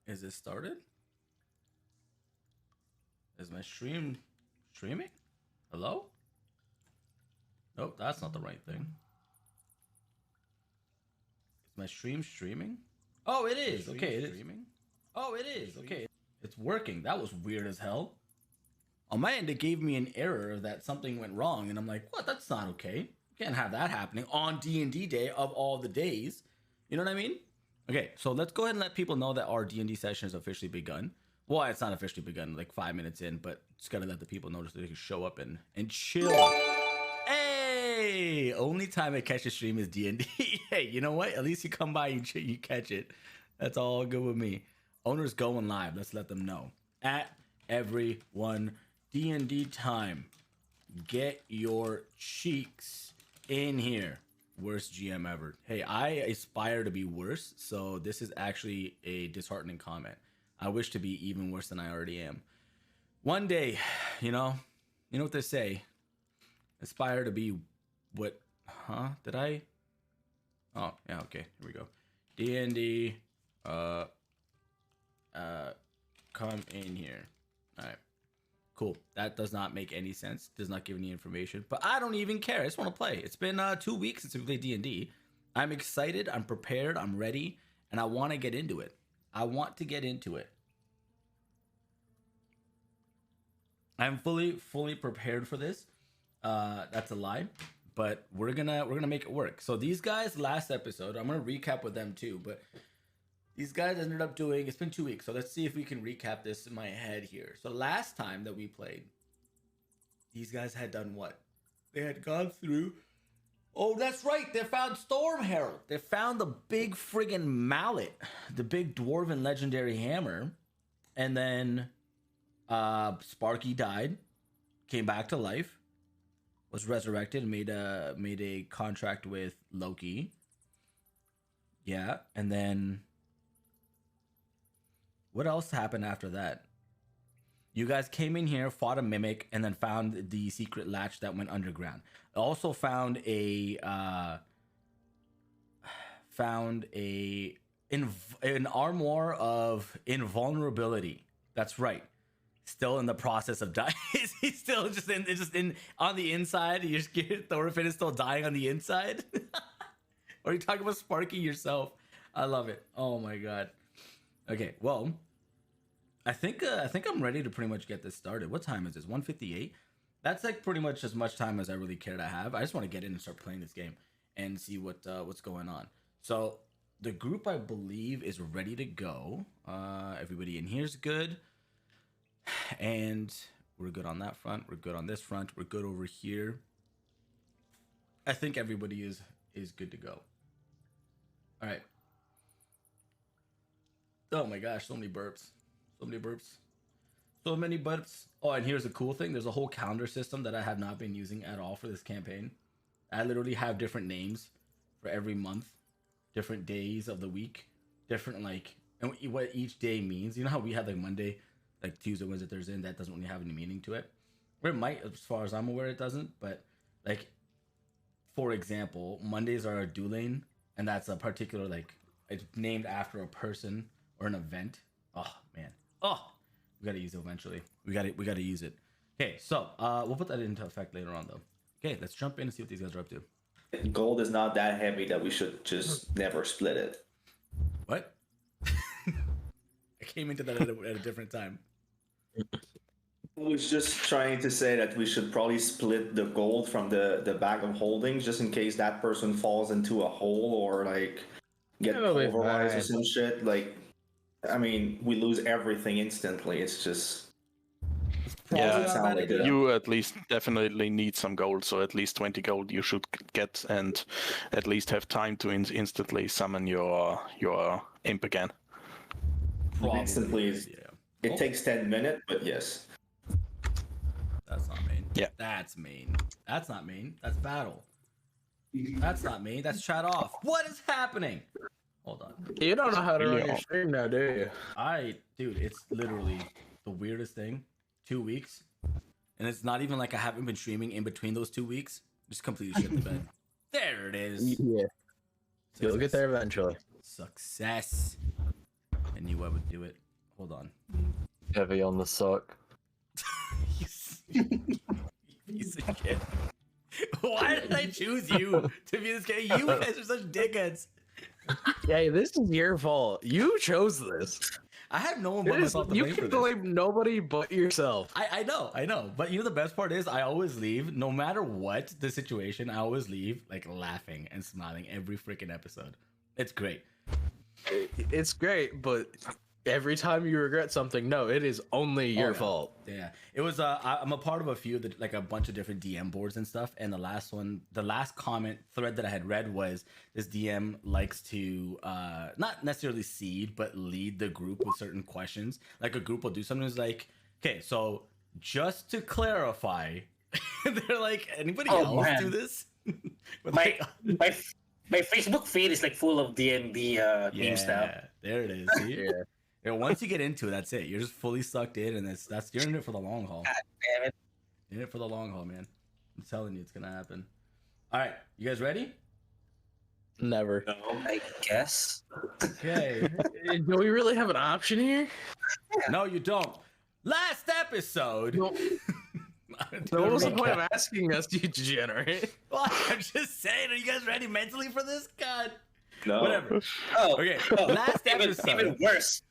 Is it started? Is my stream streaming? Hello? Nope, that's not the right thing. Is my stream streaming? Oh, it is. Okay, it is streaming. Oh, it is. Okay, it's working. That was weird as hell. On my end, it gave me an error that something went wrong, and I'm like, what? That's not okay. Can't have that happening on D&D day of all the days. You know what I mean? Okay, so let's go ahead and let people know that our D&D session has officially begun. Well, it's not officially begun, like 5 minutes in, but just gotta let the people know so they can show up and chill. Hey, only time I catch a stream is D&D. Hey, you know what? At least you come by and you catch it. That's all good with me. Owner's going live. Let's let them know. At everyone, D&D time. Get your cheeks in here. Worst GM ever. Hey, I aspire to be worse, so this is actually a disheartening comment. I wish to be even worse than I already am. One day, you know what they say. Aspire to be what? Huh? Did I? Oh, yeah. Okay. Here we go. D&D. Come in here. All right. Cool. That does not make any sense. Does not give any information. But I don't even care. I just want to play. It's been 2 weeks since we played D&D. I'm excited. I'm prepared. I'm ready. And I want to get into it. I want to get into it. I'm fully prepared for this. That's a lie. But we're gonna make it work. So these guys last episode, I'm gonna recap with them too, but these guys ended up doing, it's been 2 weeks, so let's see if we can recap this in my head here. So last time that we played, these guys had done what? They had gone through, oh, that's right, they found Storm Herald. They found the big friggin' mallet, the big dwarven legendary hammer, and then Sparky died, came back to life, was resurrected, and made a contract with Loki. Yeah, and then what else happened after that? You guys came in here, fought a mimic, and then found the secret latch that went underground. Also found an armor of invulnerability. That's right. Still in the process of dying. He's still just in on the inside. You just get Thorfinn is still dying on the inside. Or are you talking about Sparky yourself? I love it. Oh my god. Okay, well, I think I'm ready to pretty much get this started. What time is this? 1:58. That's like pretty much as much time as I really care to have. I just want to get in and start playing this game and see what's going on. So the group, I believe, is ready to go. Everybody in here's good, and we're good on that front. We're good on this front. We're good over here. I think everybody is good to go. All right. Oh my gosh, so many burps. So many burps. So many burps. Oh, and here's the cool thing. There's a whole calendar system that I have not been using at all for this campaign. I literally have different names for every month, different days of the week, different and what each day means. You know how we have like Monday, like Tuesday, Wednesday, Thursday, and that doesn't really have any meaning to it. Or it might, as far as I'm aware, it doesn't. But like, for example, Mondays are a Dulane, and that's a particular it's named after a person or an event. Oh man. Oh, we gotta use it eventually. We gotta use it. Okay, so we'll put that into effect later on though. Okay, let's jump in and see what these guys are up to. Gold is not that heavy that we should just never split it. What? I came into that at a different time. I was just trying to say that we should probably split the gold from the bag of holdings just in case that person falls into a hole or get pulverized or some shit. I mean, we lose everything instantly. It's just you at least definitely need some gold, so at least 20 gold you should get, and at least have time to instantly summon your imp again. Probably. Instantly, it takes 10 minutes, but yes. That's not main. Yeah. That's main. That's not main. That's battle. That's not main. That's chat off. What is happening? Hold on. You don't know how to run your stream now, do you? Dude, it's literally the weirdest thing. 2 weeks, and it's not even like I haven't been streaming in between those 2 weeks. Just completely shit the bed. There it is. Yeah. You'll get there eventually. Success. I knew I would do it. Hold on. Heavy on the sock. You piece of shit. Why did I choose you to be this guy? You guys are such dickheads. Hey, this is your fault. You chose this. I have no one but myself to You blame for can this. blame nobody but yourself. I know. But you know the best part is I always leave, no matter what the situation, I always leave like laughing and smiling every freaking episode. It's great. It's great, but every time you regret something, no, it is only your fault. Yeah. It was I'm a part of a few that like a bunch of different DM boards and stuff, and the last comment thread that I had read was this DM likes to not necessarily seed but lead the group with certain questions. Like a group will do something that's like, okay, so just to clarify, they're like, anybody else do this? But my Facebook feed is like full of D&D memes now. There it is. See? Yeah. And once you get into it, that's it. You're just fully sucked in, and that's you're in it for the long haul. God damn it. You're in it for the long haul, man. I'm telling you, it's gonna happen. All right, you guys ready? Never. No, I guess. Okay. Do we really have an option here? No, you don't. Last episode. No. So what was the point of asking us, you degenerate? Well, I'm just saying. Are you guys ready mentally for this? God. No. Whatever. Oh, Okay. oh, Last episode. even worse.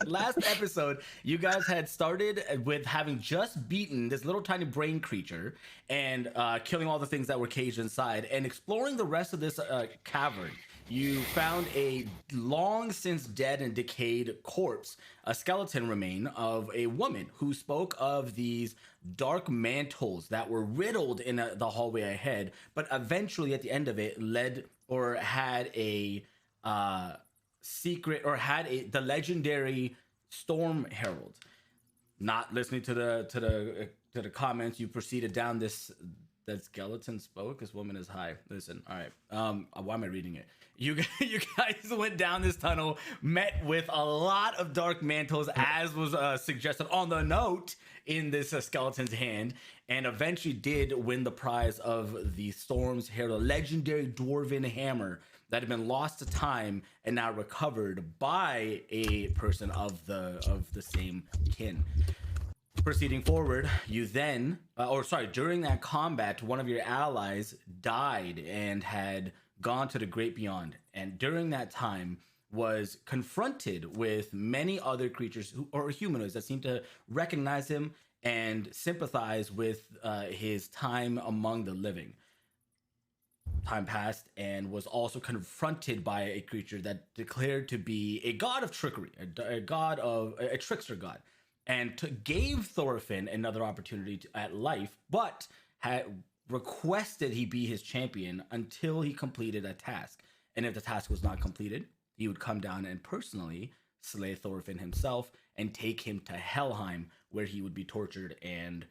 Last episode, you guys had started with having just beaten this little tiny brain creature and killing all the things that were caged inside and exploring the rest of this cavern. You found a long since dead and decayed corpse, a skeleton remain of a woman who spoke of these dark mantles that were riddled in the hallway ahead, but eventually at the end of it led or had a secret or had the legendary Storm Herald. Not listening to the comments, you proceeded down this. That skeleton spoke. This woman is high. Listen, all right. Why am I reading it? You guys went down this tunnel, met with a lot of dark mantles, as was suggested on the note in this skeleton's hand, and eventually did win the prize of the Storm's Herald, legendary dwarven hammer that had been lost to time and now recovered by a person of the same kin. Proceeding forward, you then, during that combat, one of your allies died and had gone to the great beyond. And during that time was confronted with many other creatures or humanoids that seemed to recognize him and sympathize with his time among the living. Time passed and was also confronted by a creature that declared to be a god of trickery, a trickster god. And gave Thorfinn another opportunity at life, but had requested he be his champion until he completed a task. And if the task was not completed, he would come down and personally slay Thorfinn himself and take him to Helheim, where he would be tortured and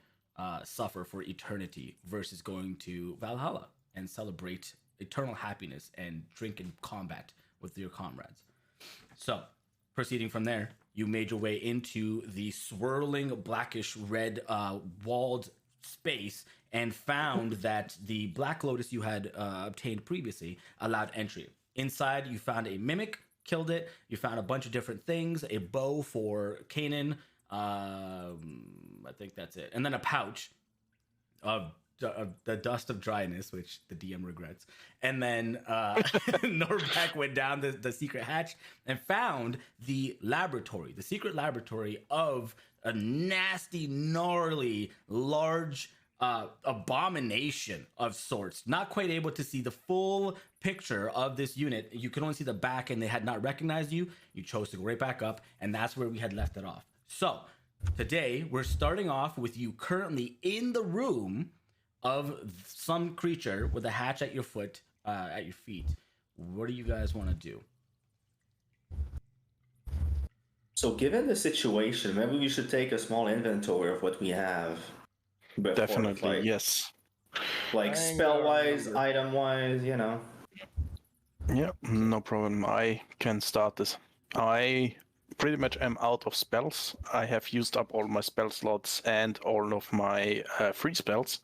suffer for eternity, versus going to Valhalla and celebrate eternal happiness and drink in combat with your comrades. So, proceeding from there, you made your way into the swirling blackish red walled space and found that the Black Lotus you had obtained previously allowed entry. Inside, you found a mimic, killed it. You found a bunch of different things, a bow for Kanan. I think that's it. And then a pouch of the dust of dryness, which the DM regrets. And then Norbak went down the secret hatch and found the secret laboratory of a nasty, gnarly, large abomination of sorts. Not quite able to see the full picture of this unit. You could only see the back, and they had not recognized you. You chose to go right back up, and that's where we had left it off. So today we're starting off with you currently in the room of some creature with a hatch at your feet. What do you guys want to do? So, given the situation, maybe we should take a small inventory of what we have. Before, Definitely, yes. Like spell-wise, item-wise, you know. Yeah, no problem. I can start this. I pretty much am out of spells. I have used up all my spell slots and all of my free spells.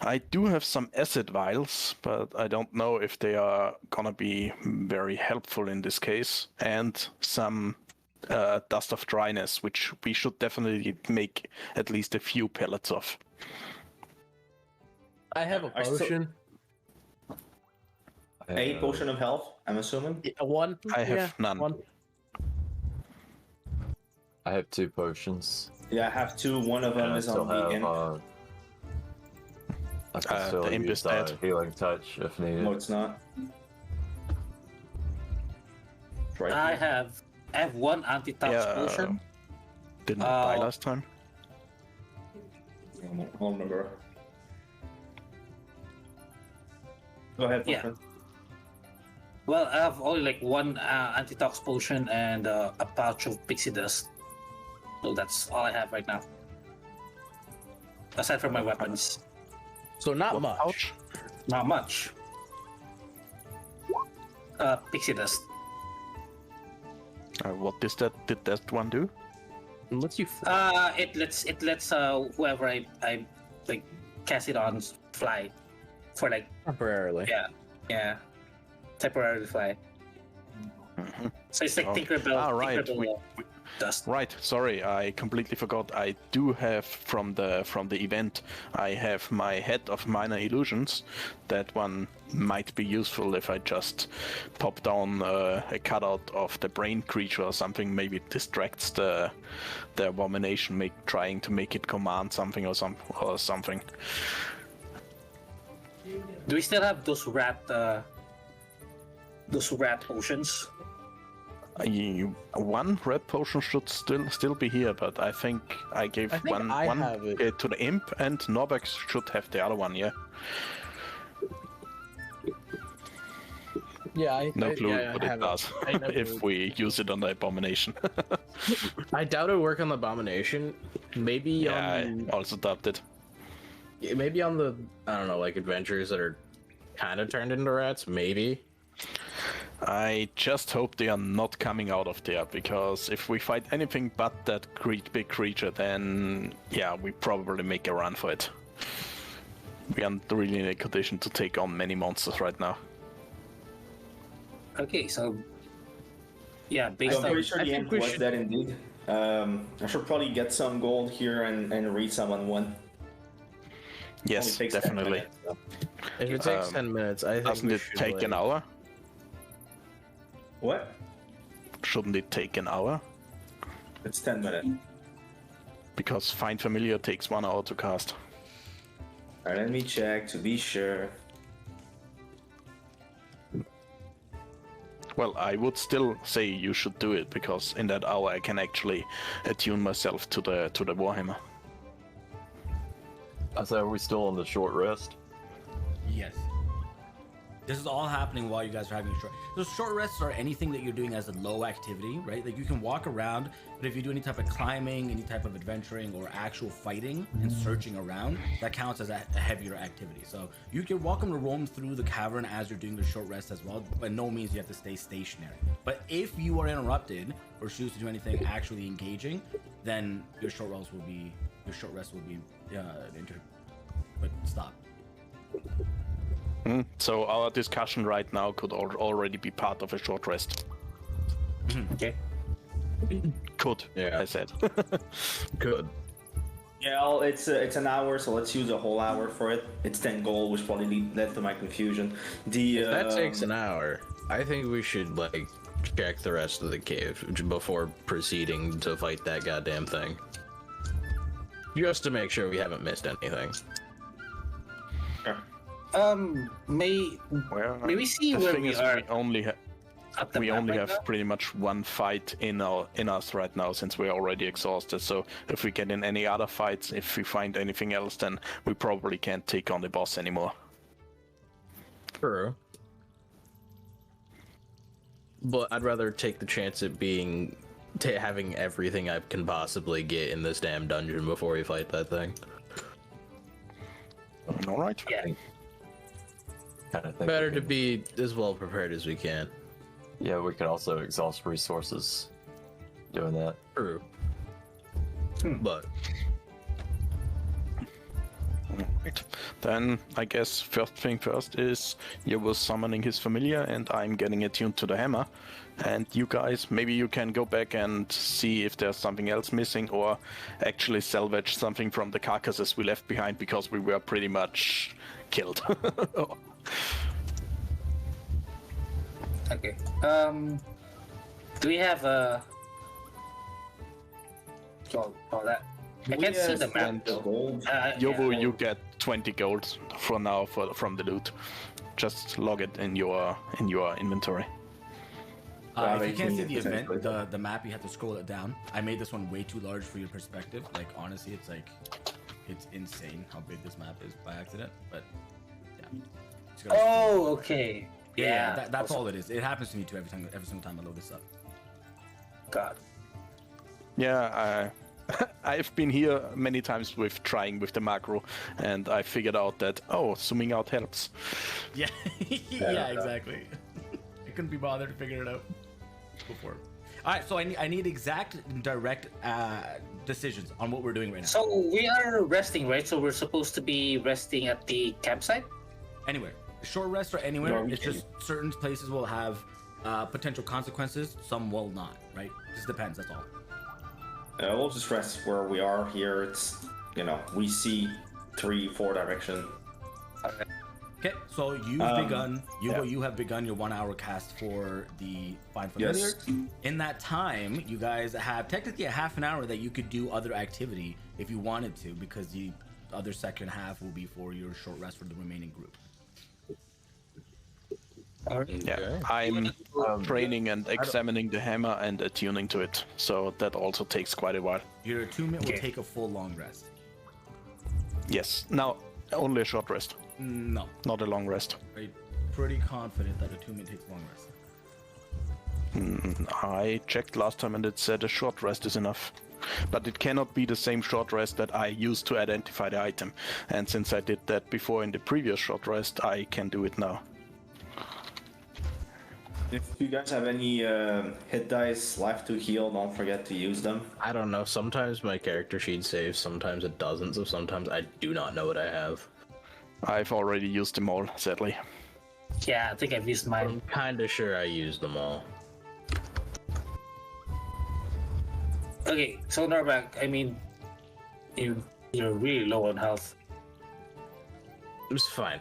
I do have some acid vials, but I don't know if they are gonna be very helpful in this case. And some dust of dryness, which we should definitely make at least a few pellets of. I have a potion. A potion of health, I'm assuming. One. I have none. One. I have 2 potions. Yeah, I have 2. One of them And I is still on vegan. have, I can still the imp use is dead. healing touch if needed. No, it's not. It's right I here. have 1 anti-tox potion. Didn't it die last time? I don't remember. Go ahead. Yeah. Fulton. Well, I have only like 1 anti-tox potion and a pouch of pixie dust. So that's all I have right now. Aside from my weapons. So not What much. pouch? Not much. Pixie dust. What did that one do? It lets you. It lets whoever I like cast it on fly for like Temporarily. yeah temporarily fly. Mhm. So it's like Oh. Tinkerbell, Right. Tinkerbell dust. Right. Sorry, I completely forgot. I do have from the event. I have my head of minor illusions. That one might be useful if I just pop down a cutout of the brain creature or something. Maybe it distracts the abomination, trying to make it command something or something. Do we still have those rat potions? One red potion should still be here, but I think I gave I think one I have it. to the imp, and Norbex should have the other one. Yeah, Yeah. no clue yeah, what I it have does I never- if we use it on the abomination. I doubt it'll work on the abomination. Maybe Yeah, on I also doubt it. maybe on the I don't know, like adventures that are kind of turned into rats. Maybe. I just hope they are not coming out of there, because if we fight anything but that big creature, then yeah, we probably make a run for it. We aren't really in a condition to take on many monsters right now. Okay, so yeah, So based I'm on pretty sure I the think imp we was should- dead indeed. I should probably get some gold here and read someone one. Yes, Only takes 10 definitely. minutes, so. If it takes 10 minutes, I think Doesn't we it should, take an like- hour? What? Shouldn't it take an hour? It's 10 minutes. Because Find Familiar takes 1 hour to cast. Alright, let me check to be sure. Well, I would still say you should do it, because in that hour I can actually attune myself to the Warhammer. So are we still on the short rest? Yes. This is all happening while you guys are having a short. Those short rests are anything that you're doing as a low activity, right? Like you can walk around, but if you do any type of climbing, any type of adventuring, or actual fighting and searching around, that counts as a heavier activity. So you're welcome to roam through the cavern as you're doing the short rest as well. By no means you have to stay stationary. But if you are interrupted or choose to do anything actually engaging, then your short rest will be but stop. So our discussion right now could already be part of a short rest. okay. Could, Yeah. I said. Good. Yeah, well, it's an hour, so let's use a whole hour for it. It's 10 gold, which probably led to my confusion. If that takes an hour, I think we should like check the rest of the cave before proceeding to fight that goddamn thing. Just to make sure we haven't missed anything. May we see the where thing we is, are we only at the we map only right have now? pretty much one fight in us right now, since we're already exhausted. So if we get in any other fights, if we find anything else, then we probably can't take on the boss anymore. True. But I'd rather take the chance at having everything I can possibly get in this damn dungeon before we fight that thing. All right. Yeah. Kind of think Better we to can- be as well prepared as we can. Yeah, we can also exhaust resources doing that. True. But Alright, then I guess first thing first is you will summoning his familiar and I'm getting attuned to the hammer. And you guys, maybe you can go back and see if there's something else missing or actually salvage something from the carcasses we left behind because we were pretty much killed. Okay. Do we have a? All that. I can't see the map. The gold. Yobu, yeah. you get 20 gold for now from the loot. Just log it in your inventory. If you can't see the 18%, event, please. the map, you have to scroll it down. I made this one way too large for your perspective. Like, honestly, it's insane how big this map is by accident. But yeah. Just gotta Oh, okay. yeah. That's all it is. It happens to me too every single time I load this up. God. Yeah, I've been here many times with trying with the macro, and I figured out that zooming out helps. Yeah, yeah, exactly. I couldn't be bothered to figure it out before. All right, so I need exact, direct decisions on what we're doing right now. So we are resting, right? So we're supposed to be resting at the campsite. Anywhere, short rest or anywhere. No, It's just certain places will have potential consequences. Some will not. Right? Just depends. That's all. We'll just rest where we are here. It's, we see 3-4 direction. Okay, so you've begun. You have begun your 1 hour cast for the Find Familiar. Yes. In that time, you guys have technically a half an hour that you could do other activity if you wanted to, because the other second half will be for your short rest for the remaining group. Yeah, I'm training and examining the hammer and attuning to it, so that also takes quite a while. Your attunement will take a full long rest. Yes, now only a short rest, No, not a long rest. are you pretty confident that attunement takes a long rest? I checked last time and it said a short rest is enough. But it cannot be the same short rest that I used to identify the item. And since I did that before in the previous short rest, I can do it now. If you guys have any hit dice left to heal, don't forget to use them. I don't know. Sometimes my character sheet saves, sometimes it doesn't, so sometimes I do not know what I have. I've already used them all, sadly. Yeah, I think I've used mine. I'm kinda sure I used them all. Okay, so Norback, I mean, you're really low on health. It's fine.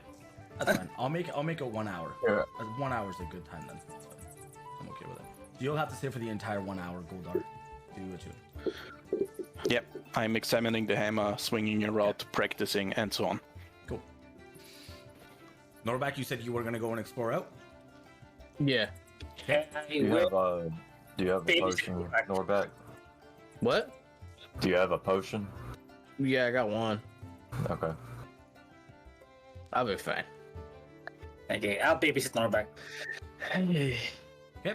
That's fine. I'll make it 1 hour. Yeah. 1 hour is a good time then. That's fine. I'm okay with it. You'll have to stay for the entire 1 hour, Goldar. Do what you. Yep, I'm examining the hammer, swinging around, practicing, and so on. Cool. Norback, you said you were gonna go and explore out. Yeah. Okay. Do you have a Baby potion, Norback. Norback? What? Do you have a potion? Yeah, I got one. Okay. I'll be fine. Okay, I'll babysit Norback. Okay,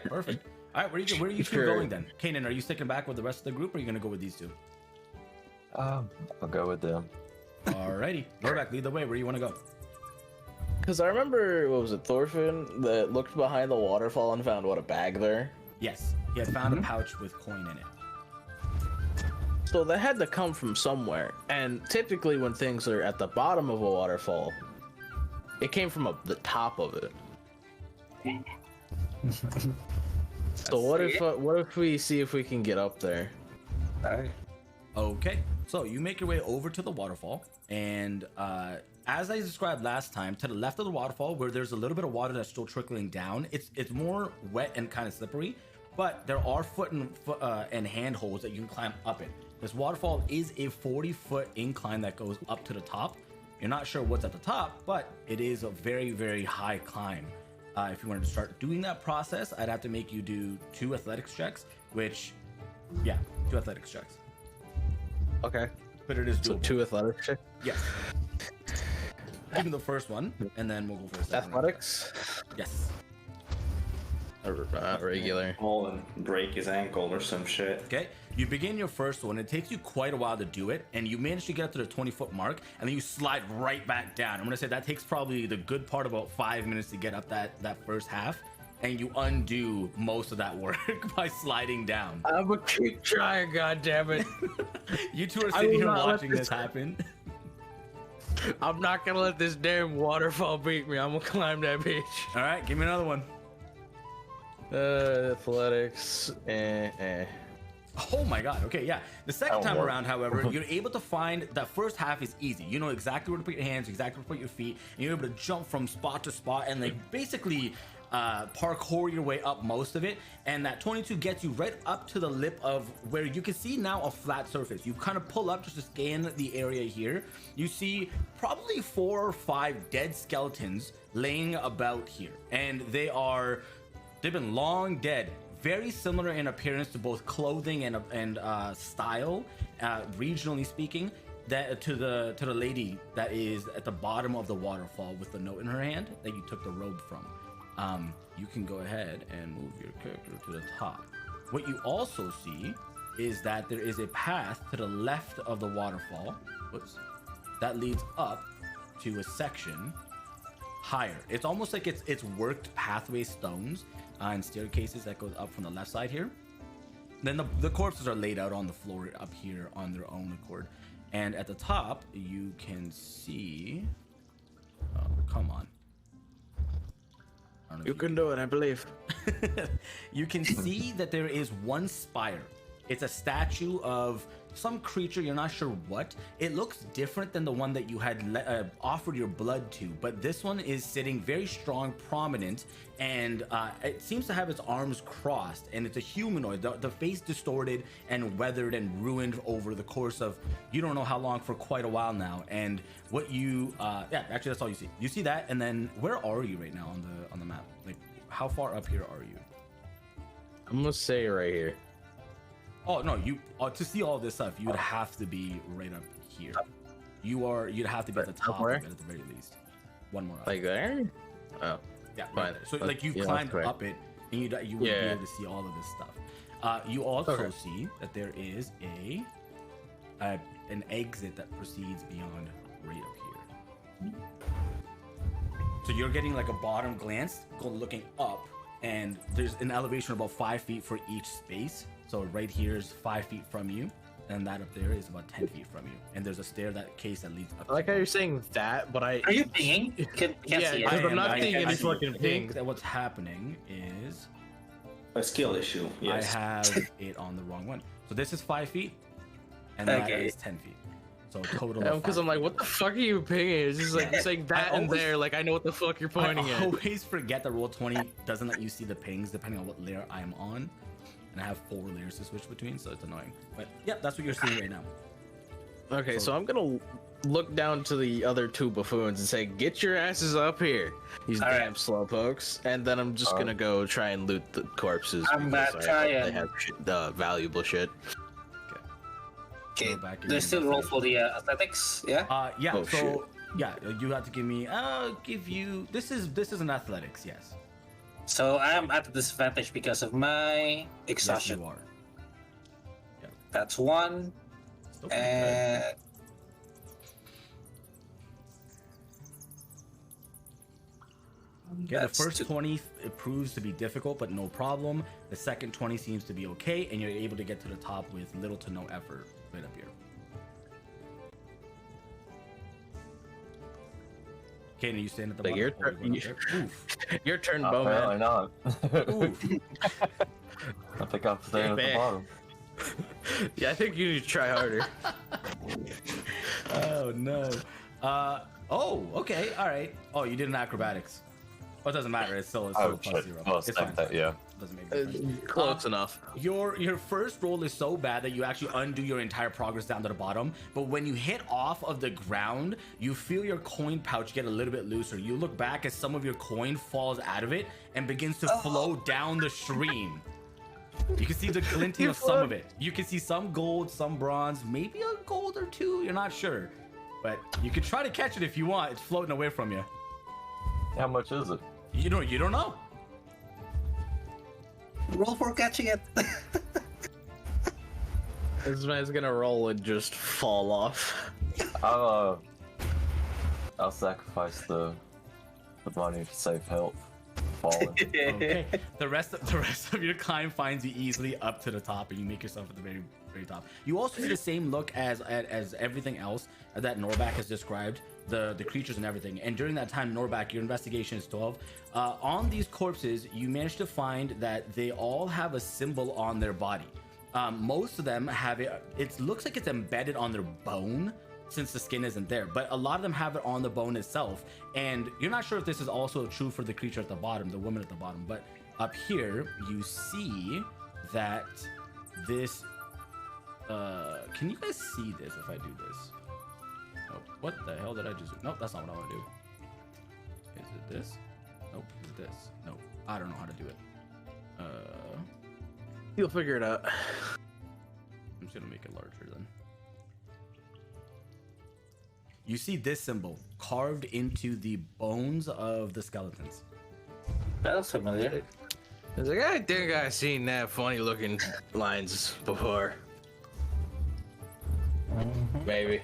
perfect. All right, where are you two Sure. going then? Kanan, are you sticking back with the rest of the group, or are you gonna go with these two? I'll go with them. Alrighty, Norback, lead the way. Where do you want to go? Because I remember, what was it, Thorfinn, that looked behind the waterfall and found, what, a bag there? Yes, he had found a pouch with coin in it. So that had to come from somewhere. And typically when things are at the bottom of a waterfall, it came from the top of it. So what if we see if we can get up there? Alright. Okay, so you make your way over to the waterfall, and as I described last time, to the left of the waterfall, where there's a little bit of water that's still trickling down, it's more wet and kind of slippery, but there are foot and hand holds that you can climb up in. This waterfall is a 40-foot incline that goes up to the top. You're not sure what's at the top, but it is a very, very high climb. If you wanted to start doing that process, I'd have to make you do 2 athletics checks, which, yeah, 2 athletics checks. Okay. But it is So doable. 2 athletics check. Yes. Give me the first one, and then we'll go for the second one. Athletics? Yes. Regular. Fall and break his ankle or some shit. Okay. You begin your first one. It takes you quite a while to do it, and you manage to get up to the 20-foot mark, and then you slide right back down. I'm gonna say that takes probably the good part about 5 minutes to get up that first half, and you undo most of that work by sliding down. I'm gonna keep trying, goddammit. You two are I sitting will here not let watching this this happen. I'm not gonna let this damn waterfall beat me. I'm gonna climb that bitch. All right, give me another one. Athletics. Oh my god. Okay, yeah. The second time no. around, however, you're able to find that first half is easy. You know exactly where to put your hands, exactly where to put your feet, and you're able to jump from spot to spot and like basically parkour your way up most of it. And that 22 gets you right up to the lip of where you can see now a flat surface. You kind of pull up just to scan the area here. You see probably 4 or 5 dead skeletons laying about here, and they've been long dead. Very similar in appearance to both clothing and style, regionally speaking, that to the lady that is at the bottom of the waterfall with the note in her hand that you took the robe from. You can go ahead and move your character to the top. What you also see is that there is a path to the left of the waterfall, that leads up to a section higher. It's almost like it's worked pathway stones and staircases that goes up from the left side here. Then the corpses are laid out on the floor up here on their own accord. And at the top, you can see... Oh, come on. You can do it, I believe. You can see that there is one spire. It's a statue of some creature, you're not sure what. It looks different than the one that you had offered your blood to, but this one is sitting very strong, prominent, and it seems to have its arms crossed, and it's a humanoid, the face distorted and weathered and ruined over the course of you don't know how long, for quite a while now. And what you yeah, actually that's all you see. You see that, and then where are you right now on the map? Like, how far up here are you? I'm gonna say right here. Oh no, you to see all this stuff, you would have to be right up here. You'd have to be at the top of it at the very least. One more up. Like there? Oh, yeah, fine. right there. So like you've climbed up it, and you would be able to see all of this stuff. You also see that there is an exit that proceeds beyond right up here. So you're getting like a bottom glance, looking up, and there's an elevation of about 5 feet for each space. So right here is 5 feet from you, and that up there is about 10 feet from you. And there's a stair that leads up. I like how you're saying that, but I... Are you pinging? Can't see it. I'm not seeing any fucking think ping. that what's happening is... A skill issue, yes. I have it on the wrong one. So this is 5 feet, and that is 10 feet. So total of Because 5 I'm like, feet. what the fuck are you pinging? It's just like saying that and there, like I know what the fuck you're pointing I at. always forget that Roll20 doesn't let you see the pings depending on what layer I'm on. And I have 4 layers to switch between, so it's annoying. But yeah, that's what you're seeing right now. Okay, so I'm gonna look down to the other 2 buffoons and say, get your asses up here, these damn slowpokes. And then I'm just gonna go try and loot the corpses. I'm gonna try They and... have the valuable shit. Okay, Go back they in still roll for the athletics, yeah? Yeah, Oh, so yeah, you have to give me give you this is an athletics, yes. So I am at a disadvantage because of my exhaustion. Yes, you are. Yeah. That's 1. Still pretty good. And Okay, the first 20 it proves to be difficult, but no problem. The second 20 seems to be okay, and you're able to get to the top with little to no effort right up here. Okay, you stand at the Like bottom. your turn, Apparently Bowman. not. Oof. I think I'm staying at the man. bottom. Yeah, I think you need to try harder. Oh no. Oh, okay, all right. Oh, you did an acrobatics. Oh, it doesn't matter. It's still Oh, plus shit. 0. Well, It's same fine. thing, yeah. Doesn't make a difference. Close enough. Your first roll is so bad that you actually undo your entire progress down to the bottom. But when you hit off of the ground, you feel your coin pouch get a little bit looser. You look back as some of your coin falls out of it and begins to flow down the stream. You can see the glinting of some of it. You can see some gold, some bronze, maybe a gold or 2. You're not sure, but you can try to catch it if you want. It's floating away from you. How much is it? You don't know. roll for catching it. This man's gonna roll and just fall off. I'll sacrifice the money to save health. Falling. Okay. The rest of your climb finds you easily up to the top, and you make yourself at the very top. You also see the same look as everything else that Norbak has described. the creatures and everything. And during that time, Norback, your investigation is 12. On these corpses, you managed to find that they all have a symbol on their body. Most of them have it. It looks like it's embedded on their bone, since the skin isn't there, but a lot of them have it on the bone itself. And you're not sure if this is also true for the creature at the bottom, the woman at the bottom, but up here you see that this can you guys see this if I do this? Oh, what the hell did I just do? Nope, that's not what I want to do. Is it this? Nope. Is it this? Nope. I don't know how to do it. You'll figure it out. I'm just gonna make it larger then. You see this symbol carved into the bones of the skeletons. That looks familiar. It's like, I think I've seen that funny looking lines before. Maybe.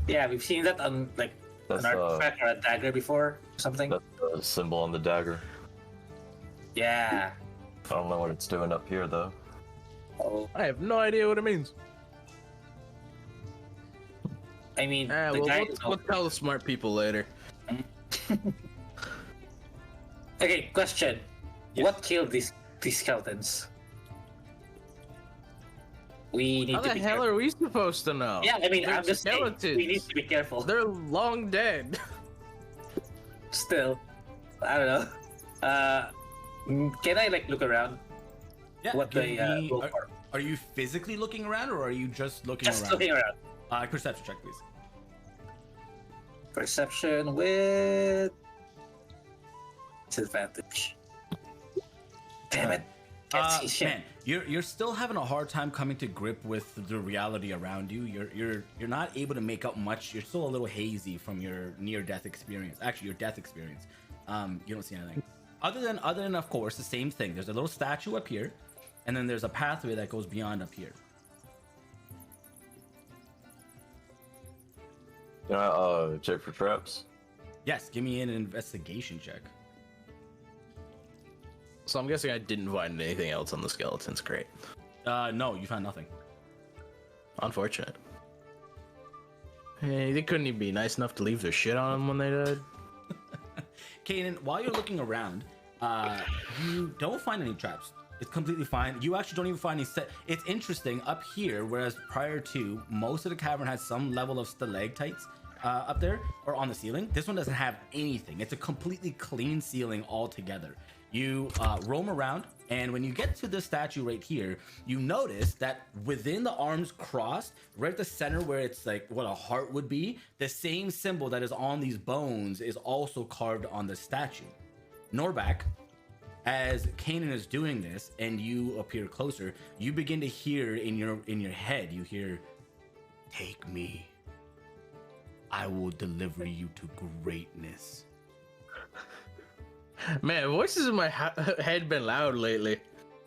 Yeah, we've seen that on like That's, an artifact or a dagger before, or something. That's the symbol on the dagger. Yeah. I don't know what it's doing up here though. Oh, I have no idea what it means. I mean, the Well, guy. we'll tell the smart people later. Okay, question. Yes. What killed these skeletons? We need How to the be hell careful. are we supposed to know? Yeah, I mean, They're I'm just saying, skeletons. we need to be careful. They're long dead. Still, I don't know. Can I like look around? Yeah. What give the me- roll are, for? are you physically looking around, or are you just looking Just around? looking around. Perception check, please. Perception with disadvantage. Damn it! Can't see shit. Man, you're still having a hard time coming to grip with the reality around you. You're not able to make out much. You're still a little hazy from your near-death experience. Actually, your death experience. You don't see anything. Other than of course the same thing. There's a little statue up here, and then there's a pathway that goes beyond up here. Can I check for traps? Yes, give me an investigation check. So I'm guessing I didn't find anything else on the skeletons. Great. No, you found nothing. Unfortunate. Hey, they couldn't even be nice enough to leave their shit on them when they died. Kaden, while you're looking around, you don't find any traps. It's completely fine. You actually don't even find any set. It's interesting up here, whereas prior to, most of the cavern has some level of stalactites up there or on the ceiling. This one doesn't have anything. It's a completely clean ceiling altogether. You roam around, and when you get to this statue right here, you notice that within the arms crossed, right at the center where it's like what a heart would be, the same symbol that is on these bones is also carved on the statue. Norback, as Kanan is doing this and you appear closer, you begin to hear in your head, you hear, "Take me. I will deliver you to greatness." Man, voices in my head been loud lately.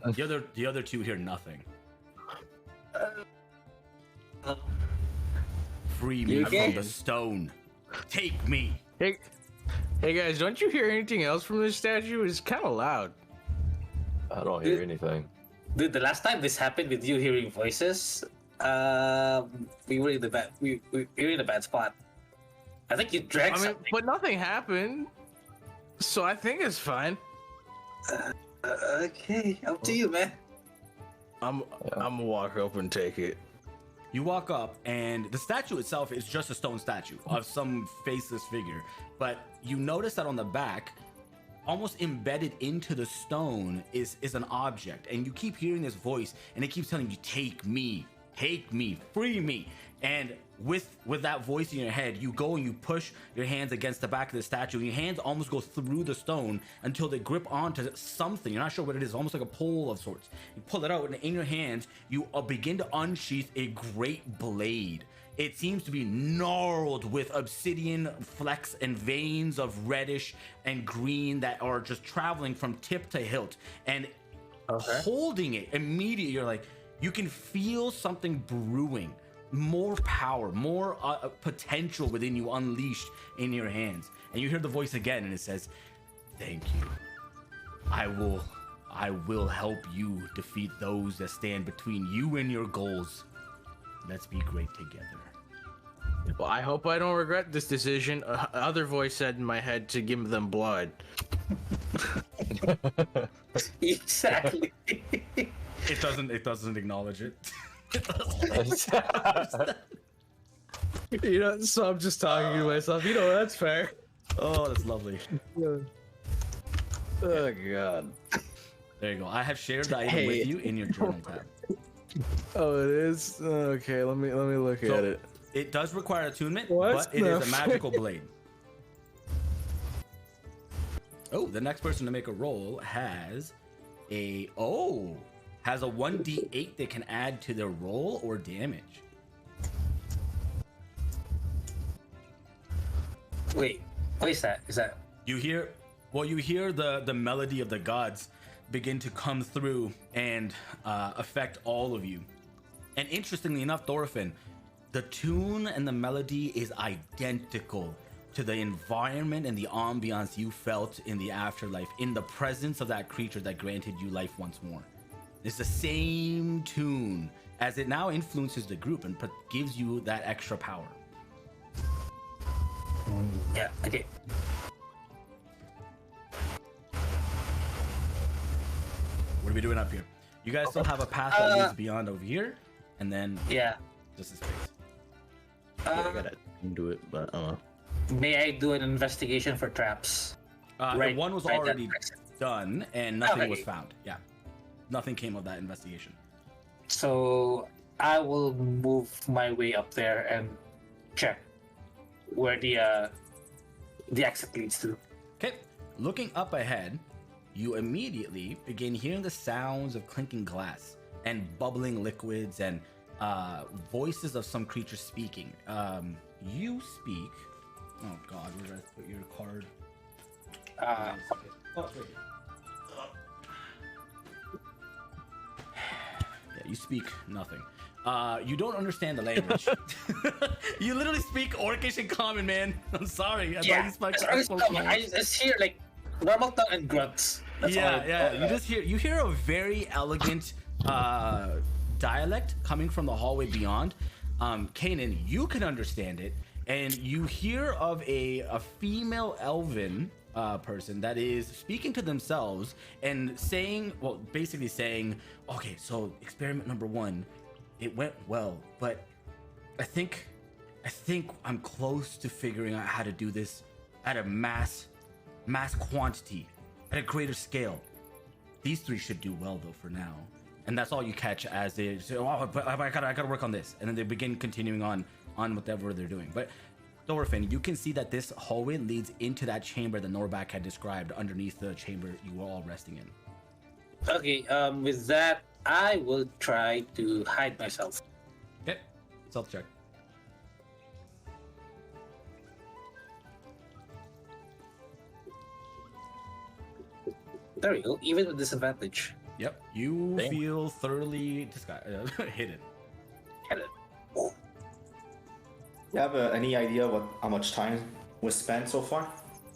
The other two hear nothing. Free me You from okay? the stone. Take me. Hey guys, don't you hear anything else from this statue? It's kind of loud. I don't hear anything. Dude, the last time this happened with you hearing voices, we were in the bad. We were in a bad spot. I think you drank I mean, something. but nothing happened, so I think it's fine. Okay, up to you, man. I'm gonna walk up and take it. You walk up, and the statue itself is just a stone statue of some faceless figure. But you notice that on the back, almost embedded into the stone, is an object. And you keep hearing this voice, and it keeps telling you, take me, free me. And with that voice in your head, you go and you push your hands against the back of the statue, and your hands almost go through the stone until they grip onto something. You're not sure what it is, almost like a pole of sorts. You pull it out, and in your hands, you begin to unsheath a great blade. It seems to be gnarled with obsidian flecks and veins of reddish and green that are just traveling from tip to hilt. And holding it immediately, you're like, you can feel something brewing. More power, more potential within you unleashed in your hands. And you hear the voice again, and it says, "Thank you. I will help you defeat those that stand between you and your goals. Let's be great together." Well, I hope I don't regret this decision. Other voice said in my head to give them blood. Exactly. It doesn't acknowledge it. You know, so I'm just talking to myself. You know, that's fair. Oh, that's lovely. Oh god. There you go. I have shared the item with you in your journal tab. Oh, it is. Okay, let me look So, at it. It does require attunement, What but it is the a magical blade. Oh, the next person to make a roll has a 1d8 they can add to their roll or damage. Wait, what is that? Is that You hear the melody of the gods begin to come through and affect all of you. And interestingly enough, Thorfinn, the tune and the melody is identical to the environment and the ambiance you felt in the afterlife, in the presence of that creature that granted you life once more. It's the same tune, as it now influences the group and gives you that extra power. yeah? Okay. What are we doing up here? You guys still have a path that leads beyond over here, and then Yeah. just a space. I gotta do it, but May I do an investigation for traps? Right, One was right, already that's- done, and nothing Okay. was found. Yeah, nothing came of that investigation. So I will move my way up there and check where the exit leads to. Okay, looking up ahead, you immediately begin hearing the sounds of clinking glass and bubbling liquids and voices of some creature speaking. You speak. Oh God, where did I put your card? Uh, Yeah, you speak nothing. You don't understand the language. You literally speak Orcish and Common, man. I'm sorry. I thought yeah. you spoke. I just hear like normal tongue and grunts. That's all I- Yeah. You hear a very elegant dialect coming from the hallway beyond. Kanan, you can understand it, and you hear of a female elven person that is speaking to themselves and saying, well, basically saying, okay, so experiment number 1, it went well, but I think I'm close to figuring out how to do this at a mass quantity, at a greater scale. These 3 should do well though for now. And that's all you catch as they say, oh, but I gotta work on this. And then they begin continuing on whatever they're doing. But Thorfinn, you can see that this hallway leads into that chamber that Norbak had described underneath the chamber you were all resting in. Okay. With that, I will try to hide myself. Okay, self check. There we go. Even with disadvantage. Yep, you Damn. feel thoroughly hidden. Get it. You have any idea how much time was spent so far?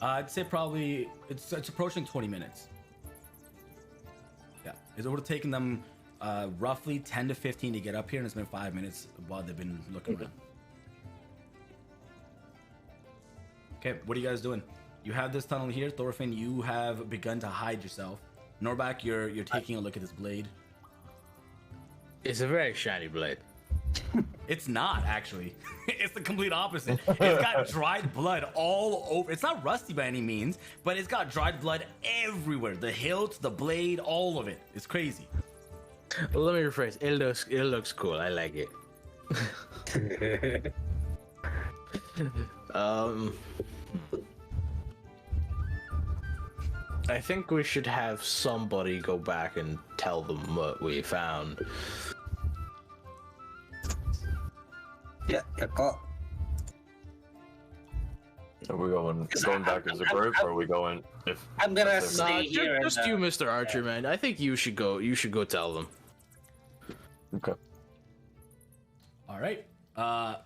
I'd say probably it's approaching 20 minutes. Yeah, it would have taken them roughly 10 to 15 to get up here, and it's been 5 minutes while they've been looking around. Okay, what are you guys doing? You have this tunnel here, Thorfinn. You have begun to hide yourself. Norbak, you're taking a look at this blade. it's a very shiny blade. It's not actually. It's the complete opposite. It's got dried blood all over. It's not rusty by any means, but it's got dried blood everywhere. The hilt, the blade, all of it. It's crazy. Well, let me rephrase. It looks cool. I like it. I think we should have somebody go back and tell them what we found. Yeah. Call. Are we going back as a group, or are we going? If I'm gonna Nah, stay here. Just you, Mr. Archer, man. I think you should go. You should go tell them. okay, All right.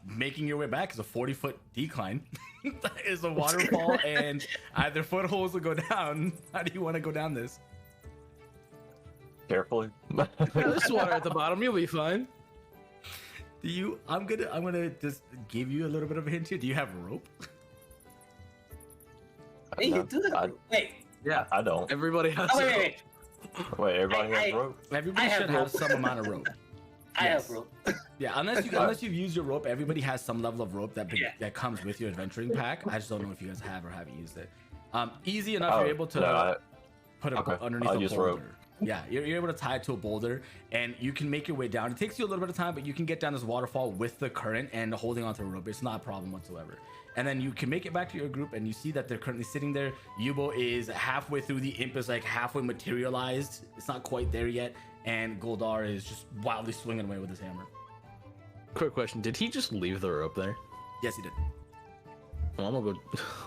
Making your way back is a 40-foot decline. Is a waterfall, and either footholds will go down. How do you want to go down this? carefully. There's water at the bottom. You'll be fine. Do you? I'm gonna just give you a little bit of a hint here. Do you have rope? Hey, No, you do that. Wait. Yeah, I don't. everybody has. Oh, rope. wait. Wait, everybody I- has rope? Everybody have should have rope. some amount of rope. I Yes. have rope. Yeah, unless you've used your rope, everybody has some level of rope Yeah. that comes with your adventuring pack. I just don't know if you guys have or haven't used it. Easy enough. Oh, You're able to no, put it okay, underneath I'll a use boulder. rope. Yeah, you're able to tie it to a boulder, and you can make your way down. It takes you a little bit of time, but you can get down this waterfall with the current and holding onto a rope. It's not a problem whatsoever. And then you can make it back to your group, and you see that they're currently sitting there. Yubo is halfway through. The imp is like halfway materialized. It's not quite there yet. And Goldar is just wildly swinging away with his hammer. Quick question: did he just leave the rope there? Yes, he did. Well, I'm gonna go.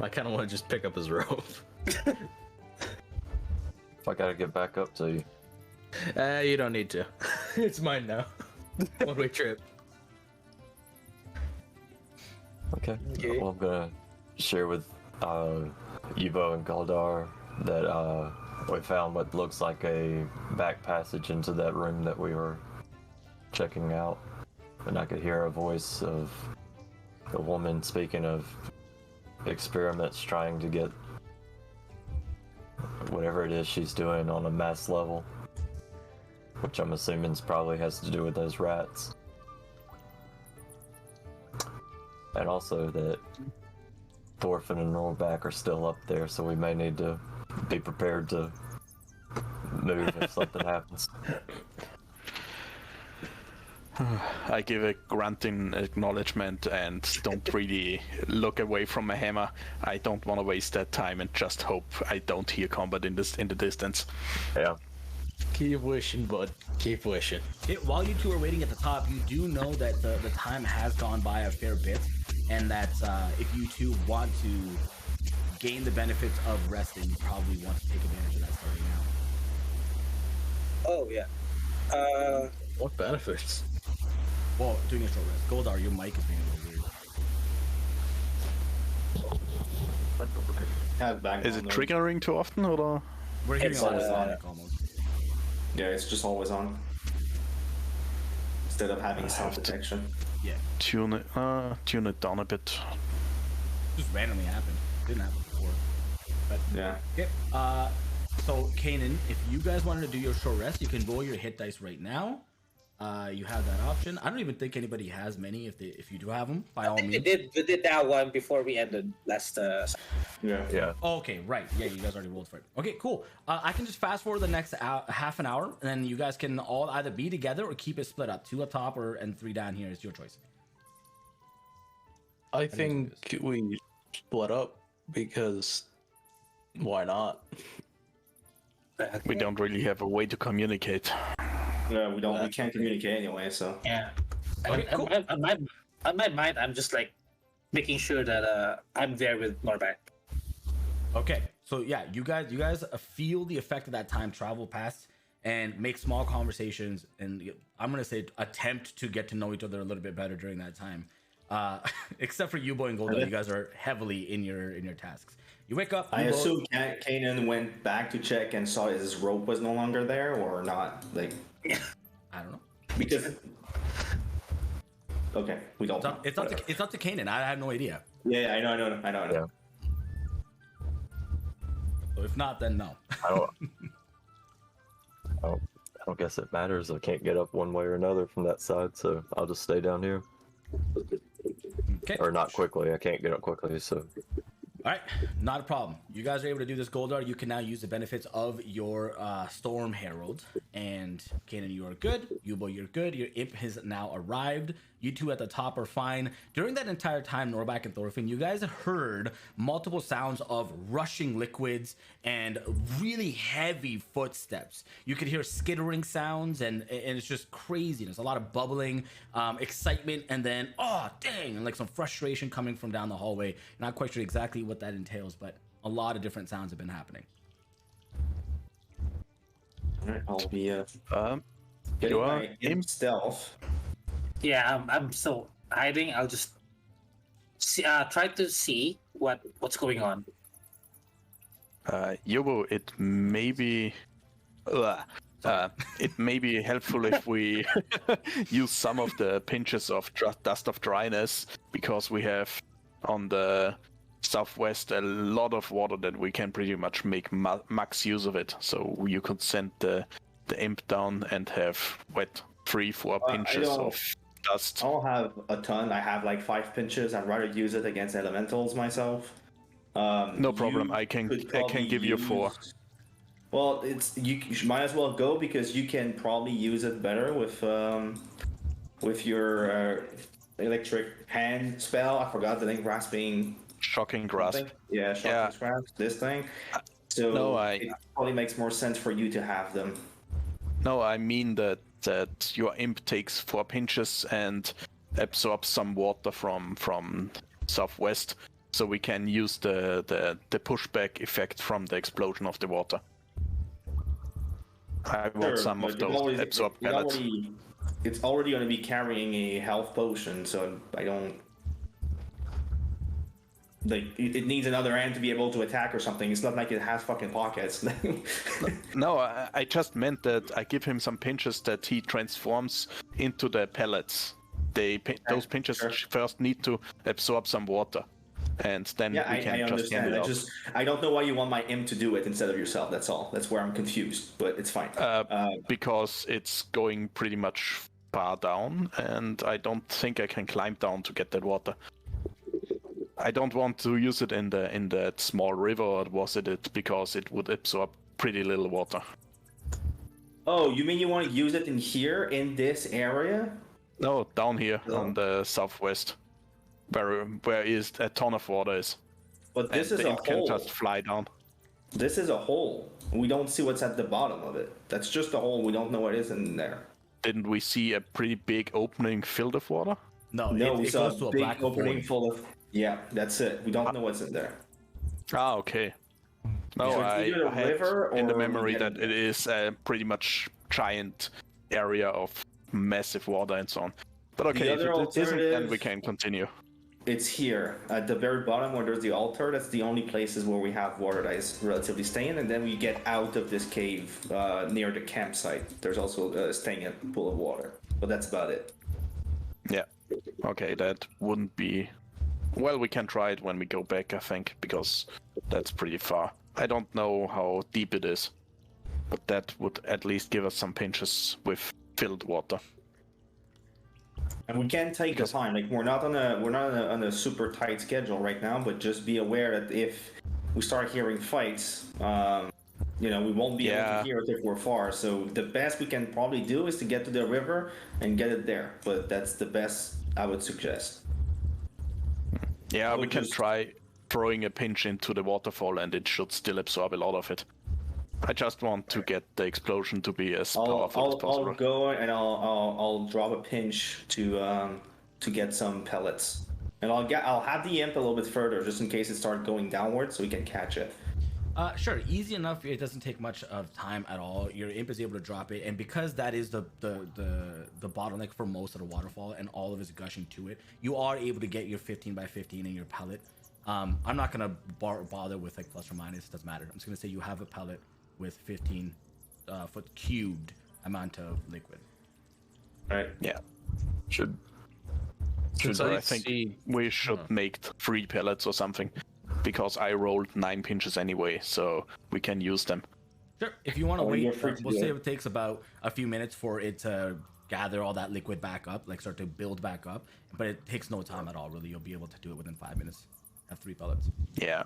I kind of want to just pick up his rope. If I gotta get back up to you. You don't need to. It's mine now. One-way trip. Okay. Okay. Well, I'm gonna share with Evo and Galdar that we found what looks like a back passage into that room that we were checking out, and I could hear a voice of a woman speaking of experiments trying to get whatever it is she's doing on a mass level, which I'm assuming probably has to do with those rats. And also that Thorfinn and Norback are still up there, so we may need to be prepared to move if something happens. I give a grunting acknowledgement and don't really look away from my hammer. I don't want to waste that time and just hope I don't hear combat in the distance. Yeah. Keep wishing, bud. Keep wishing. While you two are waiting at the top, you do know that the time has gone by a fair bit, and that if you two want to gain the benefits of resting, you probably want to take advantage of that starting now. Oh yeah. What benefits? Well, doing a short rest. Goldar, your mic is being a little weird. Have back Is on it though. triggering too often, or? We're hearing It's, all this sonic almost. Yeah, it's just always on. Instead of having sound detection. Yeah, Tune it down a bit. just randomly happened. Didn't happen before. But Yeah. okay. So Kanan, if you guys wanted to do your short rest, you can roll your hit dice right now. You have that option. I don't even think anybody has many. If you do have them, by all We means. did that one before we ended last. Yeah. Yeah. Oh, okay, right. Yeah, you guys already rolled for it. Okay, cool. I can just fast forward the next half an hour, and then you guys can all either be together or keep it split up. 2 up top and 3 down here is your choice. I think we split up because why not? We don't really have a way to communicate. Yeah, we don't. We can't communicate anyway. So. Yeah. Okay, cool. On my mind, I'm just like making sure that I'm there with Norback. Okay, so yeah, you guys feel the effect of that time travel past and make small conversations, and I'm gonna say attempt to get to know each other a little bit better during that time. Except for Yubo and Golda, you guys are heavily in your tasks. You wake up. I Yubo- assume Kanan went back to check and saw his rope was no longer there, or not. Like, I don't know. because. Okay, we don't. It's up to Kanan. I have no idea. Yeah, I know. Yeah. So if not, then no. I don't guess it matters. I can't get up one way or another from that side, so I'll just stay down here. Okay. Or not quickly. I can't get up quickly, so. All right, not a problem. You guys are able to do this, Goldar. You can now use the benefits of your Storm Herald. And Kanan, you are good. Yubo, you're good. Your imp has now arrived. You two at the top are fine. During that entire time, Norback and Thorfinn, you guys heard multiple sounds of rushing liquids and really heavy footsteps. You could hear skittering sounds, and it's just craziness. A lot of bubbling, excitement, and then, oh, dang, and like some frustration coming from down the hallway. Not quite sure exactly what that entails, but a lot of different sounds have been happening. Alright, I'll be getting You are my imp stealth. Yeah, I'm still hiding. I'll just try to see what's going on. Yobo, it may be. It may be helpful if we use some of the pinches of dust of dryness, because we have on the southwest a lot of water that we can pretty much make max use of it. So you could send the imp down and have wet 3-4 pinches of dust. I don't have a ton. I have like 5 pinches. I'd rather use it against elementals myself. No problem. I can give you 4. Well, you might as well go, because you can probably use it better with your electric hand spell. I forgot the name. Grasping. Shocking grasp. Something. Yeah, shocking grasp. This thing. So it probably makes more sense for you to have them. No, I mean that your imp takes 4 pinches and absorbs some water from southwest, so we can use the pushback effect from the explosion of the water. I want some of those absorbed pellets. It's already going to be carrying a health potion, so I don't... Like, it needs another hand to be able to attack or something. It's not like it has fucking pockets. No, I just meant that I give him some pinches that he transforms into the pellets. Those pinches first need to absorb some water, and then we can just hand it out. I don't know why you want my imp to do it instead of yourself. That's all. That's where I'm confused, but it's fine. Because it's going pretty much far down, and I don't think I can climb down to get that water. I don't want to use it in that small river, or was it because it would absorb pretty little water. Oh, you mean you want to use it in here, in this area? No, down here on the southwest, where is a ton of water is. But this is the a imp hole. can just fly down. This is a hole. We don't see what's at the bottom of it. That's just a hole. We don't know what is in there. Didn't we see a pretty big opening filled with water? No, we it saw goes to a big black opening void. full of... Yeah, that's it. We don't know what's in there. Ah, okay. No, So it's I either a had river in the or memory we that get- it is a pretty much giant area of massive water and so on. But okay, if other it isn't, then we alternative- can continue. It's here at the very bottom where there's the altar. That's the only places where we have water that is relatively staying, and then we get out of this cave near the campsite. There's also a stagnant pool of water, but that's about it. Yeah. Okay, that wouldn't be... Well, we can try it when we go back, I think, because that's pretty far. I don't know how deep it is, but that would at least give us some pinches with filled water. And we can take the time. Like we're not on a super tight schedule right now, but just be aware that if we start hearing fights, we won't be able to hear it if we're far. So the best we can probably do is to get to the river and get it there. But that's the best I would suggest. Yeah, we can try throwing a pinch into the waterfall, and it should still absorb a lot of it. I just want to get the explosion to be as powerful as possible. I'll go and I'll drop a pinch to get some pellets, and I'll have the imp a little bit further just in case it starts going downward, so we can catch it. Sure, easy enough. It doesn't take much of time at all. Your imp is able to drop it, and because that is the bottleneck for most of the waterfall, and all of it's gushing to it, you are able to get your 15 by 15 in your pellet. I'm not gonna bother with like plus or minus. It doesn't matter. I'm just gonna say you have a pellet with 15 foot cubed amount of liquid. Right. Yeah. Should I think we should make 3 pellets or something, because I rolled 9 pinches anyway, so we can use them. Sure. If you want to you're wait, free to we'll do say it. it takes about a few minutes for it to gather all that liquid back up, like start to build back up. But it takes no time at all, really. You'll be able to do it within 5 minutes. Have 3 pellets. Yeah,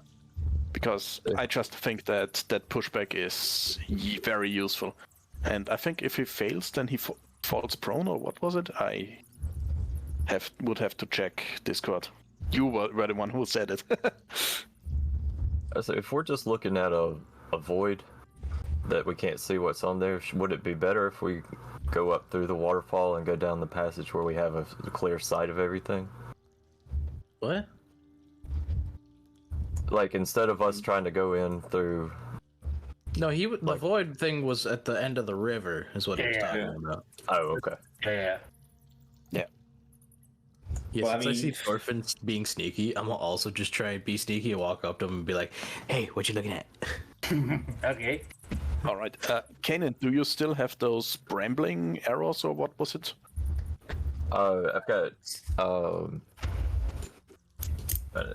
because I just think that pushback is very useful. And I think if he fails, then he falls prone, or what was it? I would have to check Discord. You were the one who said it. So if we're just looking at a void that we can't see what's on there, would it be better if we go up through the waterfall and go down the passage where we have a clear sight of everything? What? Like, instead of us trying to go in through... No, the void thing was at the end of the river, is what he was talking about. Oh, okay. Yeah. Yeah, Well, I since I mean- see Thorfinn being sneaky, I'm gonna also just try and be sneaky and walk up to him and be like, "Hey, what you looking at?" Okay. All right. Kanan, do you still have those brambling arrows, or what was it? I've got an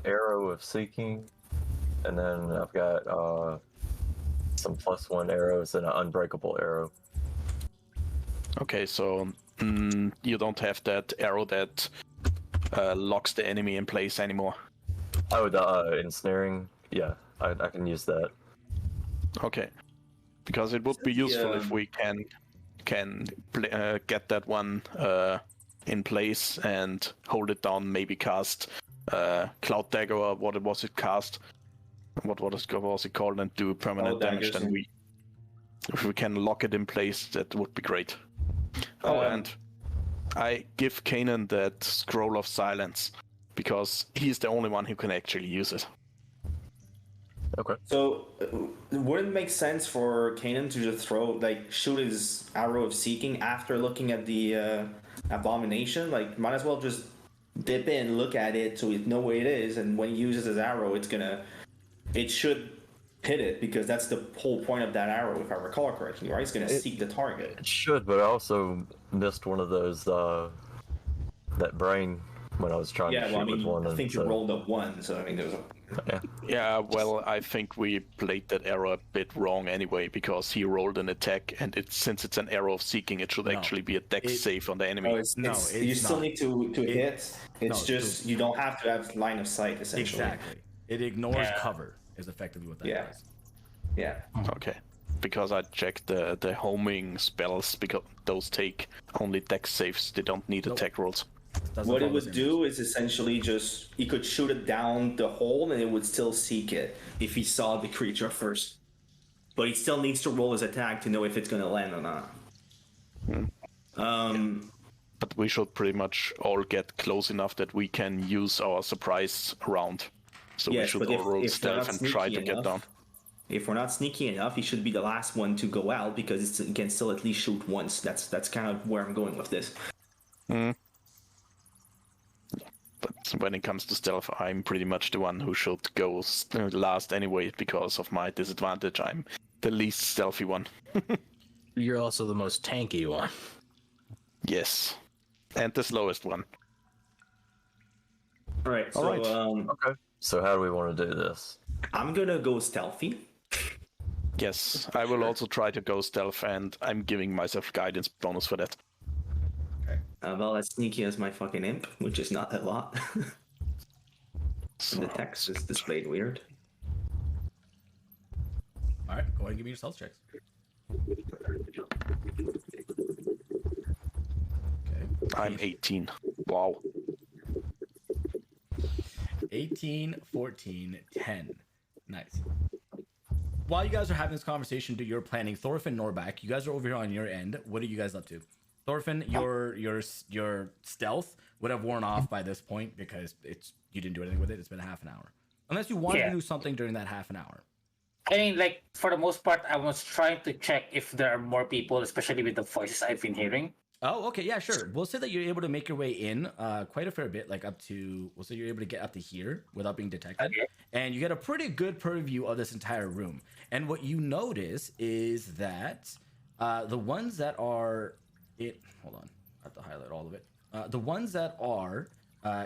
arrow of seeking, and then I've got some +1 arrows and an unbreakable arrow. Okay, so you don't have that arrow that locks the enemy in place anymore. Oh, the ensnaring. Yeah, I can use that. Okay, because it would be useful if we can get that one in place and hold it down. Maybe cast Cloud Dagger, or what was it cast? What was it called, and do permanent damage? Then if we can lock it in place, that would be great. Oh, and I give Kanan that Scroll of Silence because he's the only one who can actually use it. Okay. So, wouldn't it make sense for Kanan to just shoot his arrow of seeking after looking at the abomination? Like, might as well just dip in, look at it, so we know where it is, and when he uses his arrow, it should hit it, because that's the whole point of that arrow, if I recall correctly, right? It's gonna seek the target. It should, but I also missed one of those, that brain when I was trying to shoot with one. I think you rolled a 1, so I mean, there was a... Yeah, well, I think we played that arrow a bit wrong anyway, because he rolled an attack, and since it's an arrow of seeking, it should actually be a dex save on the enemy. You still need to hit. It's you don't have to have line of sight, essentially. Exactly. It ignores cover, is effectively what that does. Yeah. Okay. Because I checked the homing spells, because those take only dex saves, they don't need attack rolls. What it would do is essentially just, he could shoot it down the hole and it would still seek it if he saw the creature first. But he still needs to roll his attack to know if it's going to land or not. But we should pretty much all get close enough that we can use our surprise round. So we should all roll stealth and try to get down. If we're not sneaky enough, he should be the last one to go out, because it can still at least shoot once. That's kind of where I'm going with this. But when it comes to stealth, I'm pretty much the one who should go last anyway, because of my disadvantage. I'm the least stealthy one. You're also the most tanky one. Yes. And the slowest one. All right. So, okay. So how do we want to do this? I'm going to go stealthy. Yes, I will also try to go stealth, and I'm giving myself guidance bonus for that. Well, as sneaky as my fucking imp, which is not a lot. The text is displayed weird. All right, go ahead and give me your stealth checks. Okay. I'm 18. Wow. 18, 14, 10. Nice. While you guys are having this conversation, you're planning Thorfinn, Norback. You guys are over here on your end. What are you guys up to? Thorfinn, your stealth would have worn off by this point, because you didn't do anything with it. It's been half an hour. Unless you wanted to do something during that half an hour. I mean, like, for the most part, I was trying to check if there are more people, especially with the voices I've been hearing. Oh, okay, yeah, sure. We'll say that you're able to make your way in quite a fair bit, like up to, we'll say you're able to get up to here without being detected. Okay. And you get a pretty good purview of this entire room. And what you notice is that the ones that are... hold on, I have to highlight all of it. The ones that are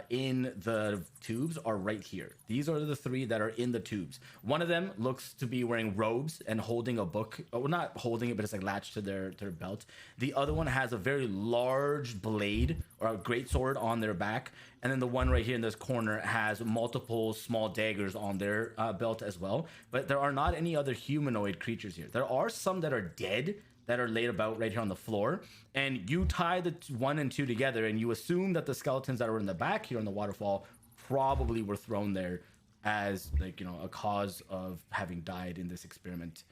in the tubes are right here. These are the 3 that are in the tubes. One of them looks to be wearing robes and holding a book. Well, not holding it, but it's like latched to their belt. The other one has a very large blade or a great sword on their back. And then the one right here in this corner has multiple small daggers on their belt as well. But there are not any other humanoid creatures here. There are some that are dead, that are laid about right here on the floor, and you tie the 1 and 2 together, and you assume that the skeletons that are in the back here on the waterfall probably were thrown there as, like, a cause of having died in this experiment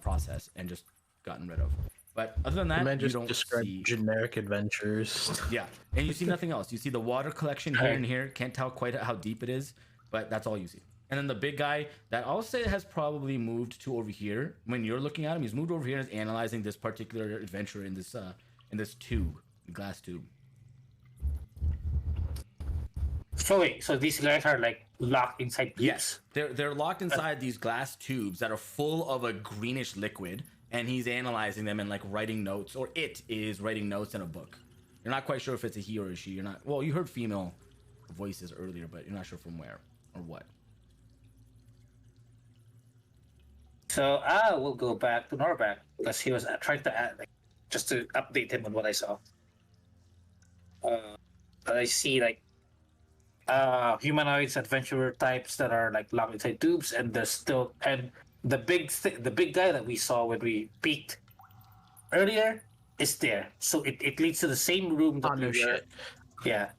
process and just gotten rid of. But other than that, you don't see generic adventures. Yeah, and you see nothing else. You see the water collection here and here. Can't tell quite how deep it is, but that's all you see. And then the big guy that I'll say has probably moved to over here. When you're looking at him, he's moved over here and is analyzing this particular adventure in this tube, glass tube. So wait, so these guys are like locked inside tubes? Yes, they're locked inside these glass tubes that are full of a greenish liquid, and he's analyzing them and like writing notes, or it is writing notes in a book. You're not quite sure if it's a he or a she. You're not. Well, you heard female voices earlier, but you're not sure from where or what. So I will go back to Norback because he was trying to add, like, just to update him on what I saw. I see like humanoids, adventurer types that are like locked inside tubes, and there's still and the big guy that we saw when we peeked earlier is there. So it leads to the same room that no shit. Yeah.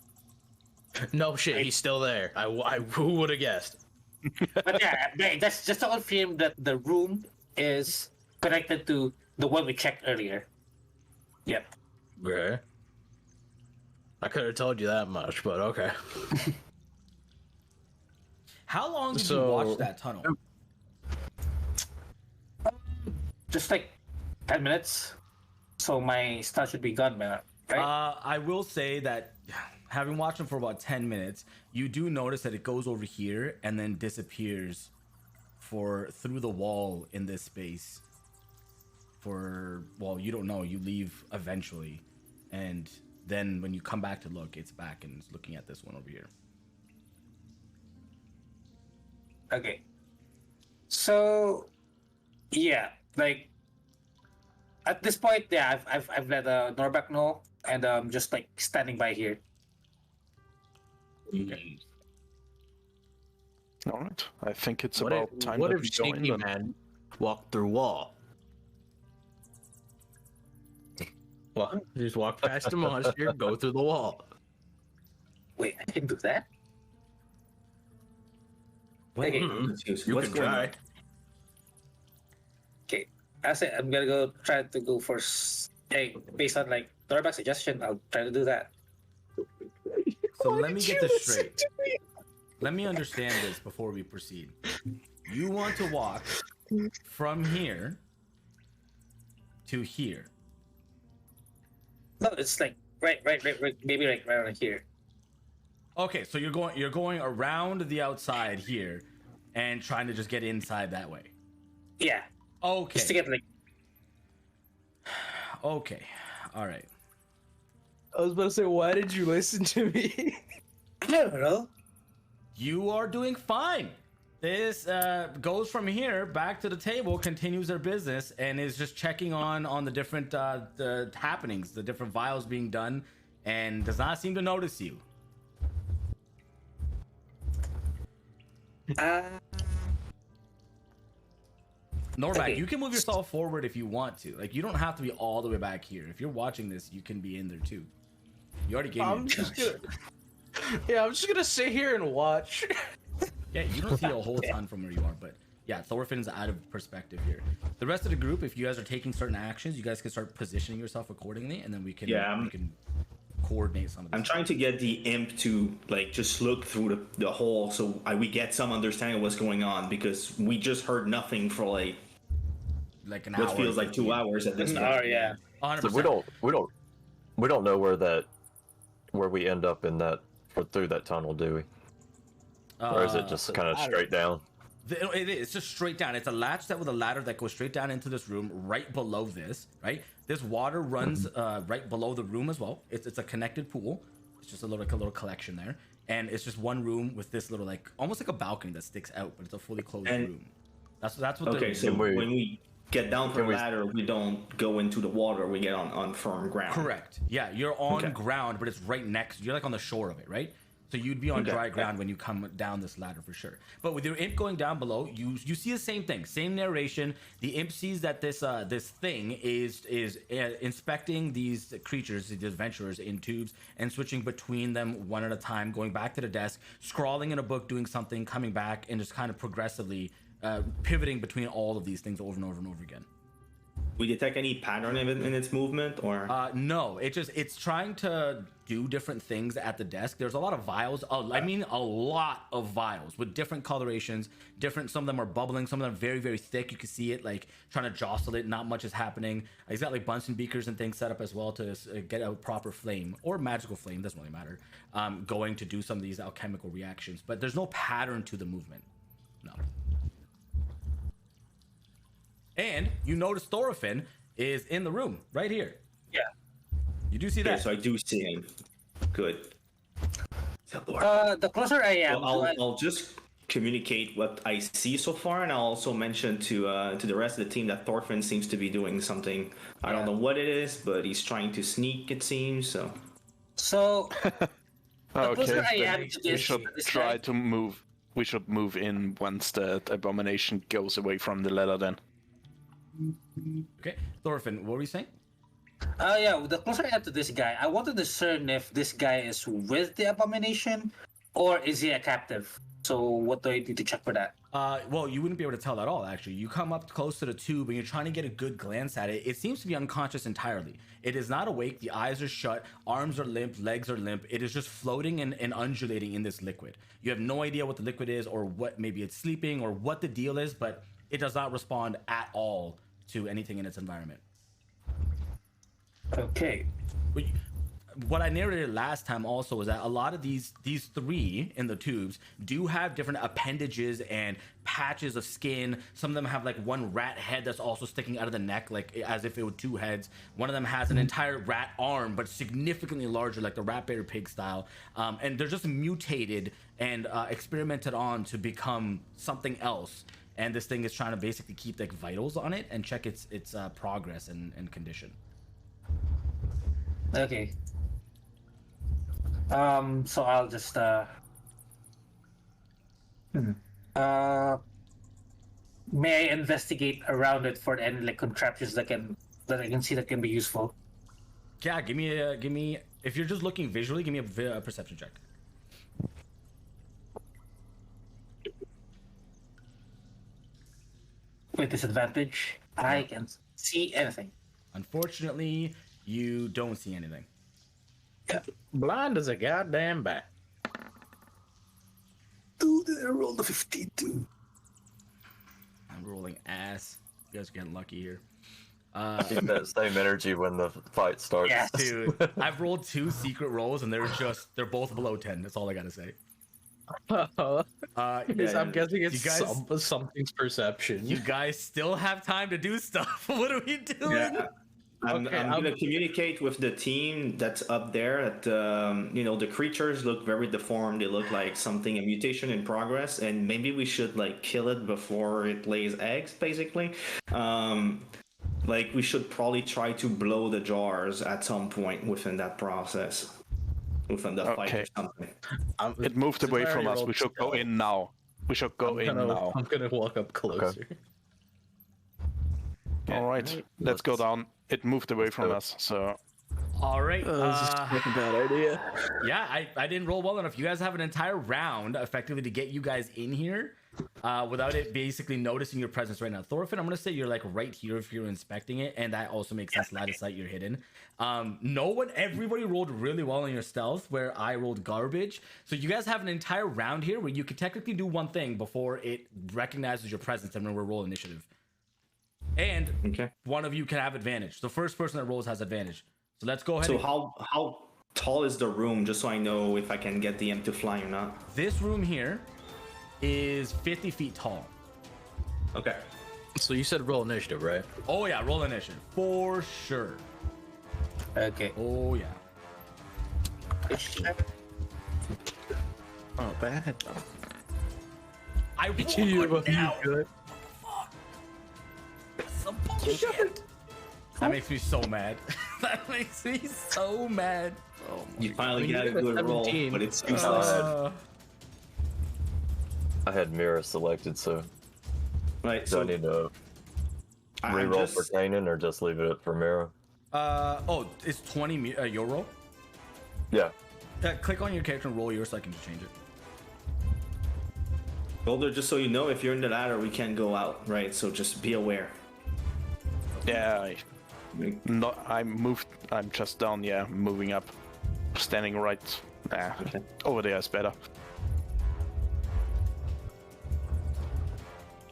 No shit, he's still there. Who would have guessed? But yeah, that's just to confirm that the room is connected to the one we checked earlier. Yep. Okay. I could have told you that much, but okay. How long did you watch that tunnel? Just like 10 minutes. So my stuff should be gone by now, right? I will say that having watched him for about 10 minutes, you do notice that it goes over here and then disappears through the wall in this space. Well, you don't know. You leave eventually, and then when you come back to look, it's back and it's looking at this one over here. Okay. So, yeah, like at this point, yeah, I've let Norback know, and I'm just like standing by here. Okay. All right. I think it's What about if, time what that if we go in. Sneaky Then. Man walked through wall? Well, just walk past the monster, go through the wall. Wait, I can do that? Wait, Okay. I'm confused. You What's can going try. on? Okay, I said I'm gonna go try to go first. Hey, based on like Norback's suggestion, I'll try to do that. So let me get this straight. Let me understand this before we proceed. You want to walk from here to here. No, it's like right, maybe like right around here. Okay, so you're going around the outside here and trying to just get inside that way. Yeah, Okay. just to get like. Okay. All right. I was about to say, why did you listen to me? I don't know. You are doing fine. This goes from here back to the table, continues their business, and is just checking on the different the happenings, the different vials being done, and does not seem to notice you. Norback, Okay. you can move yourself forward if you want to. Like, you don't have to be all the way back here. If you're watching this, you can be in there too. You already gave me. I'm just gonna. Yeah, I'm just gonna sit here and watch. Yeah, you don't see a whole ton from where you are, but yeah, Thorfinn's out of perspective here. The rest of the group, if you guys are taking certain actions, you guys can start positioning yourself accordingly, and then we can coordinate some of this. I'm trying to get the imp to like just look through the hole so we get some understanding of what's going on, because we just heard nothing for like an what hour. feels like 2 hours at this point. Oh yeah. 100%. So we don't know where we end up in that or through that tunnel, do we? Or is it just kind of straight down? It is. It's just straight down. It's a latch with a ladder that goes straight down into this room right below this, right? This water runs right below the room as well. It's a connected pool. It's just a little collection there. And it's just one room with this little, like, almost like a balcony that sticks out, but it's a fully closed room. That's what Okay, so we- when we get down from the ladder, we don't go into the water, we get on firm ground. Correct. Yeah, you're on ground, but it's right next. You're like on the shore of it, right? So you'd be on dry ground when you come down this ladder for sure. But with your imp going down below, you see the same thing, same narration. The imp sees that this thing is inspecting these creatures, these adventurers in tubes, and switching between them one at a time, going back to the desk, scrawling in a book, doing something, coming back, and just kind of progressively pivoting between all of these things over and over and over again. We detect any pattern in its movement, or no, it's trying to do different things at the desk. There's a lot of vials. I mean, a lot of vials with different colorations. Some of them are bubbling. Some of them are very, very thick. You can see it like trying to jostle it. Not much is happening. He's got like Bunsen beakers and things set up as well to get a proper flame or magical flame. Doesn't really matter. Going to do some of these alchemical reactions, but there's no pattern to the movement. No. And And you notice Thorfinn is in the room right here. Yeah. You do see Okay, that. so I do see him. Good. The closer I am, So I'll just communicate what I see so far, and I'll also mention to the rest of the team that Thorfinn seems to be doing something. I don't know what it is, but he's trying to sneak. It seems so. So the closer I then am to we this, should this try guy, to move. We should move in once the abomination goes away from the ladder. Then. Okay, Thorfinn, what were you saying? yeah, the closer I am to this guy, I want to discern if this guy is with the abomination or is he a captive. So what do I need to check for that? Well, you wouldn't be able to tell at all, actually. You come up close to the tube and you're trying to get a good glance at it. It seems to be unconscious entirely. It is not awake. The eyes are shut. Arms are limp. Legs are limp. It is just floating and undulating in this liquid. You have no idea what the liquid is or what, maybe it's sleeping or what the deal is, but it does not respond at all to anything in its environment. Okay. What I narrated last time also is that a lot of these three in the tubes do have different appendages and patches of skin. Some of them have like one rat head that's also sticking out of the neck, like as if it were two heads. One of them has an entire rat arm, but significantly larger, like the rat bear pig style. And they're just mutated and experimented on to become something else. And this thing is trying to basically keep like vitals on it and check its progress and condition. Okay. So I'll just may I investigate around it for any like contraptions that I can see that can be useful? Yeah, give me if you're just looking visually, give me a perception check. With disadvantage, I can see anything. Unfortunately, you don't see anything. Blind as a goddamn bat. Dude, I rolled a 52. I'm rolling ass. You guys are getting lucky here. Keep that same energy when the fight starts. Yes. Dude, I've rolled 2 secret rolls and they're both below 10. That's all I gotta say. I'm guessing it's you guys- something's perception. You guys still have time to do stuff. What are we doing? Yeah. I'm going to communicate with the team that's up there that, the creatures look very deformed. They look like a mutation in progress, and maybe we should, kill it before it lays eggs, basically. We should probably try to blow the jars at some point within that process. Within the fight or something. It moved away from us. We should go in now. We should go in now. I'm gonna walk up closer. Okay. All right, let's go down. It moved away from us, so. All right. This is a fucking bad idea. Yeah, I didn't roll well enough. You guys have an entire round, effectively, to get you guys in here without it basically noticing your presence right now. Thorfinn, I'm going to say you're, right here if you're inspecting it, and that also makes sense. Line of sight, you're hidden. Everybody rolled really well on your stealth, where I rolled garbage. So you guys have an entire round here where you can technically do one thing before it recognizes your presence and when we're roll initiative. And one of you can have advantage. The first person that rolls has advantage. So let's go ahead. So how tall is the room, just so I know if I can get the imp to fly or not? This room here is 50 feet tall. Okay. So you said roll initiative, right? Oh yeah, roll initiative for sure. Okay. Oh yeah. Oh, bad. I rolled You good now. good. Some bullshit. That makes me so mad. That makes me so mad. Oh my You finally got a got a good roll, 17. but it's useless. I had mirror selected, so Right, do I need to I'm reroll just- for Kanan or just leave it up for mirror? It's 20 your roll? Yeah. Click on your character and roll yours so I can just change it. Boulder, just so you know, if you're in the ladder, we can't go out, right? So just be aware. Yeah, I'm moved. I'm just down. Yeah, moving up, standing right. Over there is better.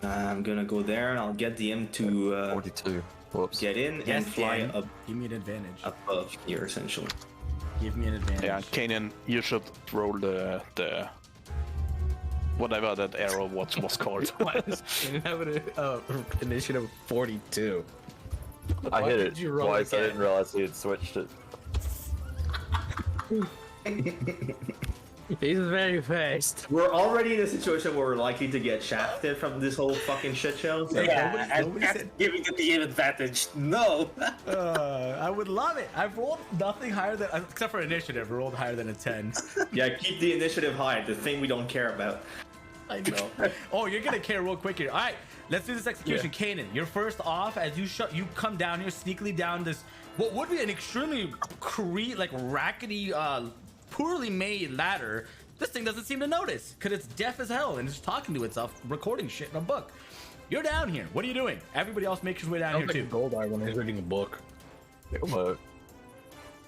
I'm gonna go there and I'll get the imp to 42. Whoops. get in and fly Dan. up Give me an advantage. above here, essentially. Give me an advantage. Yeah, Kanan, you should roll the whatever that arrow was called. You have an initiative 42. I Why hit did it you roll twice. I again? didn't realize he had switched it. He's very fast. We're already in a situation where we're likely to get shafted from this whole fucking shit show. So Yeah, nobody and said- giving it the advantage. No. I would love it. I've rolled nothing higher than, except for initiative, rolled higher than a 10. yeah, keep the initiative high. The thing we don't care about. I know. Oh, you're gonna care real quick here. All right, let's do this execution. Kanan, you're first off as you come down here, sneakily down this what would be an extremely rackety, poorly made ladder. This thing doesn't seem to notice because it's deaf as hell and it's talking to itself, recording shit in a book. You're down here. What are you doing? Everybody else makes your way down here Sounds like too. Goldar when he's reading a book. I'm gonna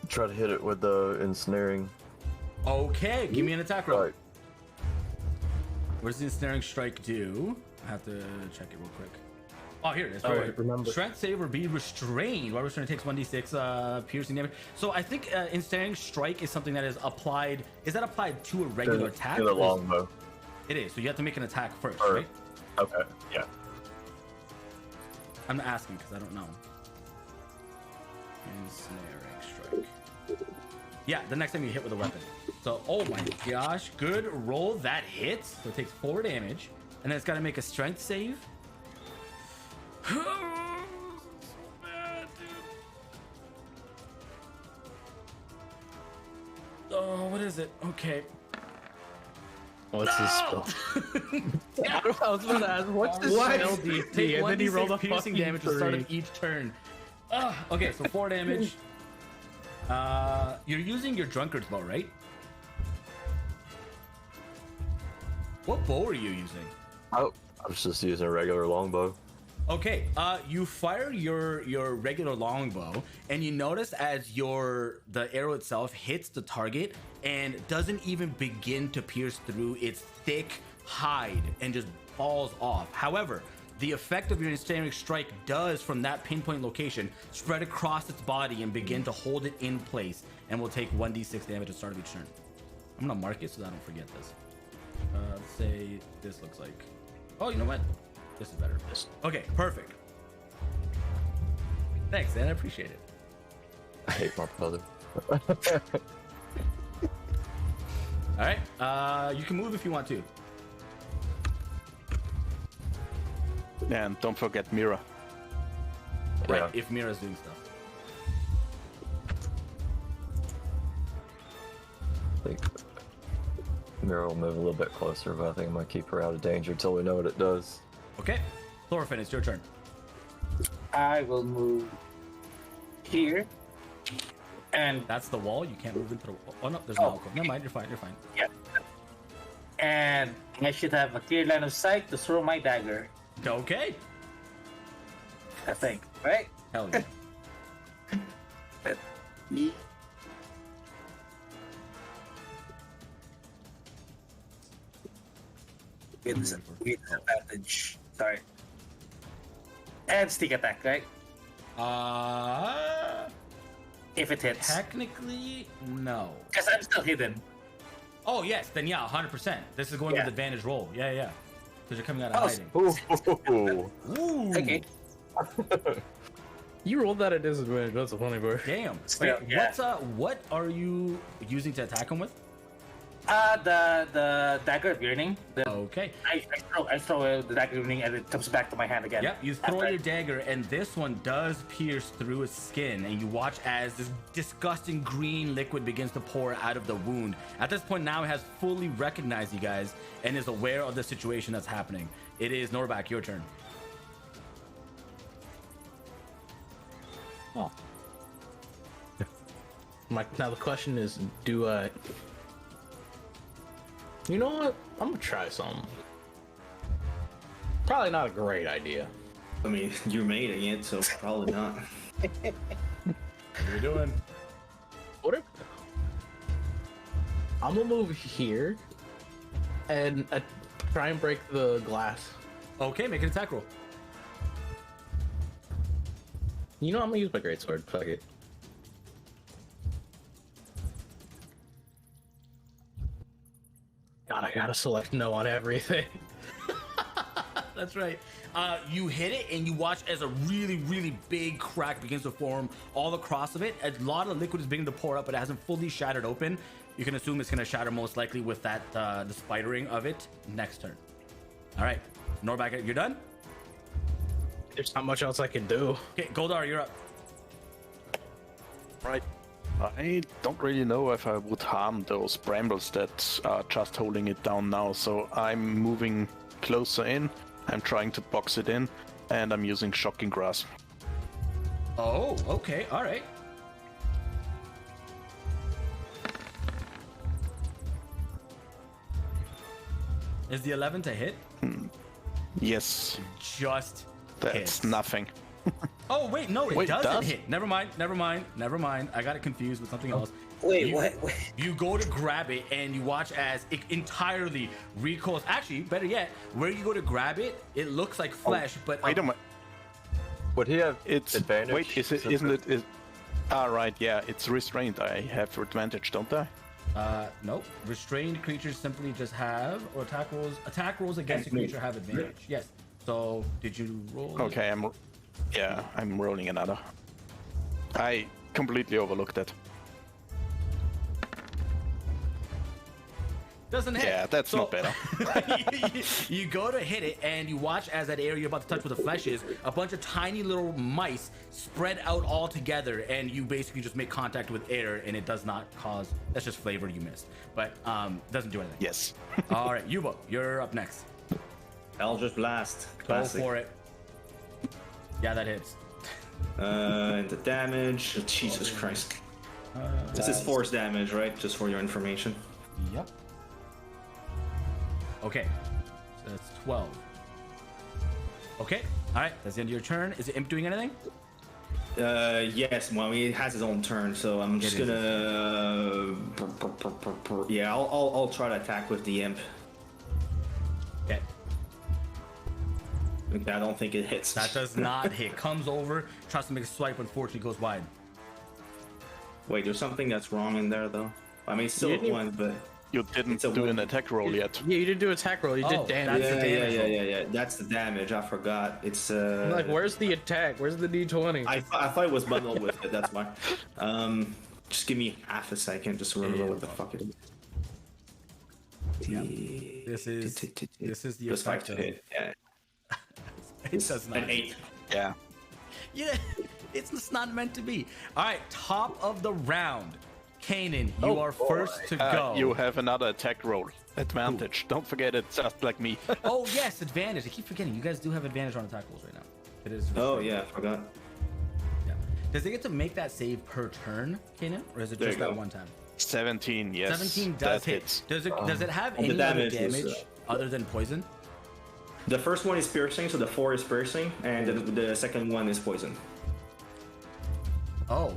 try to hit it with the ensnaring. Okay, give me an attack roll. Right. What does the ensnaring strike do? I have to check it real quick. Oh, here it is. Oh, Right. wait, remember. Strength save or be restrained. While restrained takes 1d6 piercing damage. So I think ensnaring strike is something that is applied. Is that applied to a regular attack? To the longbow. It is. So you have to make an attack first, Or- right? Okay. Yeah. I'm asking because I don't know. Ensnaring strike. Yeah, the next time you hit with a weapon. So, oh my gosh, good roll. That hits. So it takes 4 damage. And then it's got to make a strength save. So bad, dude. Oh, what is it? Okay. What's his spell? I was going to ask, what's his What? spell DC? Take And then he rolled a 1d6 piercing fucking damage at the start 3. of each turn. Okay, so 4 damage. You're using your drunkard's bow, right? What bow are you using? Oh, I was just using a regular longbow. Okay, you fire your regular longbow, and you notice as the arrow itself hits the target and doesn't even begin to pierce through its thick hide and just falls off. However, the effect of your ensnaring strike does, from that pinpoint location, spread across its body and begin to hold it in place, and will take 1d6 damage at the start of each turn. I'm gonna mark it so that I don't forget this. Let's say this looks like. Oh, you know what? This is better. Okay, perfect. Thanks, man. I appreciate it. I hate my brother. All right, you can move if you want to. And don't forget Mira. Right, Yeah. if Mira's doing stuff. I think Mira will move a little bit closer, but I think I'm gonna keep her out of danger until we know what it does. Okay, Thorfinn, it's your turn. I will move here. And That's the wall. You can't move into the wall. Oh no, there's Oh. no alcove. Never mind. You're fine. You're fine. and I should have a clear line of sight to throw my dagger. Okay. I think, right? Hell yeah. With disadvantage. Sorry. And sneak attack, right? If it hits. Technically, no. Because I'm still hidden. Oh yes, then yeah, 100%. This is going Yeah. with advantage roll. Yeah, yeah. Because you're coming out of Oh, hiding. Ooh. Ooh. Okay. You rolled that at disadvantage. That's a funny part. Damn. Still, Okay, yeah. what are you using to attack him with? The dagger of yearning. Okay. I throw the dagger of yearning and it comes back to my hand again. Yep, you throw After I- your dagger, and this one does pierce through his skin, and you watch as this disgusting green liquid begins to pour out of the wound. At this point now, it has fully recognized you guys and is aware of the situation that's happening. It is Norbak, your turn. Oh. Now the question is, do I... You know what? I'm gonna try something. Probably not a great idea. I mean, you're mating it, so probably not. What are you doing? What if... I'm gonna move here and try and break the glass. Okay, make an attack roll. You know, I'm gonna use my greatsword. Fuck it. God, gotta select no on everything. That's right. You hit it and you watch as a really, really big crack begins to form all across of it. A lot of liquid is beginning to pour up, but it hasn't fully shattered open. You can assume it's going to shatter most likely with that the spidering of it next turn. All right, Norback, you're done? There's not much else I can do. Okay, Goldar, you're up. Right. I don't really know if I would harm those brambles that are just holding it down now, so I'm moving closer in. I'm trying to box it in, and I'm using Shocking Grasp. Oh, okay, all right. Is the 11 to hit? Yes, Just that's hits. nothing. Oh, wait, no, it Wait, doesn't does? hit. Never mind. I got it confused with something else. Wait, you, what? You go to grab it and you watch as it entirely recoils. Actually, better yet, where you go to grab it, it looks like flesh, but Wait a minute. Would he have It's advantage? wait. Is it? since Isn't it? Is, right. Yeah. It's restrained. I have advantage, don't I? nope. Restrained creatures simply just have, or attack rolls against a creature have advantage. Yes. So, did you roll? Okay. I'm rolling another. I completely overlooked that. Doesn't hit. Yeah, that's not better. You go to hit it, and you watch as that area you're about to touch where the flesh is, a bunch of tiny little mice spread out all together, and you basically just make contact with air, and it does not cause. That's just flavor you missed, but doesn't do anything. Yes. All right, Yubo, you're up next. Eldritch Blast. Go Classic. for it. Yeah, that hits. And the damage. Jesus Christ. This is force damage, right? Just for your information. Yep. Okay, so that's 12. Okay, all right, that's the end of your turn. Is the imp doing anything? Yes. Well, he has his own turn, so I'm just It gonna. Yeah, I'll try to attack with the imp. Okay, Okay, I don't think it hits. that does not hit. Comes over, tries to make a swipe, unfortunately goes wide. Wait, there's something that's wrong in there, though. I mean, it's still You a didn't one, but. You didn't It's a do an wound. attack roll yet. Yeah, you didn't do attack roll. You Oh, did damage. that's the damage roll. Yeah. That's the damage. I forgot. It's Like, where's the attack? Where's the D20? I thought it was bundled with it. That's why. Just give me half a second. Just remember what the fuck it is. This is the Plus 5 effect to of hit. Yeah. It does not. An 8. Yeah. Yeah, it's just not meant to be. All right, top of the round. Kanan, you Oh, are first to go. You have another attack roll. Advantage. Don't forget it, just like me. Oh yes, advantage. I keep forgetting. You guys do have advantage on attack rolls right now. It is. Oh yeah, I forgot. Yeah. Does it get to make that save per turn, Kanan, or is it There just you that go. one time? 17. Yes. 17 does that hit. hits. Does it have and any the other damage is, damage other than poison? The first one is piercing, so the 4 is piercing, and the second one is poison. Oh,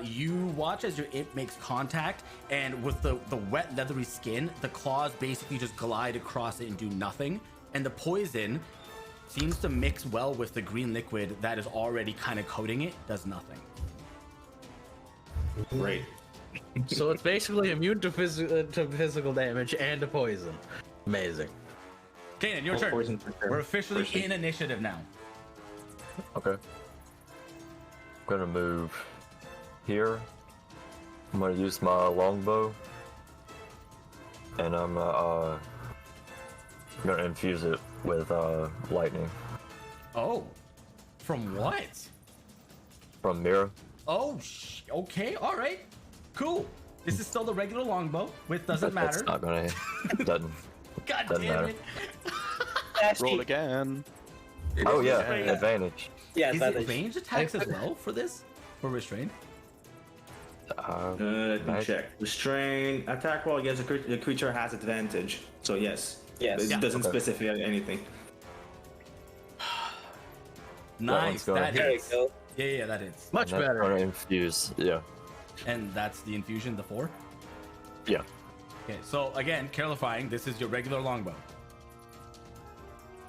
you watch as your imp makes contact, and with the wet leathery skin, the claws basically just glide across it and do nothing. And the poison seems to mix well with the green liquid that is already kind of coating it, does nothing. Great. So it's basically immune to physical damage and to poison. Amazing. Kanan, your Oh, turn. poison for sure. We're officially For sure. in initiative now. Okay. I'm gonna move here. I'm gonna use my longbow, and I'm gonna infuse it with lightning Oh, from what? from Mira. Oh, okay, all right, cool. This is still the regular longbow, which doesn't That's matter. not gonna doesn't. God doesn't damn matter. it. Roll again. Oh is yeah, restrained. advantage. Yeah, Is that it is. ranged attacks as well for this? For restrained? Let me Nice. check. Restrain. Attack roll against the creature has advantage. So yes. Yes. It Yeah. doesn't Okay. specify anything. Nice, going. that There you hits. go. Yeah, that hits. Much And that's better. gonna infuse. Yeah. And that's the infusion, the 4. Yeah. Okay, so again, clarifying, this is your regular longbow.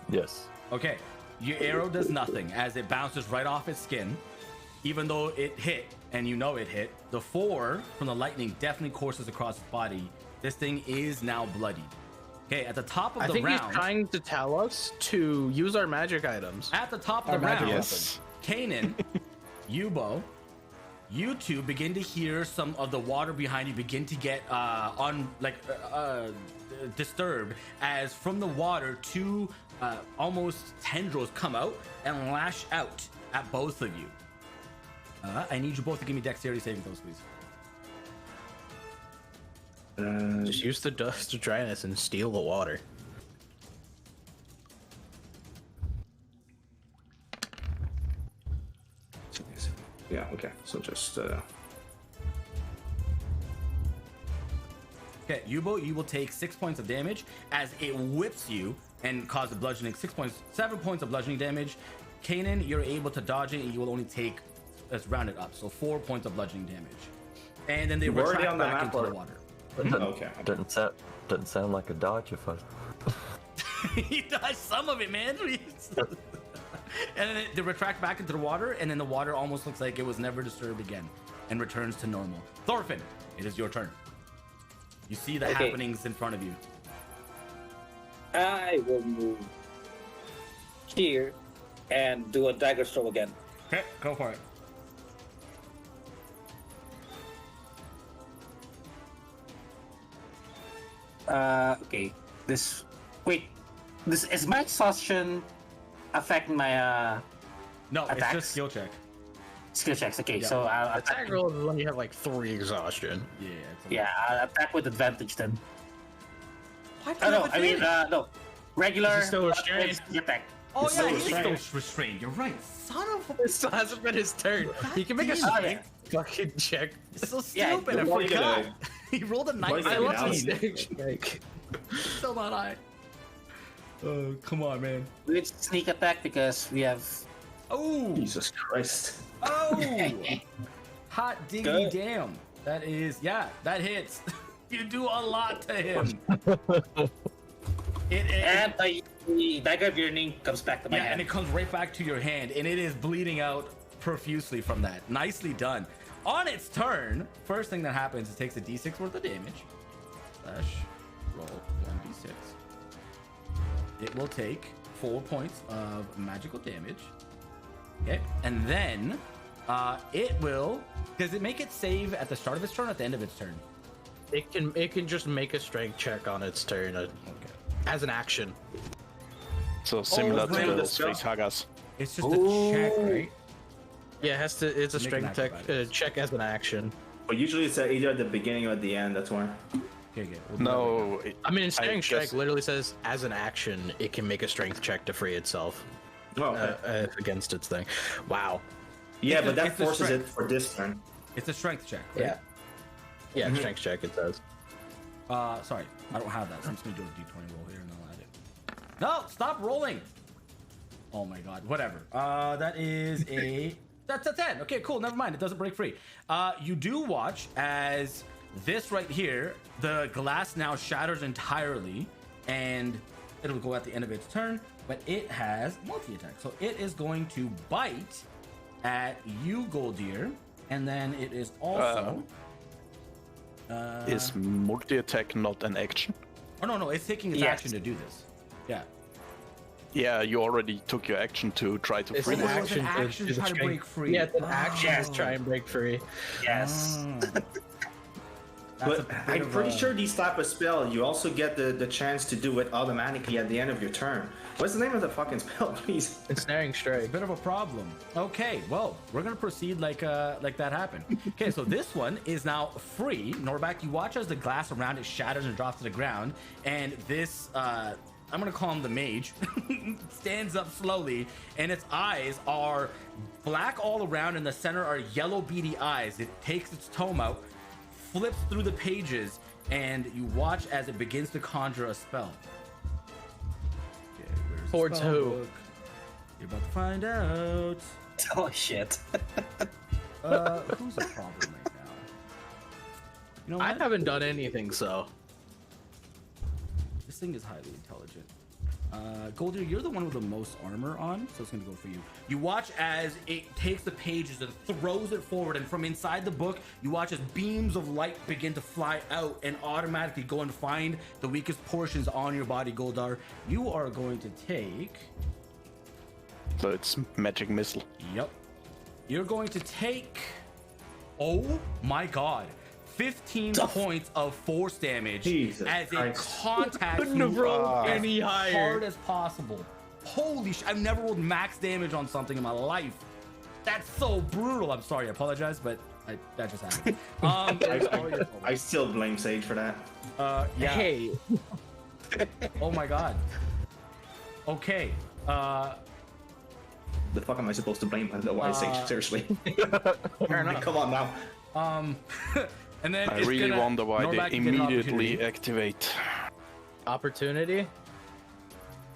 Yes. Okay, your arrow does nothing as it bounces right off its skin. Even though it hit, and you know it hit, the 4 from the lightning definitely courses across its body. This thing is now bloodied. Okay, at the top of I the think round. he's trying to tell us to use our magic items. At the top of Our the magic round, Yes. Kanan, Yubo, you two begin to hear some of the water behind you begin to get disturbed as from the water two almost tendrils come out and lash out at both of you. I need you both to give me dexterity saving throws, please. Just use the dust of dryness and steal the water. Yeah, okay. So just Okay, Yubo, you will take 6 points of damage as it whips you and causes bludgeoning 7 points of bludgeoning damage. Kanan, you're able to dodge it and you will only take, let's round it up, so 4 points of bludgeoning damage. And then they We're already retract on the back map, into or- the water. okay. Doesn't sound like a dodge if I. He dodged some of it, man. And then they retract back into the water, and then the water almost looks like it was never disturbed again and returns to normal. Thorfinn, it is your turn. You see the Okay. happenings in front of you. I will move here and do a dagger throw again. Okay, go for it. Okay. This is my exhaustion affecting my No, it's Attacks? just skill check. skill checks? Okay, Yeah. so I'll Attack roll is when you have like 3 exhaustion. Yeah. It's a yeah, I'll attack with advantage then. What? Oh no, I mean no. Regular Is he still restrained? attack. Oh It's yeah, still he's still restrained. restrained. You're right. Son of a. It still hasn't been his turn. He can make a damn. strength fucking check. It's so Yeah, stupid. I you're right, forgot. good. He rolled a Right, 19. I love now this he- strength check. Still not high. Oh, come on, man. With sneak attack because we have Oh. Jesus Christ. Oh. Hot diggity Good. damn. That is, yeah, that hits. You do a lot to him. and the dagger of yearning comes back to my Yeah, and hand. it comes right back to your hand, and it is bleeding out profusely from that. Nicely done. On its turn, first thing that happens is it takes a d6 worth of damage. Slash roll 1d6. It will take 4 points of magical damage. Okay, and then it will. Does it make it save at the start of its turn or at the end of its turn? It can just make a strength check on its turn as an action. So similar name to of the the spell? three sagas. It's just a check, right? Yeah, it has to. It's a Make an strength check, acrobatics. check as an action. But usually it's either at the beginning or at the end. That's why. Okay, good. We'll do that right now. No, I mean, Ensnaring Strike guess- literally says as an action, it can make a strength check to free itself Oh, okay. against its thing. Wow. yeah, it's but a- that it's a forces it strength. for this turn. It's a strength check, right? Yeah. Yeah, strength check it says. Sorry, I don't have that, so I'm just gonna do a d20 roll here and I'll add it. No, stop rolling! Oh my god, whatever. That is that's a 10. Okay, cool, never mind, it doesn't break free. You do watch as this right here, the glass now shatters entirely, and it'll go at the end of its turn, but it has multi-attack. So it is going to bite at you, Goldier, and then it is also... Is multi-attack not an action? Oh no, it's taking its Yes. action to do this. Yeah. Yeah, you already took your action to try to It's free an Oh, it. it's an action, action to do the try to strength- break free. Yeah, it's an action Yes. to try and break free. Yes. That's But a bit I'm of pretty a- sure these type of spell, you also get the chance to do it automatically at the end of your turn. What's the name of the fucking spell, please? Ensnaring Strike. Bit of a problem. Okay, well, we're gonna proceed like that happened. Okay, so this one is now free. Norback, you watch as the glass around it shatters and drops to the ground, and this I'm gonna call him the mage stands up slowly, and its eyes are black all around. In the center are yellow beady eyes. It takes its tome out, flips through the pages, and you watch as it begins to conjure a spell. Okay, where's the Towards spell who? book? You're about to find out. Oh shit. Who's a problem right now? You know I what? haven't done anything, so. This thing is highly intelligent. Goldir, you're the one with the most armor on, so it's gonna go for you. You watch as it takes the pages and throws it forward, and from inside the book, you watch as beams of light begin to fly out and automatically go and find the weakest portions on your body, Goldar. You are going to take... So it's magic missile. Yep. You're going to take... Oh my god. 15 points of force damage Jesus as it Christ. contacts Couldn't have you rolled as any higher. hard as possible. Holy sh! I've never rolled max damage on something in my life. That's so brutal. I'm sorry. I apologize, but that just happened. I still blame Sage for that. Yeah. Hey, Oh my god. Okay. The fuck am I supposed to blame? Why Sage? Seriously. fair enough. Come on now. And then I it's really gonna- wonder why Norback, they you get an immediately opportunity. activate. Opportunity.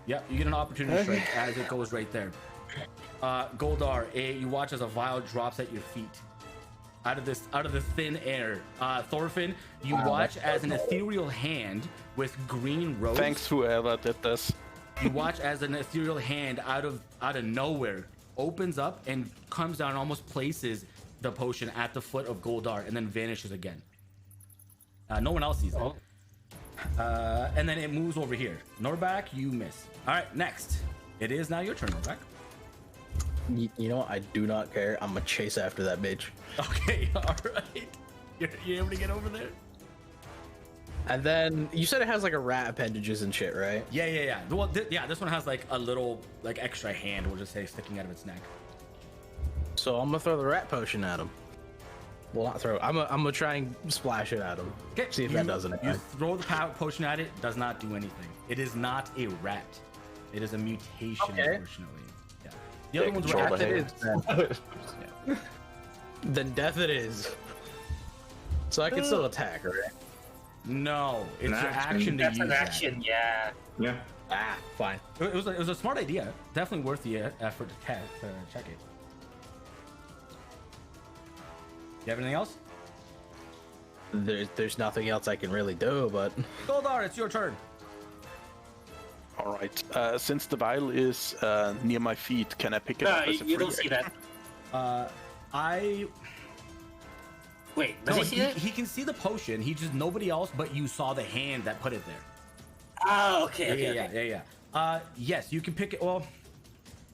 Yeah, you get an opportunity strike as it goes right there. Goldar, you watch as a vial drops at your feet. Out of the thin air. Thorfinn, you watch as an ethereal hand with green rose. Thanks whoever did this. You watch as an ethereal hand out of nowhere opens up and comes down and almost places the potion at the foot of Goldar and then vanishes again. No one else sees it. And then it moves over here. Norback, you miss. All right, next. It is now your turn, Norback. You know what? I do not care. I'm gonna chase after that bitch. Okay, all right. You're able to get over there? And then you said it has like a rat appendages and shit, right? Yeah. Well, this one has like a little like extra hand, we'll just say, sticking out of its neck. So I'm gonna throw the rat potion at him. Well, not throw. I'm gonna try and splash it at him. Okay, See if that does anything. You throw the potion at it, does not do anything. It is not a rat. It is a mutation, Okay. unfortunately. Yeah. The other ones were control the active. hand. Then death it is. So I can still attack, right? No, it's An your action. action to That's use an action, yeah. Yeah. Ah, fine. that. It was a smart idea. Definitely worth the effort to check it. You have anything else? There's nothing else I can really do, but Goldar, it's your turn. All right. Since the vial is near my feet, can I pick it No, up as a you free don't see action? that. Wait, does No, he see it? he can see the potion. He just nobody else but you saw the hand that put it there. Oh, okay, okay. Yeah. Yes, you can pick it. Well,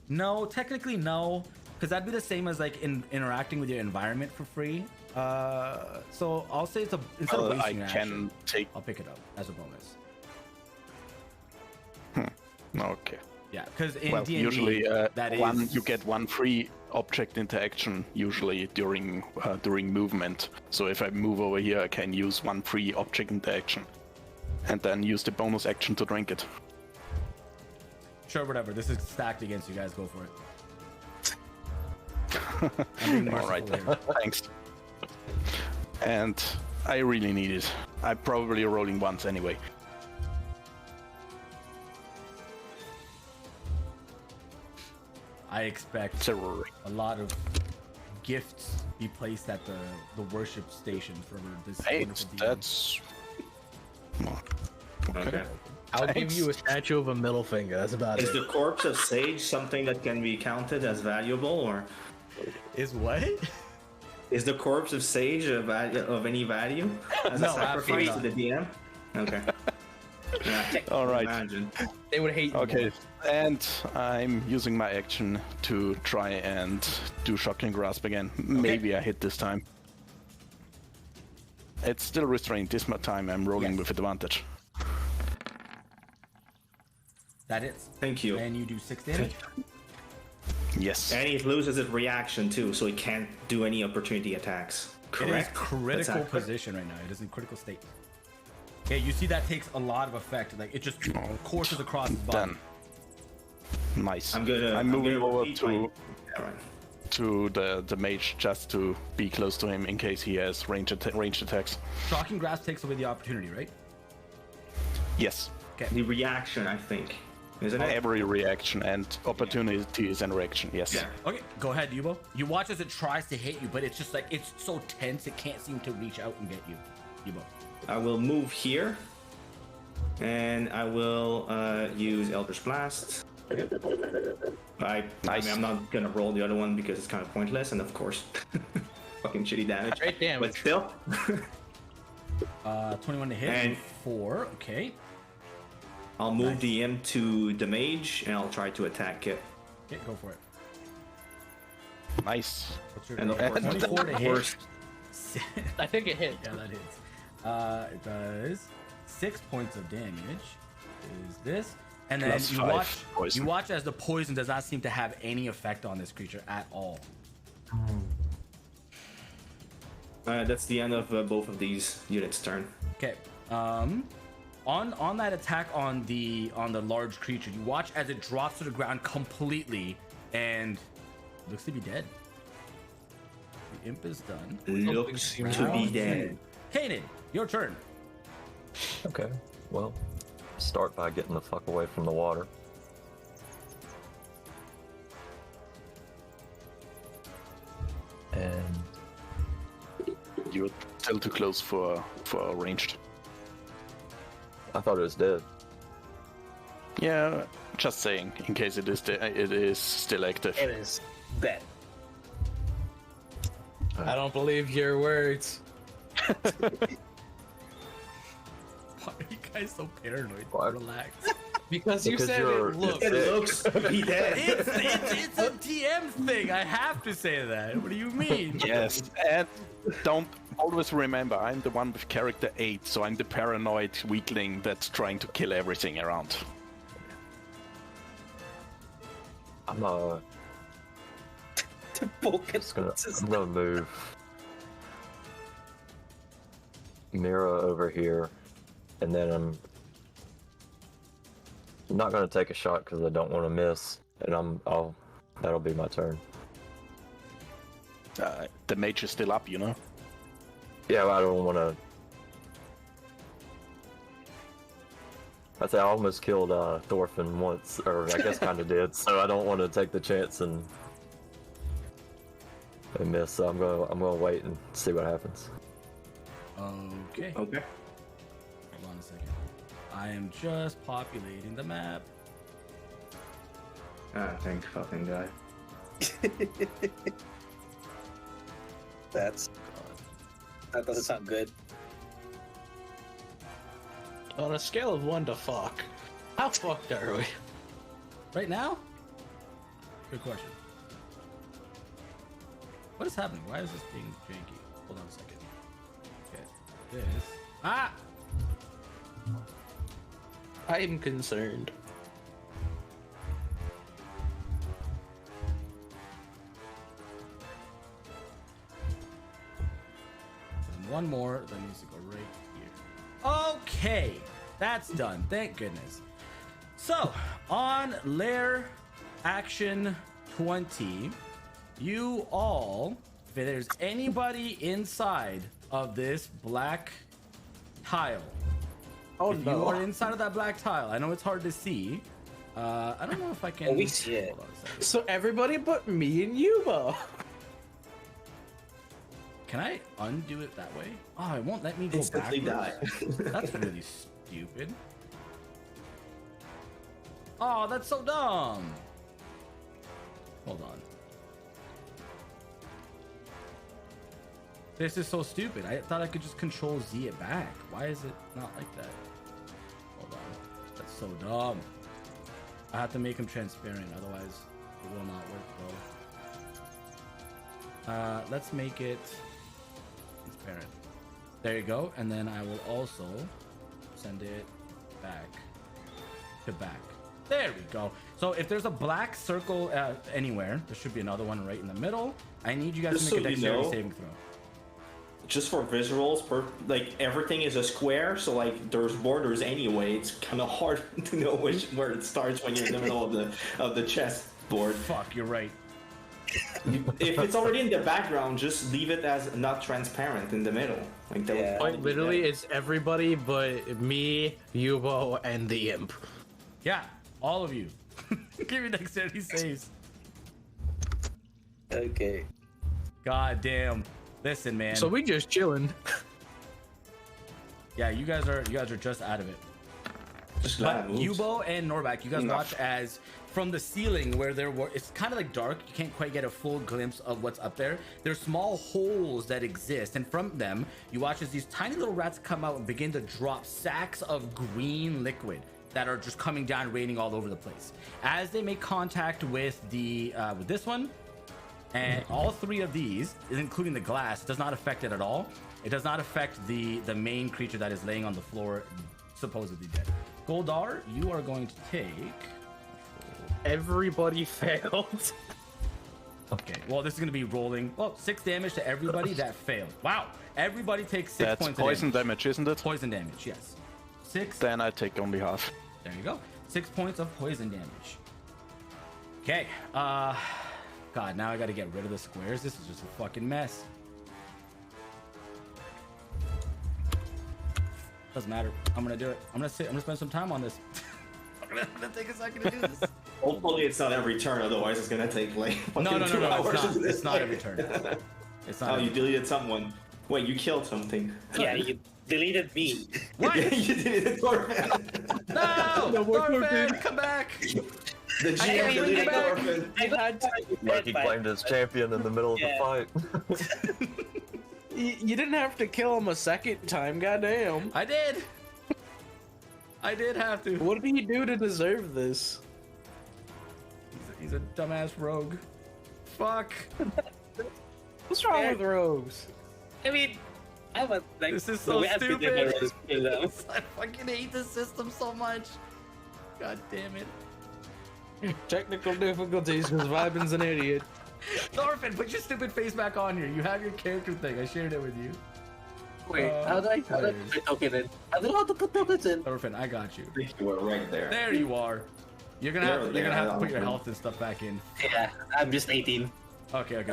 no, technically no, because that'd be the same as like interacting with your environment for free. So I'll say it's instead of I wasting an action, can take. I'll pick it up as a bonus. Okay. Yeah, because in Well, D&D, usually that is you get one free object interaction usually during movement. So if I move over here, I can use one free object interaction, and then use the bonus action to drink it. Sure, whatever. This is stacked against you guys. Go for it. I'm being All right, merciful here. thanks. And I really need it. I'm probably rolling once anyway. I expect So a lot of gifts be placed at the worship station for this. hey, wonderful DM. that's. Okay. I'll give Thanks. you a statue of a middle finger. That's about Is it. the corpse of Sage something that can be counted as valuable, or Is what? is the corpse of Sage of any value as No, a sacrifice to absolutely the DM? Okay. Yeah, All right. imagine. They would hate you Okay, more. and I'm using my action to try and do shocking grasp again. Maybe I hit this time. It's still restrained. This time I'm rolling Yes. with advantage. That is. Thank you. And you do 6 damage. Yes. And it loses its reaction too, so it can't do any opportunity attacks. It is Correct? critical That's accurate. position right now. It is in critical state. Yeah, you see that takes a lot of effect. Like it just courses across his body. Done. Nice. I'm gonna. I'm moving gonna over repeat to my- Yeah, right. to the mage just to be close to him in case he has ranged attacks. Shocking grasp takes away the opportunity, right? Yes. The reaction, I think, isn't it? Every reaction and opportunity is an reaction. Yes. Yeah. Okay, go ahead, Yubo. You watch as it tries to hit you, but it's just like it's so tense it can't seem to reach out and get you. Yubo. I will move here. And I will use Eldritch Blast. I mean, I'm not gonna roll the other one because it's kind of pointless, and of course, fucking shitty damage. Great damage. But still. 21 to hit And- 4. Okay. I'll move the imp to the mage, and I'll try to attack it. Okay, go for it. Nice. What's your And of course, 24 to hit? worst. I think it hit. Yeah, that hits. It does 6 points of damage. Is this? And then Plus you 5 watch. poison. You watch as the poison does not seem to have any effect on this creature at all. That's the end of both of these units' turn. Okay. On that attack on the large creature, you watch as it drops to the ground completely and looks to be dead. The imp is done. Looks to be dead. Kanan, your turn. Okay, well, start by getting the fuck away from the water. And You're still too close for ranged. I thought it was dead. Yeah, just saying, in case it is still active. It is dead. I don't believe your words. Why are you guys so paranoid? What? Relax. Because you Because said you're- it looked. It looks to be dead. It's a TM thing. I have to say that. What do you mean? Yes, and don't always remember, I'm the one with character 8, so I'm the paranoid weakling that's trying to kill everything around. I'm gonna move Mira over here, and then I'm not gonna take a shot because I don't want to miss, and that'll be my turn. The mage is still up, you know? Yeah, I don't want to. I say I almost killed Thorfinn once, or I guess kind of did. So I don't want to take the chance and miss. So I'm gonna wait and see what happens. Okay. Okay. Hold on a second. I am just populating the map. Ah, thank fucking God. That doesn't sound good. On a scale of 1 to fuck, how fucked are we? Right now? Good question. What is happening? Why is this being janky? Hold on a second. Okay. This. Ah! I am concerned. And one more that needs to go right here. Okay. That's done. Thank goodness. So, on lair action 20, you all, if there's anybody inside of this black tile, Oh if you are inside of that black tile, I know it's hard to see. I don't know if I can. Oh, we see it. Hold on a second. So everybody but me and Yuba. Can I undo it that way? Oh, it won't let me go Instantly backwards. That's really stupid. Oh, that's so dumb. Hold on. This is so stupid. I thought I could just control Z it back. Why is it not like that? Hold on. That's so dumb. I have to make him transparent, otherwise it will not work well. Let's make it transparent. There you go. And then I will also send it back to back. There we go. So if there's a black circle anywhere, there should be another one right in the middle. I need you guys Just to make so a you dexterity know, saving throw. Just for visuals, like everything is a square, so like there's borders anyway. It's kind of hard to know where it starts when you're in the middle of the chess board. Fuck, you're right. If it's already in the background, just leave it as not transparent in the middle. Like that would Yeah. probably Like be literally, better. it's everybody but me, Yubo, and the imp. Yeah, all of you. Give me dexterity saves. Okay. God damn. Listen, man. So we just chilling. Yeah, you guys are just out of it. Just glad But it moves. Yubo and Norback, you guys Enough. watch as from the ceiling where there were, it's kind of like dark. You can't quite get a full glimpse of what's up there. There's small holes that exist, and from them, you watch as these tiny little rats come out and begin to drop sacks of green liquid that are just coming down, raining all over the place. As they make contact with the with this one, and all three of these, including the glass, does not affect it at all. It does not affect the main creature that is laying on the floor, supposedly dead. Goldar, you are going to take. Everybody failed. Okay, well, this is going to be rolling. Well, 6 damage to everybody that failed. Wow, everybody takes 6 That's points poison of damage. damage, isn't it? Poison damage, yes. 6. Then I take only half. There you go. 6 points of poison damage. Okay. God, now I got to get rid of the squares. This is just a fucking mess. Doesn't matter. I'm gonna do it. I'm gonna spend some time on this. I'm gonna take a second to do this. Hopefully it's not every turn, otherwise it's gonna take like No, fucking 2 hours. it's not every turn. It's not. Oh, every you deleted someone. Wait, you killed something. Yeah, you deleted me. What? You deleted Thorfinn. No! Thorfinn, come back! The GM deleted I- Thorfinn. I had to. Like he claimed his champion in the middle of the fight. You didn't have to kill him a second time, goddamn. I did. I did have to. What did he do to deserve this? He's a dumbass rogue. Fuck. What's wrong with rogues? I mean, I'm a, like, This is the so way I put stupid. it is, I fucking hate this system so much. God damn it. Technical difficulties because Vibin's an idiot. Thorfinn, put your stupid face back on here. You have your character thing. I shared it with you. Wait, how do I put my token in? I don't know how to put tokens in. Thorfinn, I got you. You were right there. There you are. You're gonna have to put your health and stuff back in. Yeah, I'm just 18. Okay.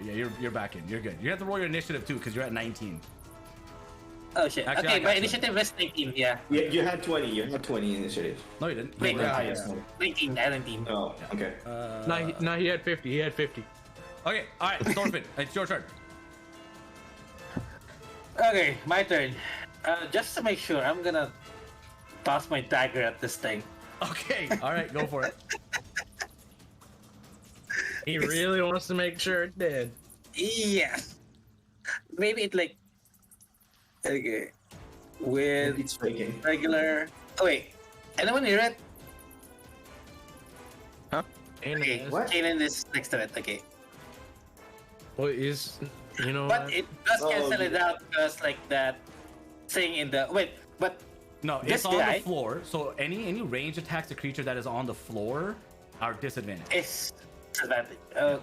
Yeah, you're back in. You're good. You have to roll your initiative too, because you're at 19. Oh shit. Actually, I okay, got my you. initiative is 19, yeah. You had 20. You had 20 initiative. No, you didn't. Wait, You were no, at highest 19, 19. Oh, okay. No, he had 50. He had 50. Okay, all right, Thorfinn, it's your turn. Okay, my turn. Just to make sure, I'm gonna toss my dagger at this thing. Okay, all right, go for it. He really wants to make sure it did. Yeah. Maybe it like. Okay. With It's faking. regular. Oh wait. Anyone hear it? Okay. What? Kanan is next to it. Okay. What is, you know But what? it does Oh, cancel it yeah. out because like that thing in the wait. But No, This it's on guy- the floor. So any range attacks a creature that is on the floor are disadvantaged. it's disadvantage. Oh,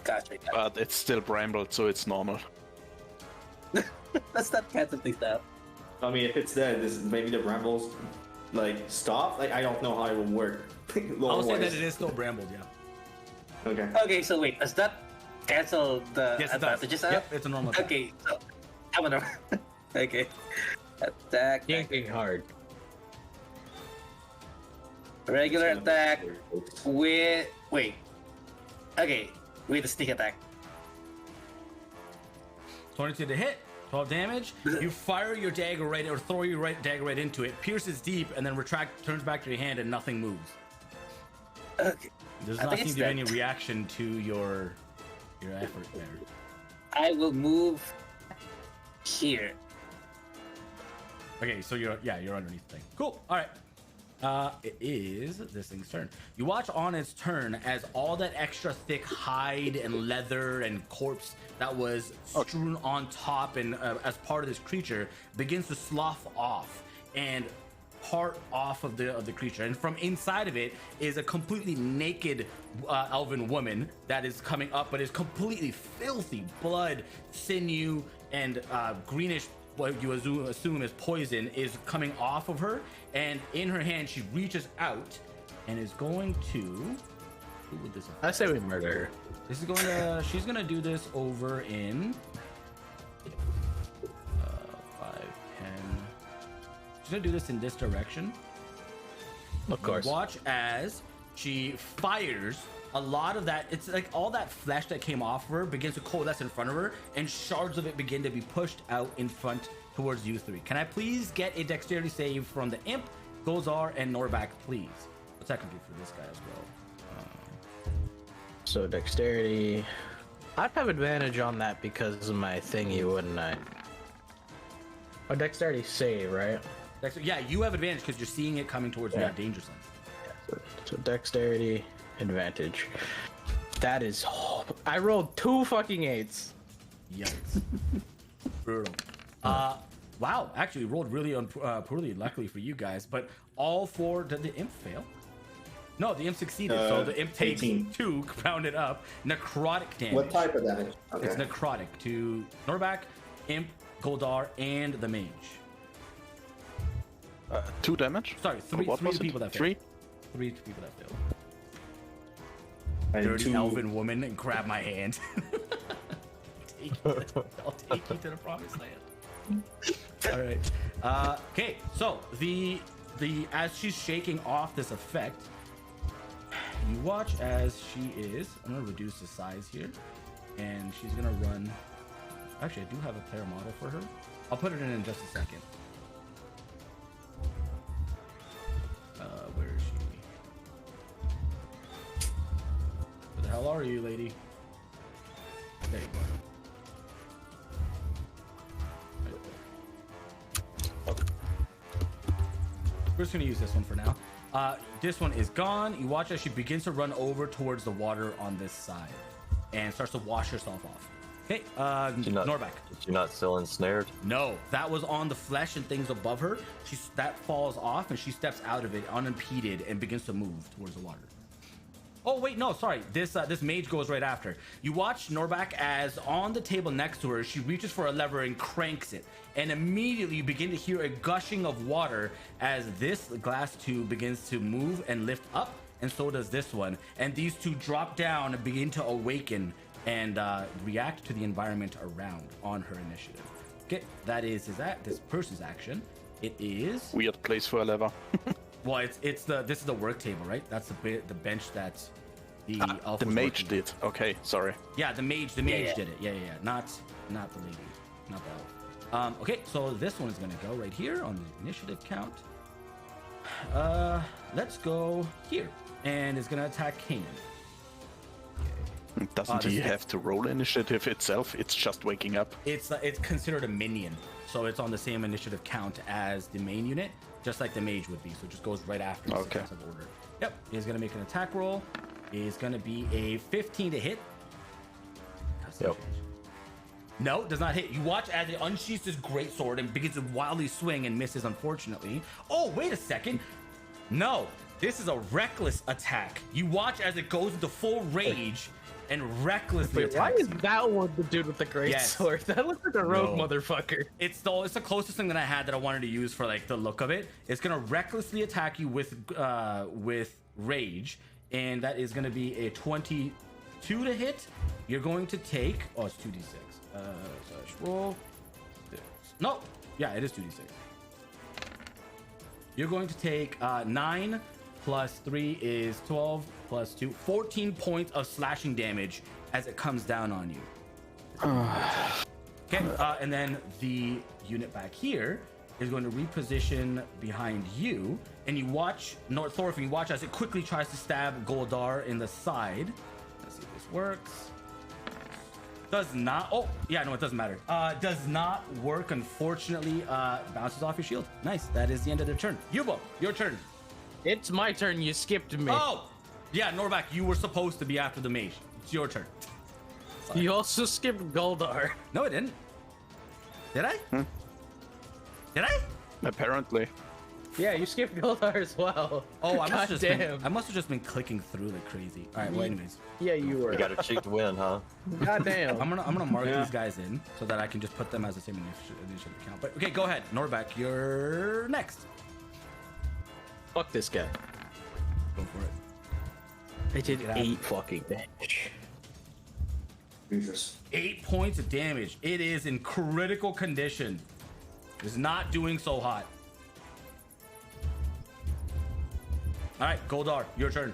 gotcha. But it's still brambled, so it's normal. Let's not cancel things out. I mean, if it's dead, maybe the brambles like stop. Like I don't know how it will work. I'll say that it is still brambled, yeah. Okay. Okay, so wait, does that cancel the Yes, it advantages does. out? Yep, it's a normal attack. Okay, so I'm gonna. Okay. Attack. Yanking hard. Regular attack with. Wait. Okay, with a sneak attack. 22 to hit, 12 damage. You fire your dagger right, or throw your dagger right into it, pierces deep, and then turns back to your hand, and nothing moves. Okay. Does I not think seem it's to have any dead. reaction to your effort there. I will move here. Okay, so you're underneath the thing. Cool. All right. It is this thing's turn. You watch on its turn as all that extra thick hide and leather and corpse that was strewn on top and as part of this creature begins to slough off and part off of the creature. And from inside of it is a completely naked elven woman that is coming up, but is completely filthy blood, sinew, and greenish. What you assume is poison is coming off of her, and in her hand she reaches out and is going to. Who would this? I say we murder her. This is going to. She's going to do this over in 5, 10. She's going to do this in this direction. Of course. Watch as she fires a lot of that. It's like all that flesh that came off of her begins to coalesce in front of her, and shards of it begin to be pushed out in front towards you three. Can I please get a dexterity save from the imp Gozar and Norbak, please. What's that gonna do for this guy as well? So dexterity. I'd have advantage on that because of my thingy, wouldn't I? Oh, dexterity save, right? Yeah, you have advantage because you're seeing it coming towards you at danger sense. So dexterity advantage. That is. I rolled 2 fucking 8s. Yikes. Brutal. Wow, actually rolled really poorly, luckily for you guys, but all 4, did the imp fail? No, the imp succeeded, so the imp takes 18. 2, rounded up, necrotic damage. What type of damage? Okay. It's necrotic to Norbak, imp, Goldar, and the mage. 2 damage? Sorry, 3 What was it? people that 3? failed. 3 people that failed. And Dirty 2 elven woman and grab my hand. I'll take you to the promised land. All right. Okay. So the as she's shaking off this effect, you watch as she is. I'm gonna reduce the size here, and she's gonna run. Actually, I do have a player model for her. I'll put it in just a second. Where is she? Where the hell are you, lady? There you go. We're just gonna use this one for now. This one is gone. You watch as she begins to run over towards the water on this side and starts to wash herself off. Okay, Norbak. Is she not still ensnared? No, that was on the flesh and things above her. That falls off and she steps out of it unimpeded and begins to move towards the water. Oh wait, no, sorry. This mage goes right after. You watch Norbak as on the table next to her, she reaches for a lever and cranks it, and immediately you begin to hear a gushing of water as this glass tube begins to move and lift up, and so does this one. And these two drop down and begin to awaken and react to the environment around on her initiative. Okay, is that this person's action? It is. Weird place for a lever. Well, this is the work table, right? That's the bench that the elf The was mage working on. did. Okay, sorry. Yeah, the mage did it. Yeah. Not the lady, not the elf. Okay, so this one is gonna go right here on the initiative count. Let's go here, and it's gonna attack Kanan. Doesn't he have to roll initiative itself? It's just waking up. It's considered a minion, so it's on the same initiative count as the main unit, just like the mage would be. So it just goes right after the sequence of order. Yep, he's gonna make an attack roll. It's gonna be a 15 to hit. Yep. No, does not hit. You watch as it unsheaths his greatsword and begins to wildly swing and misses, unfortunately. Oh, wait a second. No, this is a reckless attack. You watch as it goes into full rage and recklessly Wait, why attacks is you. that one the dude with the great sword? That looks like a rogue motherfucker. It's the closest thing that I had that I wanted to use for like the look of it. It's gonna recklessly attack you with rage, and that is gonna be a 22 to hit. You're going to take it's 2d6. Slash roll. No, yeah, it is 2d6. You're going to take 9 plus 3 is 12 plus 2, 14 points of slashing damage as it comes down on you. Okay, and then the unit back here is going to reposition behind you, and you watch Thorfinn. You watch as it quickly tries to stab Goldar in the side. Let's see if this works. Does not. Oh, yeah, no, it doesn't matter. Does not work, unfortunately. Bounces off your shield. Nice. That is the end of the turn. Yubo, your turn. It's my turn. You skipped me. Oh, yeah, Norbak, you were supposed to be after the mage. It's your turn. Sorry. You also skipped Goldar. No, I didn't. Did I? Did I? Apparently. Yeah, you skipped Goldar as well. Oh, I must God have just been clicking through like crazy. All right, well, anyways. Yeah, you were. You got a cheek to win, huh? God damn. I'm gonna mark these guys in so that I can just put them as the same initiative count. But okay, go ahead, Norbak, you're next. Fuck this guy. Go for it. I did Get out. 8 fucking damage. Jesus. 8 points of damage. It is in critical condition. It's not doing so hot. All right, Goldar, your turn.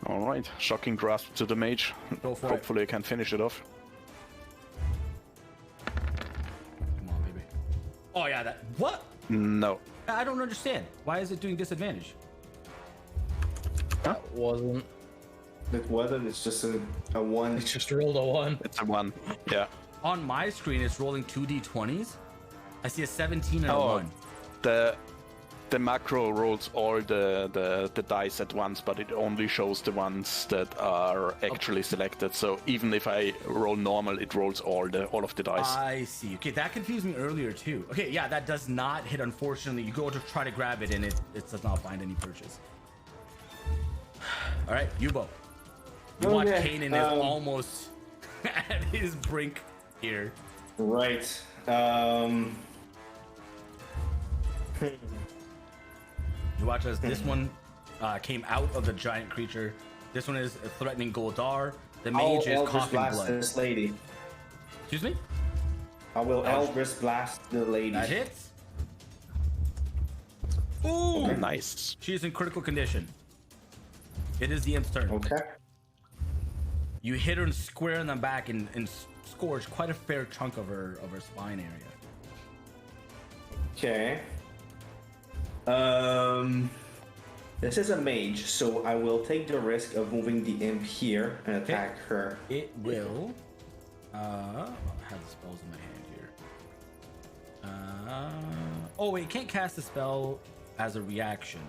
All right. Shocking grasp to the mage. Go for it. Hopefully I can finish it off. Come on, baby. Oh yeah, that. What? No. I don't understand. Why is it doing disadvantage? That wasn't. It wasn't. It's just a one. It just rolled a 1. It's a 1. Yeah. On my screen, it's rolling 2d20s. I see a 17 and a 1. The macro rolls all the dice at once, but it only shows the ones that are actually selected. So even if I roll normal, it rolls all of the dice. I see. Okay, that confused me earlier too. Okay, yeah, that does not hit. Unfortunately, you go to try to grab it, and it does not find any purchase. All right, Yubo. You watch Kanan is almost at his brink here. Right. You watch as this one came out of the giant creature. This one is threatening Goldar. The mage is coughing blast blood. this lady. Excuse me? I will Eldritch blast the lady. That hits. Ooh, nice. She is in critical condition. It is the imp's turn. Okay. You hit her square in the back and scourge quite a fair chunk of her spine area. Okay. This is a mage, so I will take the risk of moving the imp here and attack her. It will. I have the spells in my hand here. Oh wait, it can't cast a spell as a reaction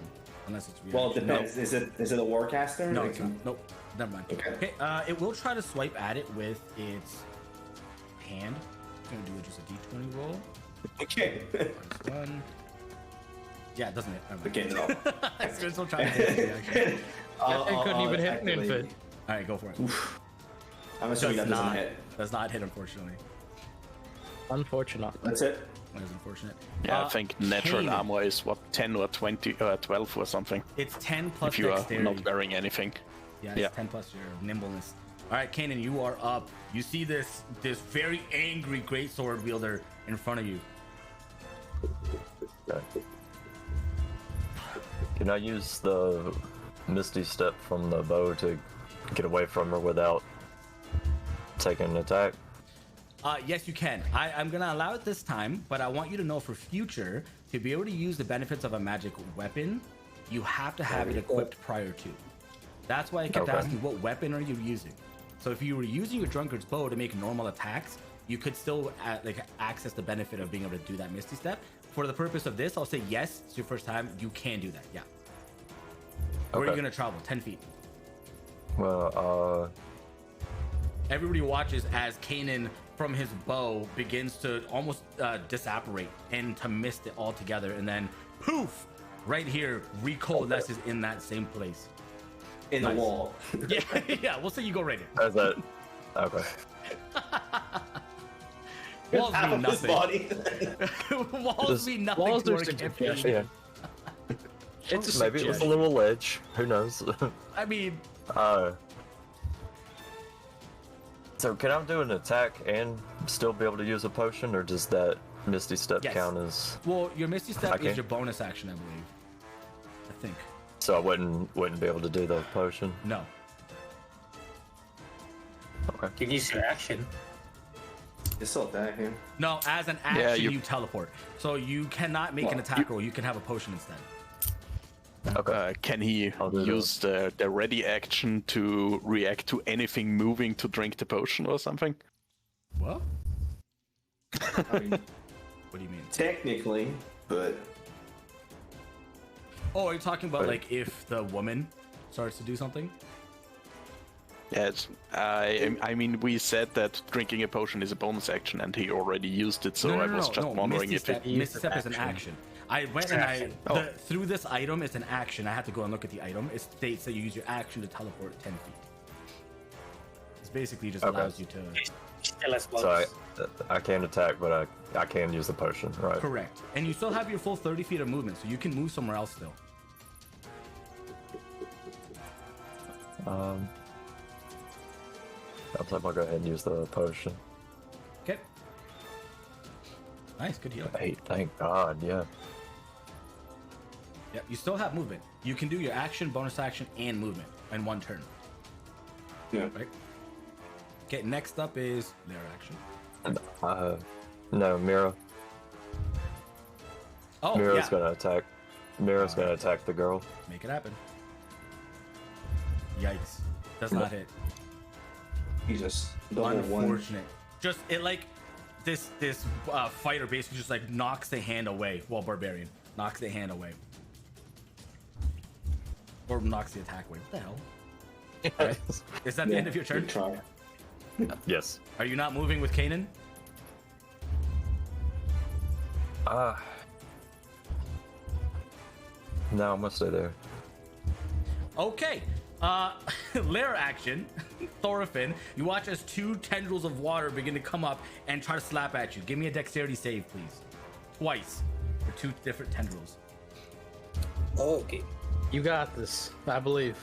unless it's reaction. Well, it depends. No. Is it a warcaster? No, it's not. Nope. Never mind. Okay. It will try to swipe at it with its hand. It's gonna do just a d20 roll. Okay. One. Yeah, it doesn't hit. Okay, no. I'm still trying to hit the reaction. It couldn't even hit attack an the lady. infant. All right, go for it. I'm assuming that doesn't hit. Does not hit, unfortunately. Unfortunate. That's it. That is unfortunate. Yeah, I think natural Kanan. armor is what, 10 or 20 or 12 or something. It's 10 plus If you are dexterity. not wearing anything. Yeah, it's 10 plus your nimbleness. All right, Kanan, you are up. You see this very angry greatsword wielder in front of you. Okay. Can I use the Misty Step from the bow to get away from her without taking an attack? Yes, you can. I'm going to allow it this time, but I want you to know for future, to be able to use the benefits of a magic weapon, you have to have it equipped prior to. That's why I kept asking, what weapon are you using? So if you were using your drunkard's bow to make normal attacks, you could still access the benefit of being able to do that Misty Step. For the purpose of this, I'll say yes, it's your first time, you can do that, yeah. Where are you going to travel? 10 feet. Well, Everybody watches as Kanan, from his bow, begins to almost disapparate and to mist it all together, and then poof, right here, recoalesces in that same place. In the wall. Yeah, yeah, we'll say you go right in. How's that? Okay. Walls Half mean of his nothing. body. Walls mean nothing walls to are our campaign. Yeah. It's a Maybe it was a suggestion. little ledge. Who knows? I mean, So can I do an attack and still be able to use a potion, or does that Misty Step Yes. count as? well, your Misty Step Okay. is your bonus action, I believe. I think. So I wouldn't be able to do the potion. No. Okay. You can use your action. It's still attacking. No, as an action, Yeah, you teleport. So you cannot make an attack roll. You can have a potion instead. Okay. Can he I'll do use the ready action to react to anything moving to drink the potion or something? What? I mean, What do you mean? technically, but Oh, are you talking about Right. like if the woman starts to do something? Yes, I mean, we said that drinking a potion is a bonus action, and he already used it, so I was just wondering Misty if Step, it. Misty Step is an action. I went and I Oh. through this item. It's an action. I had to go and look at the item. It states that you use your action to teleport 10 feet. It's basically just Okay. allows you to. Still has bonus. So I can't attack, but I can use the potion, right? Correct. And you still have your full 30 feet of movement, so you can move somewhere else still. I'll go ahead and use the potion. Okay. Nice, good heal. Hey, thank God, yeah. Yeah, you still have movement. You can do your action, bonus action, and movement in one turn. yeah. Right? Okay, next up is their action. No, Mira. Oh, Mira's yeah. gonna attack. Mira's gonna attack the girl. Make it happen. Yikes. Does not hit. Jesus. Double one. Unfortunate. Just it like this fighter basically just like knocks the hand away. Well, barbarian knocks the hand away, or knocks the attack away. What the hell? Right. Is that the end of your turn? Good try. Yes. Are you not moving with Kanan? No, I'm gonna stay there. Okay. Lair action. Thorfinn, you watch as two tendrils of water begin to come up and try to slap at you. Give me a dexterity save, please. Twice for two different tendrils. Okay. You got this, I believe.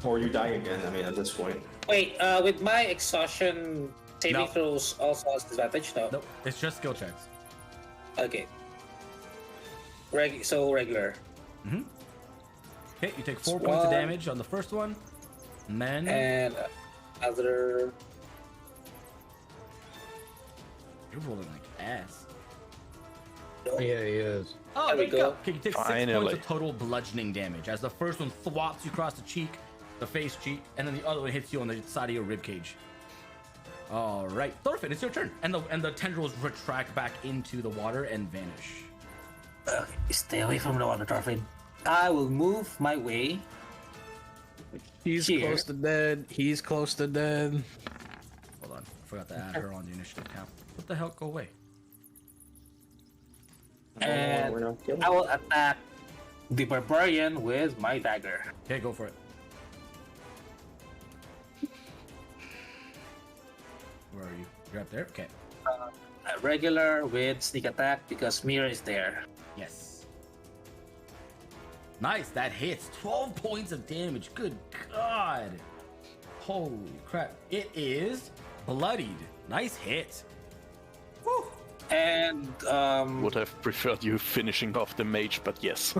Or you die again, I mean, at this point. Wait, with my exhaustion saving No. throws also has disadvantage? No. Nope, it's just skill checks. Okay. Regular. Okay, you take 4 points of damage on the first one, and then And other. you're rolling like ass. Yeah, he is. Oh, There we there you go. go. Okay, you take 6 Finally. points of total bludgeoning damage as the first one thwats you across the cheek, the face cheek, and then the other one hits you on the side of your rib cage. All right, Thorfinn, it's your turn, and the tendrils retract back into the water and vanish. Stay away from the water, Thorfinn. I will move my way. He's Here. close to dead. He's close to dead. Hold on, I forgot to add her on the initiative count. What the hell? Go away. And we're not killing. I will attack the barbarian with my dagger. Okay, go for it. Where are you? You're up there? Okay. A regular with sneak attack because Mira is there. Yes. Nice, that hits. 12 points of damage. Good God. Holy crap. It is bloodied. Nice hit. Woo. And Would have preferred you finishing off the mage, but yes.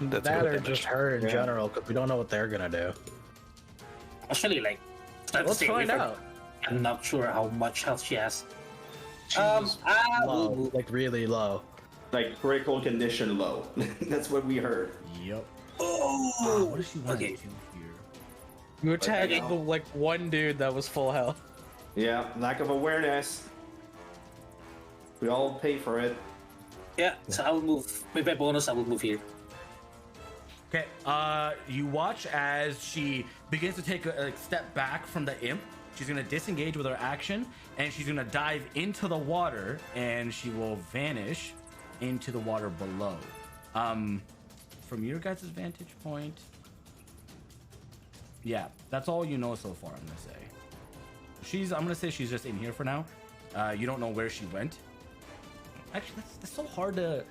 That's That good or damage. just her in general, because we don't know what they're gonna do. actually, like, Let's stay away find from- out. I'm not sure how much health she has. She's I low, will move. like really low. Like, critical condition low. That's what we heard. Yep. Oh, What does she want okay. to do here? You attacked Okay. the like one dude that was full health. Yeah, lack of awareness. We all pay for it. Yeah, so I will move. With my bonus, I will move here. Okay, you watch as she begins to take a step back from the imp. She's gonna disengage with her action, and she's gonna dive into the water, and she will vanish into the water below. From your guys' vantage point, yeah, that's all you know so far. I'm gonna say I'm gonna say she's just in here for now. You don't know where she went. Actually, that's so hard to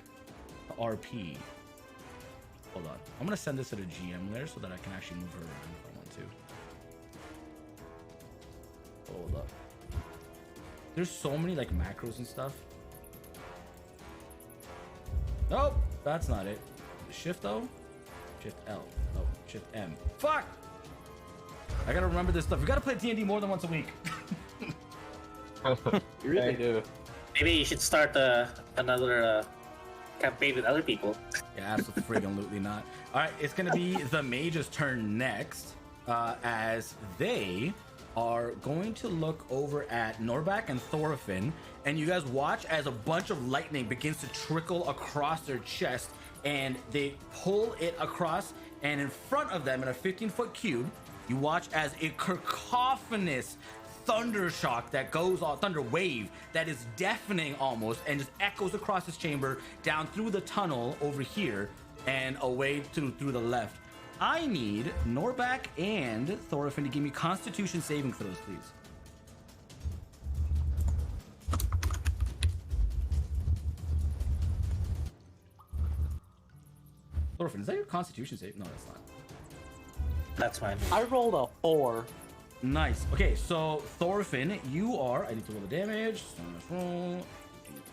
RP. Hold on. I'm gonna send this to the GM layer so that I can actually move her around if I want to. Hold up. There's so many like macros and stuff. Nope, that's not it. Shift O? Shift L. No, Shift M. Fuck! I gotta remember this stuff. We gotta play D&D more than once a week. You really do. Maybe you should start another campaign with other people. Yeah, absolutely not. All right, it's gonna be the mage's turn next, as they are going to look over at Norbak and Thorfinn, and you guys watch as a bunch of lightning begins to trickle across their chest, and they pull it across, and in front of them in a 15-foot cube, you watch as a cacophonous thunder shock that goes on, thunder wave that is deafening almost, and just echoes across this chamber down through the tunnel over here and away through the left. I need Norbak and Thorfinn to give me Constitution saving throws, please. Thorfinn, is that your Constitution save? No, that's not. That's fine. I rolled a 4. Nice. Okay, so Thorfinn, you are. I need to roll the damage. So let's roll.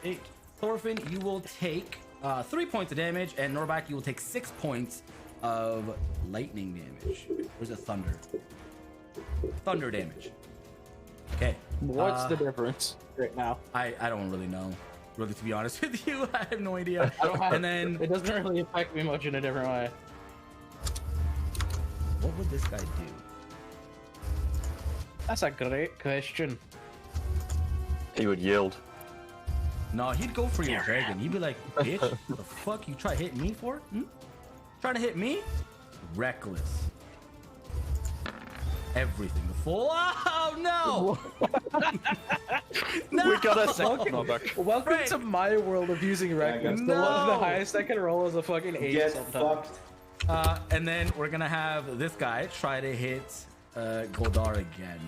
8. Thorfinn, you will take 3 points of damage, and Norbak, you will take 6 points of lightning damage. Where's the thunder? Thunder damage. Okay. What's the difference right now? I don't really know. Really, to be honest with you, I have no idea. I don't have, And then it doesn't really affect me much in a different way. what would this guy do? That's a great question. He would yield. No, he'd go for your dragon. He'd be like, bitch, the fuck you try to hit me for? Hmm? Trying to hit me? Reckless. Everything. The full. Oh no! No! We got a second knockback. Welcome Frank. to my world of using reckless. No. The highest I can roll is a fucking 8 Get sometimes. fucked. And then we're gonna have this guy try to hit Goldar again.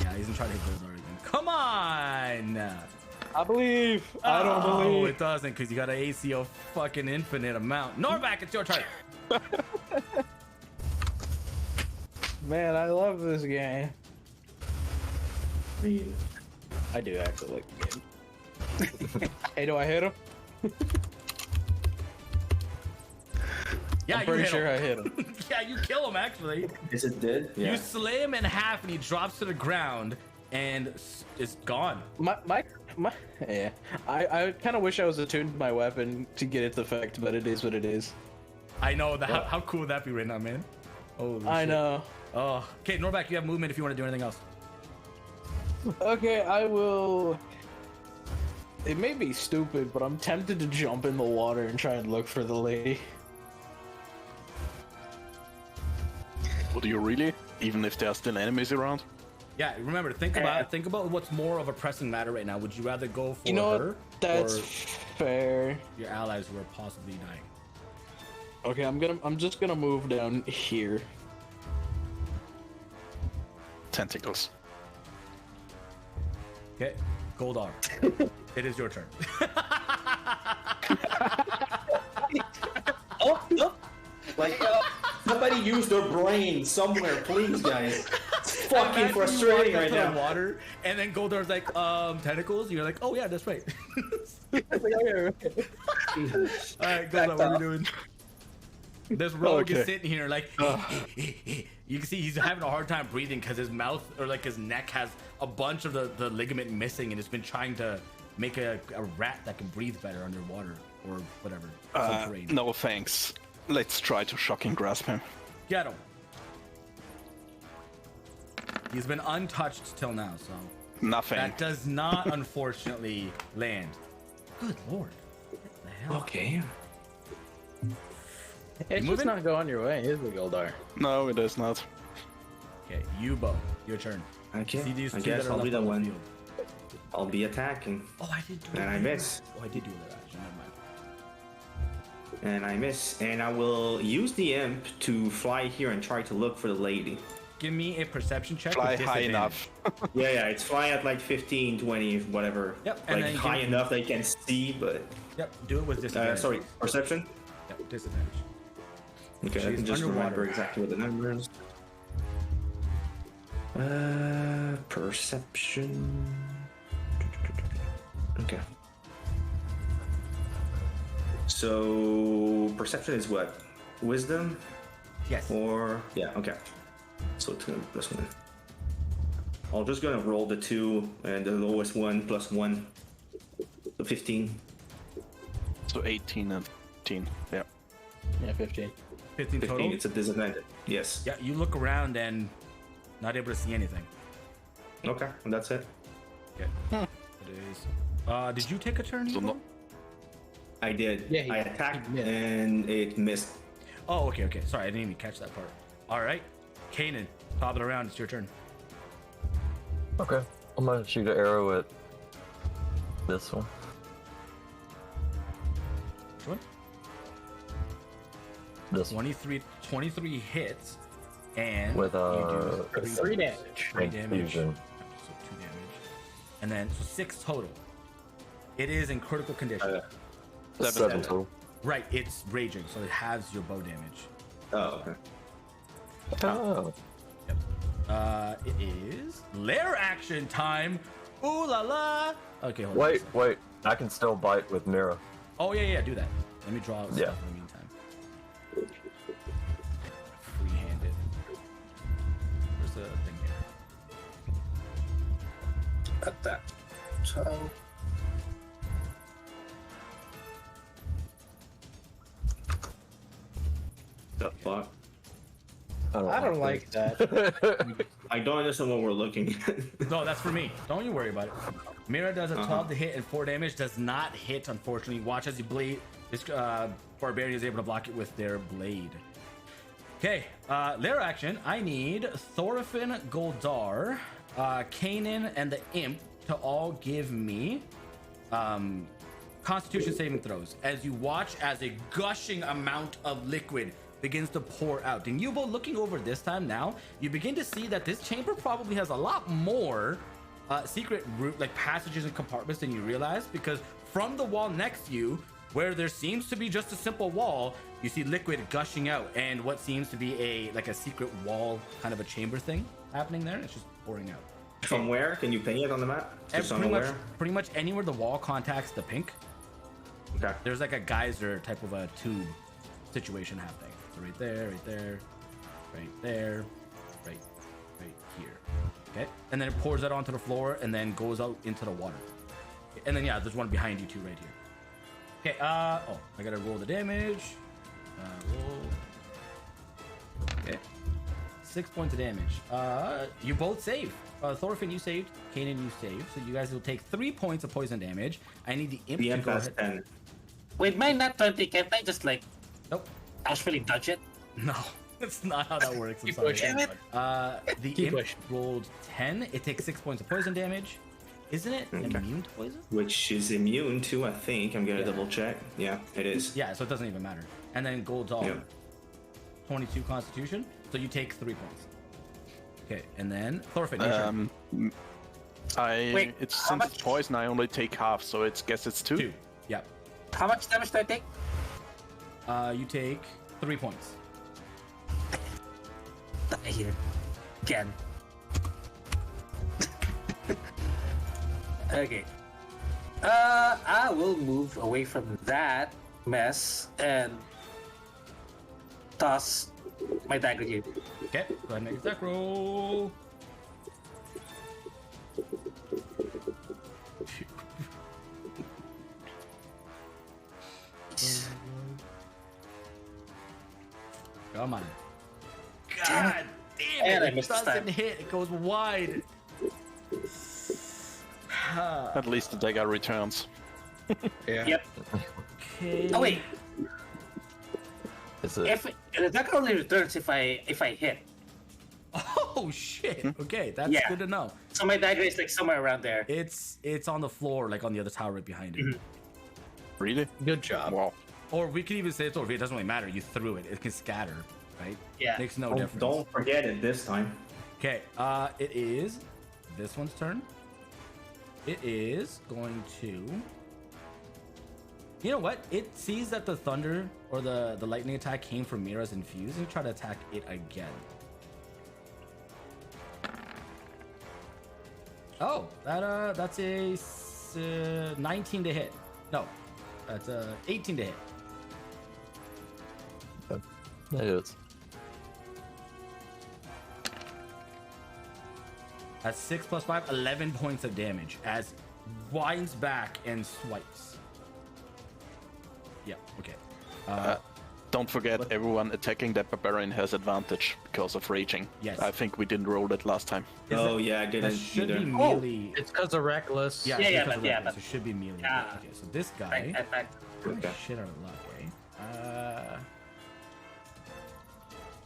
Yeah, he's gonna try to hit Goldar again. Come on! I believe. I don't Oh, believe. it doesn't, because you got an AC of fucking infinite amount. Norback, it's your turn. Man, I love this game. I do actually like the game. Hey, do I hit him? Yeah, I'm pretty you hit sure him. I hit him. Yeah, you kill him actually. Is it dead? Yeah. You slay him in half, and he drops to the ground, and is gone. My, yeah. I kind of wish I was attuned to my weapon to get its effect, but it is what it is. I know that. How cool would that be right now, man? Holy I shit. know. Oh, okay, Norback, you have movement if you want to do anything else. Okay, I will. It may be stupid, but I'm tempted to jump in the water and try and look for the lady. Would you really? Even if there are still enemies around? Yeah, remember, think about what's more of a pressing matter right now. Would you rather go for You know her what? That's or fair. your allies who are possibly dying? Okay, I'm just gonna move down here. Tentacles. Okay, Goldar, it is your turn. Like, somebody use their brain somewhere, please, guys. It's fucking Imagine you frustrating walk right into the now. water, and then Goldar's like, tentacles. You're like, oh yeah, that's right. All right, Goldar, what are we doing? This rogue is Okay. sitting here like, you can see he's having a hard time breathing because his mouth or like his neck has a bunch of the ligament missing, and it's been trying to make a rat that can breathe better underwater or whatever. Subterranean. No thanks. Let's try to shocking grasp him. Get him. He's been untouched till now, so Nothing. that does not unfortunately land. Good lord. What the hell? Okay. It's just moving? not going your way, is it, Goldar? No, it is not. Okay, Yubo, your turn. Okay. See these I two guess that are I'll be left the on one. field. I'll be attacking. Oh, I did do And I miss. Oh, I did do that actually. Never mind. And I miss. And I will use the imp to fly here and try to look for the lady. Give me a perception check. Fly with high disadvantage. enough. Yeah, it's fly at like 15, 20, whatever. Yep, and Like then high give- enough they can see, but. Yep, do it with disadvantage. Sorry, perception? Yep, disadvantage. Okay, I She's can just underwater. remember exactly what the numbers. Perception. Okay. So perception is what? Wisdom? Yes. Or yeah, okay. So 2 plus 1. I'm just gonna roll the 2 and the lowest one plus 1. So 15. So 18 and 15. Yeah. Yeah, 15. 15 total. 15, it's a disadvantage. Yes. Yeah, you look around and not able to see anything. Okay, and that's it. Okay. It is. Did you take a turn? So Yubo? no, I did. Yeah, he- I attacked he missed. and it missed. Oh, okay, okay. Sorry, I didn't even catch that part. All right, Kanan, top it around. It's your turn. Okay. I'm gonna shoot an arrow at this one. Which one? This one. 23 hits, and With, you do 3 damage. 3 damage. Fusion. So 2 damage, and then so 6 total. It is in critical condition. 7 total. Right, it's raging, so it halves your bow damage. Oh, okay. Oh. Yep. It is lair action time. Ooh la la. Okay, hold on. Wait. I can still bite with Mira. Oh yeah, do that. Let me draw stuff Yeah. in the meantime. Free-handed. Where's the thing here? At that. So fuck? I don't like that. I don't understand what we're looking at. No, that's for me. Don't you worry about it. Mira does a 12 to hit and 4 damage. Does not hit, unfortunately. Watch as you bleed. This barbarian is able to block it with their blade. Okay, their action. I need Thorfinn, Goldar, Kanan, and the Imp to all give me Constitution saving throws as you watch as a gushing amount of liquid begins to pour out. And Yubo, looking over this time now, you begin to see that this chamber probably has a lot more secret route, like passages and compartments than you realize, because from the wall next to you, where there seems to be just a simple wall, you see liquid gushing out, and what seems to be a secret wall, kind of a chamber thing happening there. It's just pouring out. From where? Can you ping it on the map? Just Pretty much anywhere the wall contacts the pink. Okay. There's like a geyser type of a tube situation happening. So right there, right there, right there, right here. Okay, and then it pours that onto the floor and then goes out into the water. And then yeah, there's one behind you too, right here. Okay. Oh, I gotta roll the damage. Roll. Okay. 6 points of damage. You both save. Thorfinn, you saved. Kanan, you saved. So you guys will take 3 points of poison damage. I need the imp to go ahead. 10. Wait, mine not 20. Can't I just like Nope. actually dodge it? No, that's not how that works. I'm Keep sorry. pushing. The Keep imp pushing. rolled 10. It takes 6 points of poison damage. Isn't it immune to poison? Which is immune to, I think. I'm gonna double check. Yeah, it is. Yeah, so it doesn't even matter. And then gold doll, Yeah. 22 constitution. So you take 3 points. Okay, and then Thorfinn, your turn. Wait, It's how since much? it's poison, I only take half, so it's guess it's 2. 2. Yep. How much damage do I take? You take 3 points. Die here. Again. Okay. I will move away from that mess and toss my dagger here. Okay, go ahead and make a attack roll. Come on. God damn And I it! It missed this doesn't time. hit. It goes wide. At least the dagger returns. Yeah. Yep. Okay. Oh wait, Is it? if the dagger only returns if I hit. Oh shit. Okay, that's Yeah. good to know. So my dagger is like somewhere around there. It's on the floor, like on the other tower right behind it. Really? Good job. Wow. Or we could even say it's over. It doesn't really matter. You threw it. It can scatter, right? Yeah. Makes no Don't, difference. don't forget it this time. Okay, it is this one's turn. It is going to... You know what? It sees that the thunder or the lightning attack came from Mira's infused and try to attack it again. Oh, that's a 19 to hit. No, that's a 18 to hit. That is. That's 6 plus 5, 11 points of damage as winds back and swipes. Yeah, okay. Don't forget, everyone attacking that barbarian has advantage because of raging. Yes. I think we didn't roll that last time. Oh, yeah, I That didn't should either. be melee. It's because of reckless. Yeah, Yeah, it's yeah, because but- of yeah, weapons, but- it should be melee. Yeah. Okay, so this guy... Okay. Shit out of luck, eh?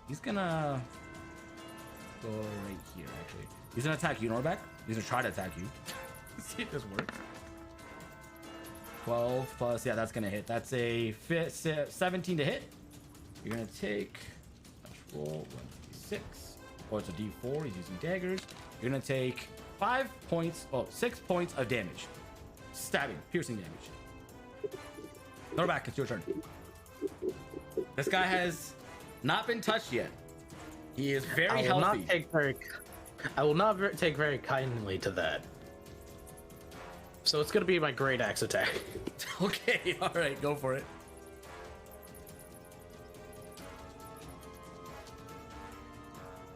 He's gonna go right here, actually. He's gonna attack you, Norbeck. He's gonna try to attack you. See if this works. 12 plus, yeah, that's gonna hit. That's a 17 to hit. You're gonna take, roll 1d6. Oh, it's a d4. He's using daggers. You're gonna take 6 points of damage. Stabbing, piercing damage. Norbeck, it's your turn. This guy has not been touched yet. He is very I will healthy. not take very. I will not take very kindly to that. So it's gonna be my great axe attack. Okay, all right, go for it.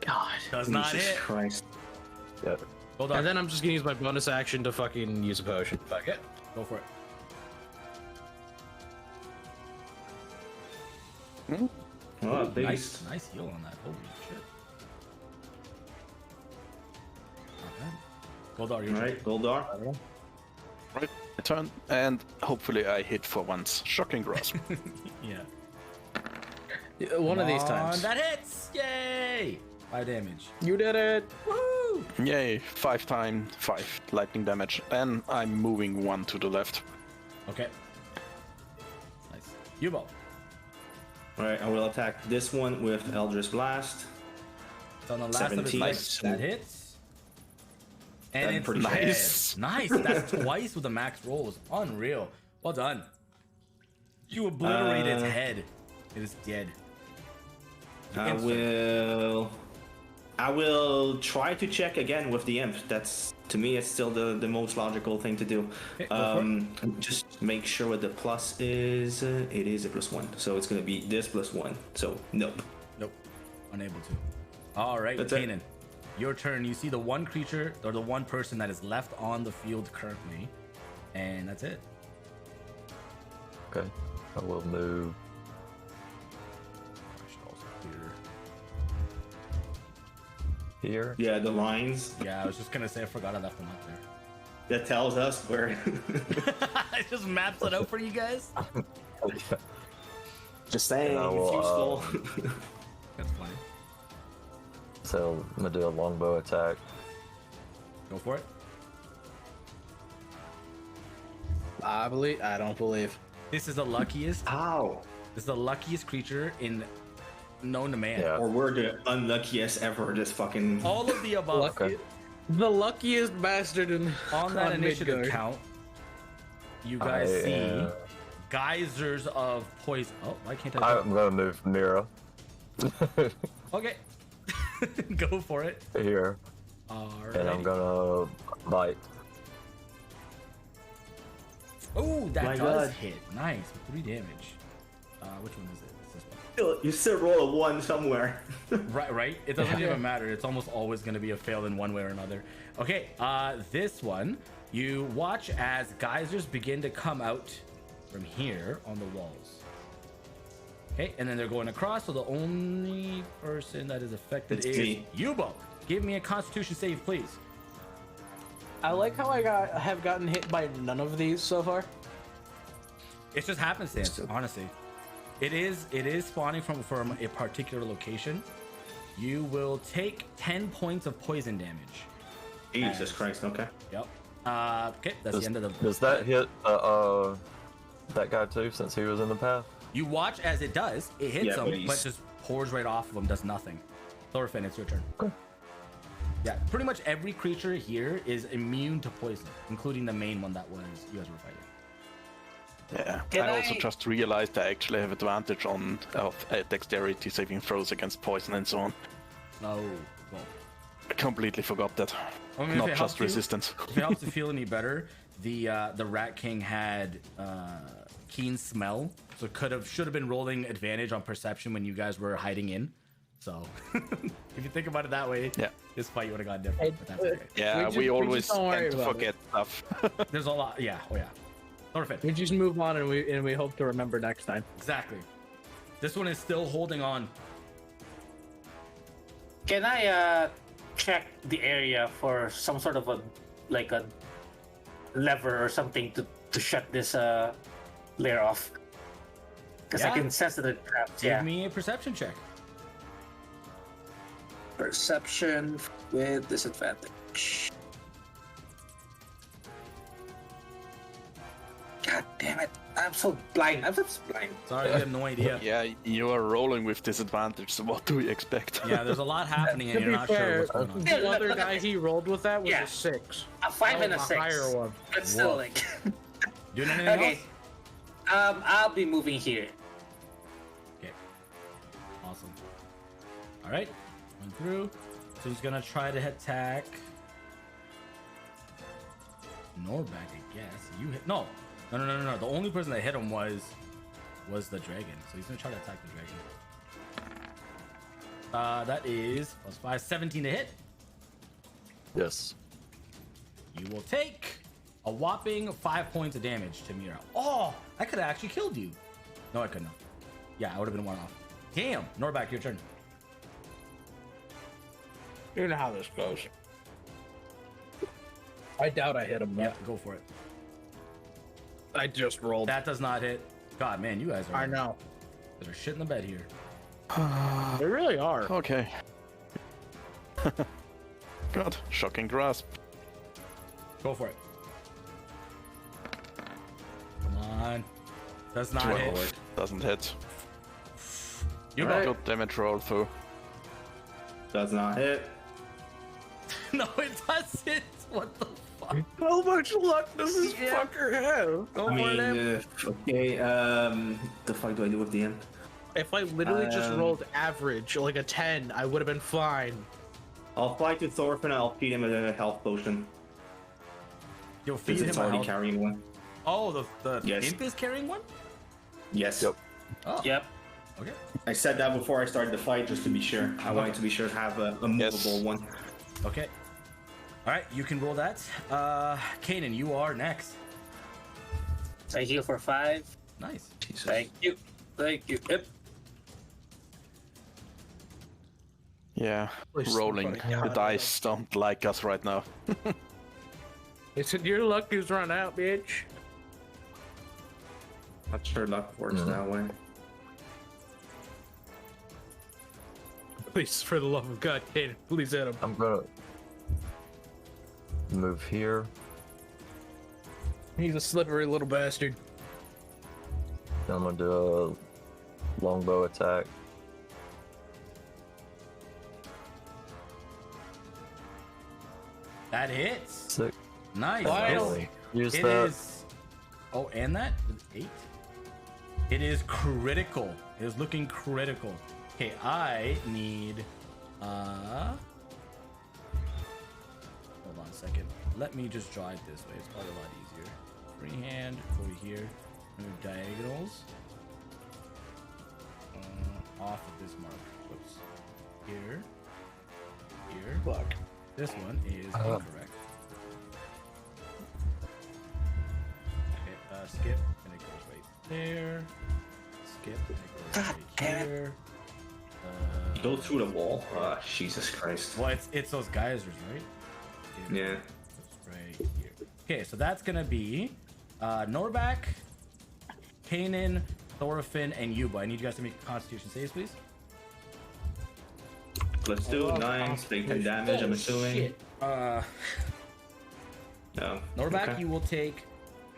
God. Does not Jesus hit. Christ. Yeah. Hold on. And then I'm just gonna use my bonus action to fucking use a potion. Fuck it. Go for it. Oh, Ooh, beast. nice heal on that. Holy shit. Not bad. Goldar, your All right, Goldar. Right, my turn, and hopefully I hit for once. Shocking grasp. Yeah. One of these Come on, times. that hits! Yay! 5 damage. You did it. Woo! Yay, 5 times 5 lightning damage. Then I'm moving 1 to the left. Okay. Nice. Yubo. All right, I will attack this one with Eldritch Blast. It's on the last 17. of his Nice. That hits. And That's it's pretty dead. nice. Nice. That's twice with the max rolls. Unreal. Well done. You obliterate its head. It is dead. I will try to check again with the imp. That's, to me, it's still the most logical thing to do. Okay, go for Just make sure what the plus is. It is a +1, so it's gonna be this +1. So nope. Nope. Unable to. All right, That's it. Kanan. Your turn. You see the one creature or the one person that is left on the field currently, and that's it. Okay. I will move. I should also clear. Here. Yeah, the lines Yeah, I was just gonna say I forgot I left them up there. that tells us where. It just maps it out for you guys. Just saying, And I it's will, useful. That's fine. So I'm gonna do a longbow attack. Go for it. I don't believe. This is the luckiest. Ow! This is the luckiest creature known to man. Yeah. Or we're the unluckiest ever. This fucking. All of the above. Okay. The luckiest bastard in On that initiative Midgard. count, you guys I see am- geysers of poison. Oh, why can't I? I'm gonna move Mira Okay. Go for it. here, and I'm Alright. gonna bite. Oh, that My does God. hit. Nice. 3 damage. Which one is it? It's this one. You still roll a 1 somewhere. Right. It doesn't even matter. It's almost always going to be a fail in one way or another. Okay. This one, you watch as geysers begin to come out from here on the walls. Okay, and then they're going across. So the only person that is affected It's is me. Yubo. Give me a Constitution save, please. I like how I have gotten hit by none of these so far. It's just happenstance, honestly. It is spawning from a particular location. You will take 10 points of poison damage. Jesus Christ, okay. Yep. Okay, that's the end of the. Does that hit that guy too, since he was in the path? You watch as it does. It hits Yeah, him, but but he's- just pours right off of him. Does nothing. Thorfinn, it's your turn. Okay. Yeah, pretty much every creature here is immune to poison, including the main one that was you guys were fighting. Yeah. Can I also I- just realized I actually have advantage on dexterity saving throws against poison and so on. No, well, I completely forgot that. I mean, if Not it just helps you- resistance. if it helps you feel any better, the Rat King had keen smell, so should have been rolling advantage on perception when you guys were hiding in. So if you think about it that way, Yeah. this fight would have gone different. But that's okay. Yeah, We we just always don't worry tend to about forget stuff. There's a lot. Yeah. Oh yeah. Thorfinn. We just move on and we hope to remember next time. Exactly. This one is still holding on. Can I check the area for some sort of a lever or something to shut this layer off? Because I Yeah. can sense that it traps. Give Yeah. me a perception check. Perception with disadvantage. God damn it! I'm so blind. I'm just blind. Sorry, I have no idea. Yeah, you are rolling with disadvantage, so what do we expect? Yeah, there's a lot happening, and To you're be not fair, sure what's going on. the other guy he rolled with that was Yeah. a 6. A 5 and a That was 6. higher one. But still, Woof. like. Doing anything Okay. else? I'll be moving here. Okay. Awesome. All right. Going through. So he's gonna try to attack Norbak, I guess. You hit. No. The only person that hit him was the dragon. So he's gonna try to attack the dragon. That is +5, 17 to hit. Yes. You will take a whopping 5 points of damage to Mira. Oh, I could have actually killed you. No, I couldn't have. Yeah, I would have been one off. Damn. Norback, your turn. You know how this goes. I doubt I hit him. Yeah, go for it. I just rolled. That does not hit. God, man, you guys are. I know. They're shit in the bed here. They really are. Okay. God, shocking grasp. Go for it. Come on. Does not 12 hit. doesn't hit. You Alright, go. good damage roll through. Does not hit. No, it doesn't. What the fuck? How much luck does this Yeah. fucker have? Go I for it. Em. mean, okay. The fuck do I do with the imp? If I literally just Um, rolled average, like a 10, I would have been fine. I'll fly to Thorfinn. I'll feed him a health potion You'll feed because him it's a already health- carrying one. Oh, the Yes. imp is carrying one? Yes. Yep. Oh, Yep. okay. I said that before I started the fight, just to be sure. I wanted to be sure to have a movable one. Okay. All right, you can roll that. Kanan, you are next. So I heal for 5. Nice. Jesus. Thank you. Thank you. Yep. Yeah, Please, rolling. somebody The got it. dice don't like us right now. They said your luck is run out, bitch. Not sure luck works that way. Please, for the love of God, Kaden, please hit him. I'm gonna move here. He's a slippery little bastard. I'm gonna do a longbow attack. That hits. 6. Nice. Wow. Really? Use It that. is. Oh, and that? 8? It is critical. It is looking critical. Okay, I need. Hold on a second. Let me just draw it this way. It's probably a lot easier. Freehand, over here. Move diagonals. Off of this mark. Whoops. Here. Here. Fuck. This one is incorrect. Okay, skip, and it goes right there. Skip, and it goes right here. Go through the wall. Ah, Jesus Christ. Well, it's those geysers, right? Okay, Yeah. it's right here. Okay, so that's gonna be Norback, Kanan, Thorfinn, and Yuba. I need you guys to make Constitution saves, please. Let's do 9, take 10 damage, I'm assuming. Shit. Uh, No. Norback, Okay. you will take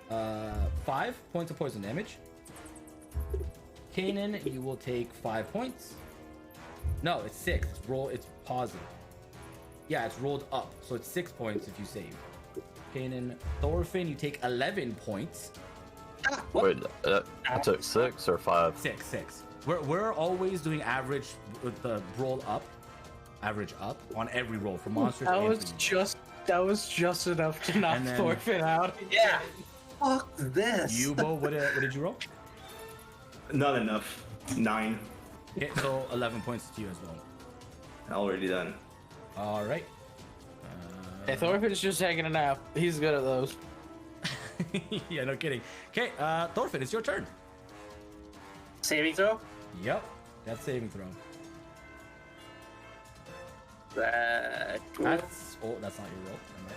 5 points of poison damage. Kanan, you will take 5 points. No, it's 6. It's positive. Yeah, it's rolled up, so it's 6 points if you save. Kanan, Thorfinn, you take 11 points. Wait, I took 6 or 5? 6. We're always doing average with the roll up, average up on every roll for monsters. That and was for just enough to knock And then- Thorfinn out. Yeah. Fuck this. Yubo, what did you roll? Not enough. 9. Okay, so 11 points to you as well. Already done. All right. Hey, Thorfinn's just taking a nap. He's good at those. Yeah, no kidding. Okay, Thorfinn, it's your turn. Saving throw? Yep, that's saving throw. That. That's that's not your roll. Never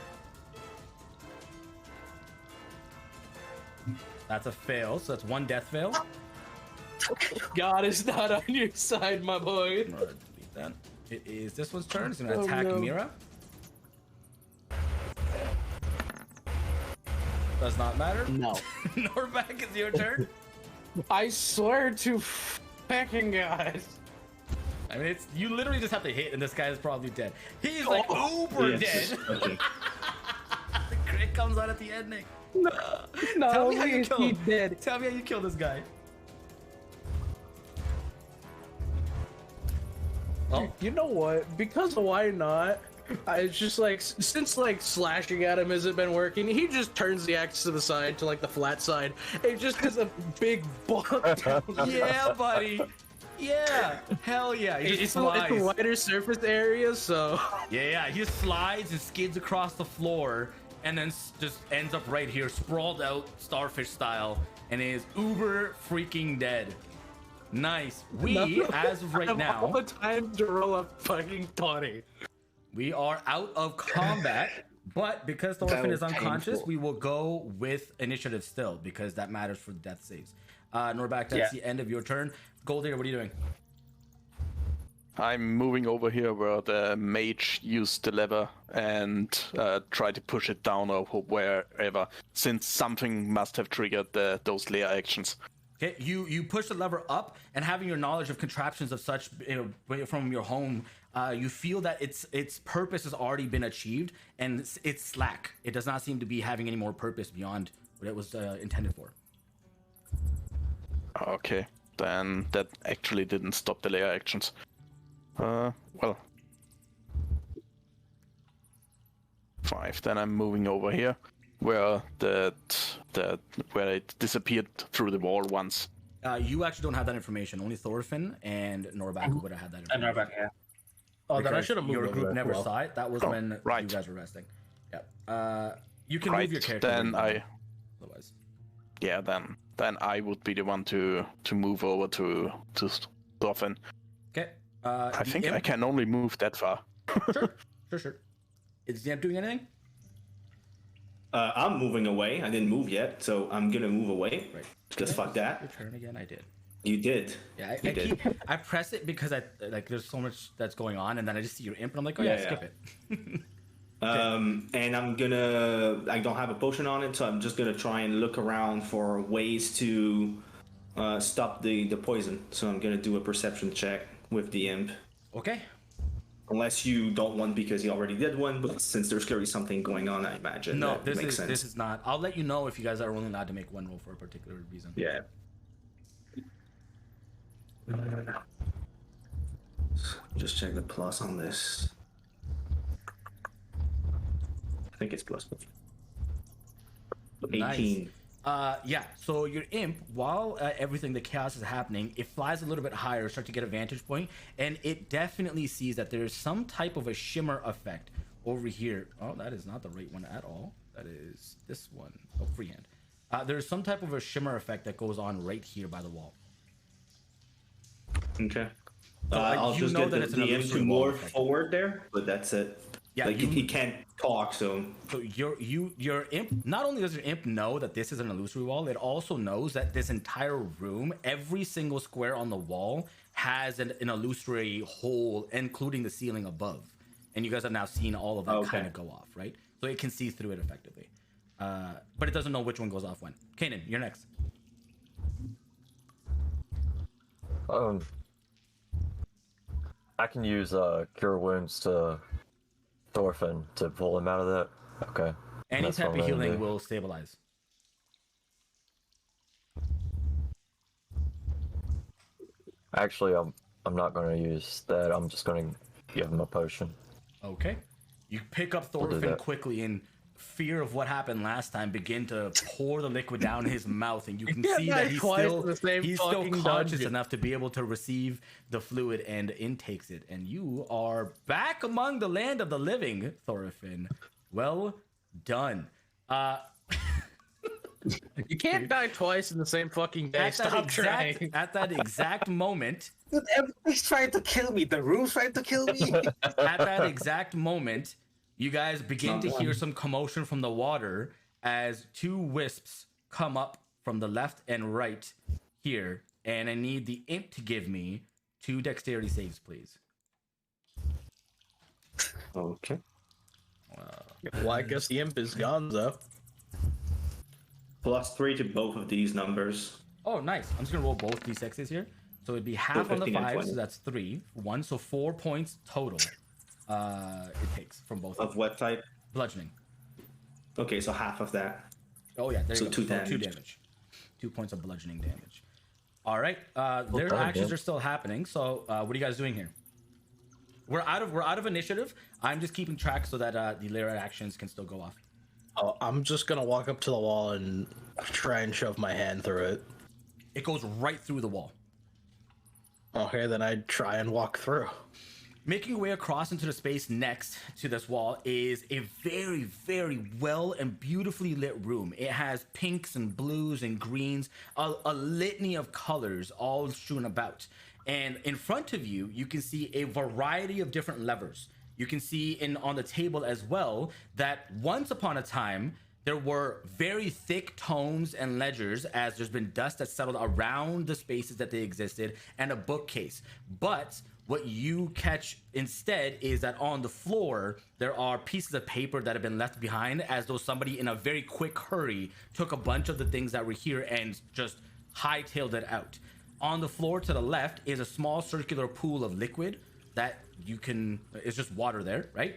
mind. That's a fail, so that's 1 death fail. God is not on your side, my boy. I'm gonna delete that. It is this one's turn. It's gonna Oh, attack no. Mira. Does not matter. No. Norback, is your turn. I swear to fucking God. I mean, it's you literally just have to hit, and this guy is probably dead. He's like uber Yes. dead. Okay. The crit comes out at the ending. No, Tell me how you he's kill him. dead. Tell me how you kill this guy. Oh, You know what? Because why not? It's just like since like slashing at him hasn't been working, he just turns the axe to the side to like the flat side. It just does a big bonk down. yeah, buddy. Yeah, hell yeah. He just It's slides. a wider surface area, so Yeah. He just slides and skids across the floor, and then just ends up right here, sprawled out, starfish style, and is uber freaking dead. Nice. We, as of right All now, the time to roll a fucking 20. we are out of combat. But because Thorfinn is unconscious, we will go with initiative still because that matters for death saves. Norbak, that's the end of your turn. Goldir, what are you doing? I'm moving over here where the mage used the lever and try to push it down or wherever, since something must have triggered those layer actions. Okay, you push the lever up, and having your knowledge of contraptions of such from your home, you feel that its purpose has already been achieved, and it's slack. It does not seem to be having any more purpose beyond what it was intended for. Okay, then that actually didn't stop the layer actions. Well, 5. Then I'm moving over here, where where it disappeared through the wall once. You actually don't have that information. Only Thorfinn and Norbak would have had that information. And Norbak, yeah. Oh, then I Because should have moved your over group there. never Well, saw it. That was when right. you guys were resting. Yeah. You can Right. move your character. Then Otherwise. yeah, then I would be the one to move over to Thorfinn. Okay. I the think I imp- can only move that far. Sure. Is the imp doing anything? I'm moving away. I didn't move yet, so I'm gonna move away. Right. Because fuck Your that. turn again. I did. You did. Yeah, You did. I press it because I like there's so much that's going on, and then I just see your imp, and I'm like, oh yeah, Yeah, skip yeah. it. And I don't have a potion on it, so I'm just gonna try and look around for ways to stop the poison. So I'm gonna do a perception check with the imp. Okay. Unless you don't want because he already did one, but since there's clearly something going on, I imagine No, that makes sense. this is not. I'll let you know if you guys are only allowed to make one roll for a particular reason. Yeah. Just check the plus on this. I think it's plus 18. Nice. Yeah, so your imp, while everything, the chaos is happening, it flies a little bit higher, start to get a vantage point, and it definitely sees that there's some type of a shimmer effect over here. Oh, that is not the right one at all. That is this one. Oh, freehand. There's some type of a shimmer effect that goes on right here by the wall. Okay. So, I'll you just know get that the it's an DM illusory to wall more effect. forward there, but that's it. Yeah, like he can't talk, so So your imp, not only does your imp know that this is an illusory wall, it also knows that this entire room, every single square on the wall has an illusory hole, including the ceiling above. And you guys have now seen all of that kind of go off, right? So it can see through it effectively. But it doesn't know which one goes off when. Kanan, you're next. I can use Cure Wounds to Thorfinn to pull him out of that. Okay. Any That's type what of I'm gonna healing do. will stabilize. Actually, I'm not going to use that. I'm just going to give him a potion. Okay. You pick up do Thorfinn that. quickly, in fear of what happened last time, begin to pour the liquid down his mouth, and you can Yeah, see died that he's twice still in the same fucking conscious dungeon. enough to be able to receive the fluid and intakes it. And you are back among the land of the living, Thorfinn. Well done. You can't die twice in the same fucking day. Stop trying. At that exact moment, Dude, everybody's trying to kill me. The room's trying to kill me. at that exact moment, you guys begin to hear some commotion from the water as two wisps come up from the left and right here, and I need the imp to give me 2 dexterity saves, please. okay. Well, I guess the imp is gone, though. +3 to both of these numbers. Oh, nice. I'm just gonna roll both d6s here. So it'd be half on the 15 and 5, 20. so that's 3. 1, so 4 points total. It takes from both Of what type? bludgeoning. Okay, so half of that. Oh yeah, there So you go. 2 So 2 damage. damage. 2 points of bludgeoning damage. All right. Their done, actions man. are still happening. So what are you guys doing here? We're out of initiative. I'm just keeping track so that the layer actions can still go off. Oh, I'm just gonna walk up to the wall and try and shove my hand through it. It goes right through the wall. Okay, then I try and walk through. Making your way across into the space next to this wall is a very, very well and beautifully lit room. It has pinks and blues and greens, a litany of colors all strewn about. And in front of you, you can see a variety of different levers. You can see on the table as well that once upon a time, there were very thick tomes and ledgers, as there's been dust that's settled around the spaces that they existed, and a bookcase. But what you catch instead is that on the floor, there are pieces of paper that have been left behind, as though somebody in a very quick hurry took a bunch of the things that were here and just hightailed it out. On the floor to the left is a small circular pool of liquid that it's just water there, right?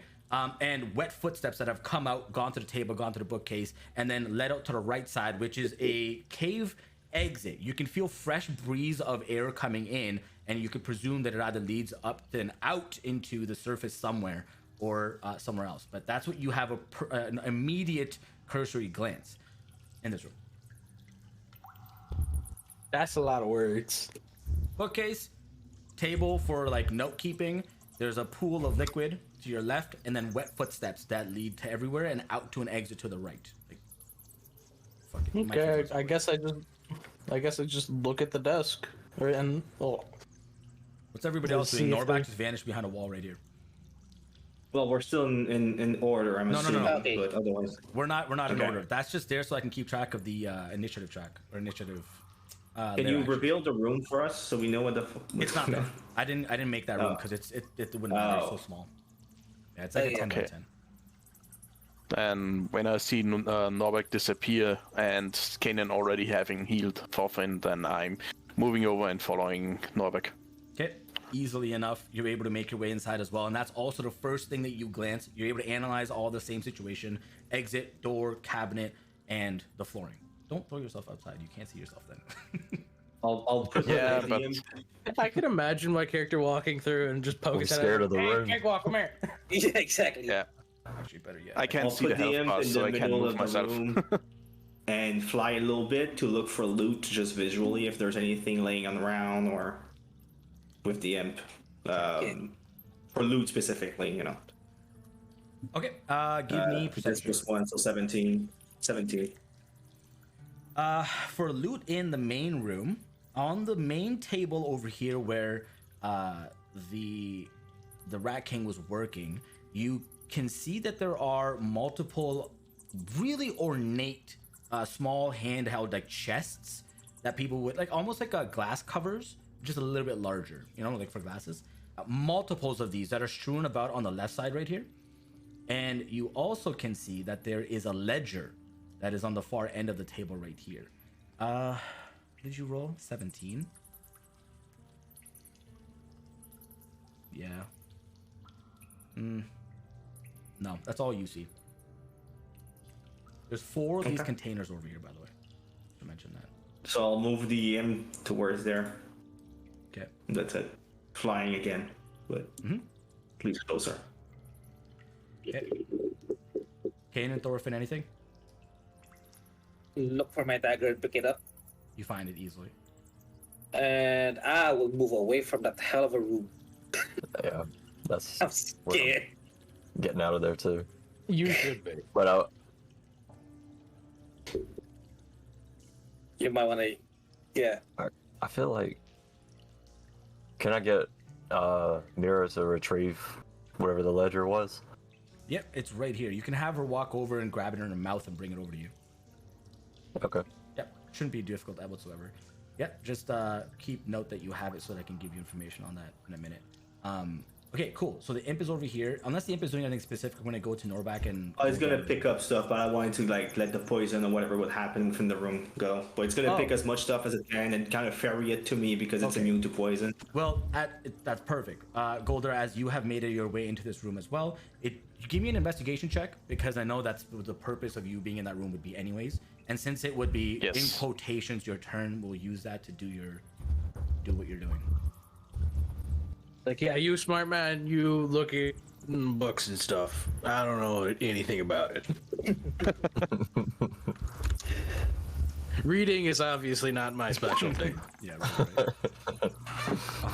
And wet footsteps that have come out, gone to the table, gone to the bookcase, and then led out to the right side, which is a cave exit. You can feel fresh breeze of air coming in, and you could presume that it either leads up and out into the surface somewhere or somewhere else. But that's what you have an immediate cursory glance in this room. That's a lot of words. Bookcase, table for like note keeping. There's a pool of liquid to your left, and then wet footsteps that lead to everywhere and out to an exit to the right. Like, fuck it, Okay, I guess I just look at the desk. What's everybody else doing? Norback just vanished behind a wall right here. Well, we're still in order. I'm assuming, Okay. but otherwise, We're not in Okay. order. That's just there so I can keep track of the initiative track or initiative. can you reveal the room for us so we know what the? It's not there. I didn't make that room because it wouldn't matter. It's so small. Yeah, it's like a 10 by 10. And when I see Norbek disappear and Kanan already having healed Thorfinn, then I'm moving over and following Norbek. Okay, easily enough, you're able to make your way inside as well, and that's also the first thing that you glance. You're able to analyze all the same situation: exit, door, cabinet, and the flooring. Don't throw yourself outside. You can't see yourself then. I'll put Yeah, the but- I could imagine my character walking through and just poking I'm scared of the room. Cakewalk, come here. Yeah, exactly. Yeah, Actually, better yet. I can't I'll see put the the health imp bar, in so the I can middle move of the myself. room and fly a little bit to look for loot, just visually, if there's anything laying on around, or with the imp, for loot specifically, you know. Okay, give me This perception. was 1, so 17. For loot in the main room, on the main table over here where the Rat King was working, you can see that there are multiple really ornate small handheld like chests that people would like, almost like glass covers, just a little bit larger, you know, like for glasses. Multiples of these that are strewn about on the left side right here. And you also can see that there is a ledger that is on the far end of the table right here. Did you roll 17? Yeah. No, that's all you see. There's 4 of these containers over here, by the way. To mention that. So I'll move the imp towards there. Okay. That's it. Flying again, but please closer. Okay. Kane and Thorfinn, anything? Look for my dagger and pick it up. You find it easily. And I will move away from that hell of a room. Yeah, that's I'm scared. getting out of there too. You should be. But You might want to, yeah. I feel like, can I get Mira to retrieve whatever the ledger was? Yep, it's right here. You can have her walk over and grab it in her mouth and bring it over to you. Okay. Yep, shouldn't be difficult whatsoever. Yep, just keep note that you have it so that I can give you information on that in a minute. Okay, cool. So the imp is over here. Unless the imp is doing anything specific, when I go to Norback and... I was gonna pick up stuff, but I wanted to like let the poison or whatever would happen from the room go. But it's gonna pick as much stuff as it can and kind of ferry it to me because it's immune to poison. Well, that's perfect. Golder, as you have made it your way into this room as well, give me an investigation check, because I know that's the purpose of you being in that room would be anyways. And since it would be, in quotations, your turn, we'll use that to do what you're doing. Like, yeah, you smart man, you look at books and stuff. I don't know anything about it. Reading is obviously not my specialty. Yeah, right.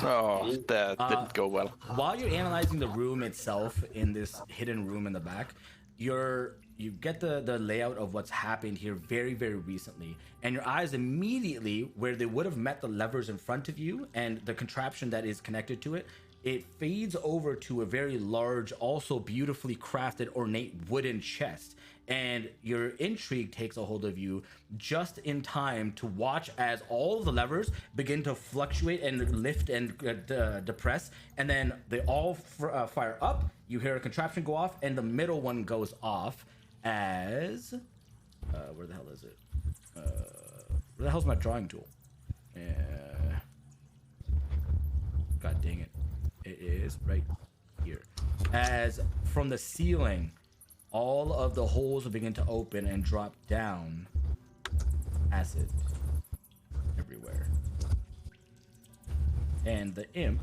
Oh, that didn't go well. While you're analyzing the room itself in this hidden room in the back, you get the layout of what's happened here very, very recently, and your eyes immediately, where they would have met the levers in front of you and the contraption that is connected to it, it fades over to a very large, also beautifully crafted, ornate wooden chest. And your intrigue takes a hold of you just in time to watch as all of the levers begin to fluctuate and lift and depress, and then they all fire up. You hear a contraption go off, and the middle one goes off as where the hell is it? Where the hell's my drawing tool? God dang it. It is right here. As from the ceiling, all of the holes will begin to open and drop down acid everywhere. And the imp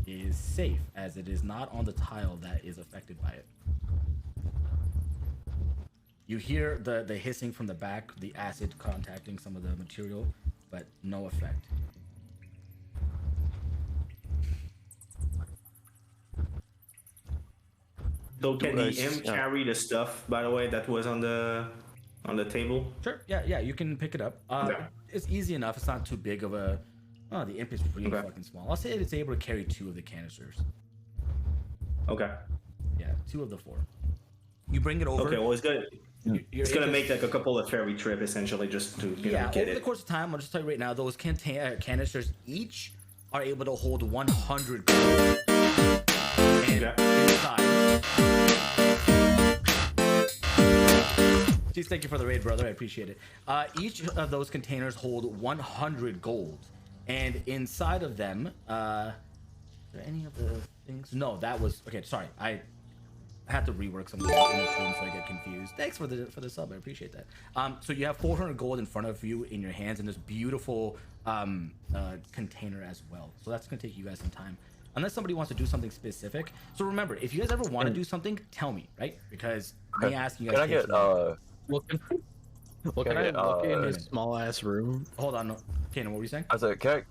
is safe, as it is not on the tile that is affected by it. You hear the hissing from the back, the acid contacting some of the material, but no effect. So can the imp carry the stuff, by the way, that was on the table? Sure. Yeah, you can pick it up. It's easy enough. It's not too big of a... Oh, the imp is really fucking small. I'll say it's able to carry 2 of the canisters. Okay. Yeah, 2 of the 4. You bring it over. Okay, well, it's good. It's gonna make like a couple of ferry trip, essentially, just to get over it. the course of time, I'll just tell you right now, those canisters each are able to hold 100 gold. And inside... Jeez, thank you for the raid, brother. I appreciate it. Each of those containers hold 100 gold. And inside of them, are there any of the things? No, that was... Okay, sorry. I had to rework some of the in this room so I get confused. Thanks for the sub. I appreciate that. So you have 400 gold in front of you in your hands in this beautiful container as well. So that's going to take you guys some time. Unless somebody wants to do something specific. So remember, if you guys ever want to do something, tell me, right? Because me asking you guys... Can I get... Can I look in his small ass room? Hold on, Kanan, what were you saying? I said, can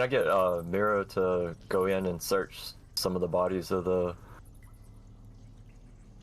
I get Mira to go in and search some of the bodies of the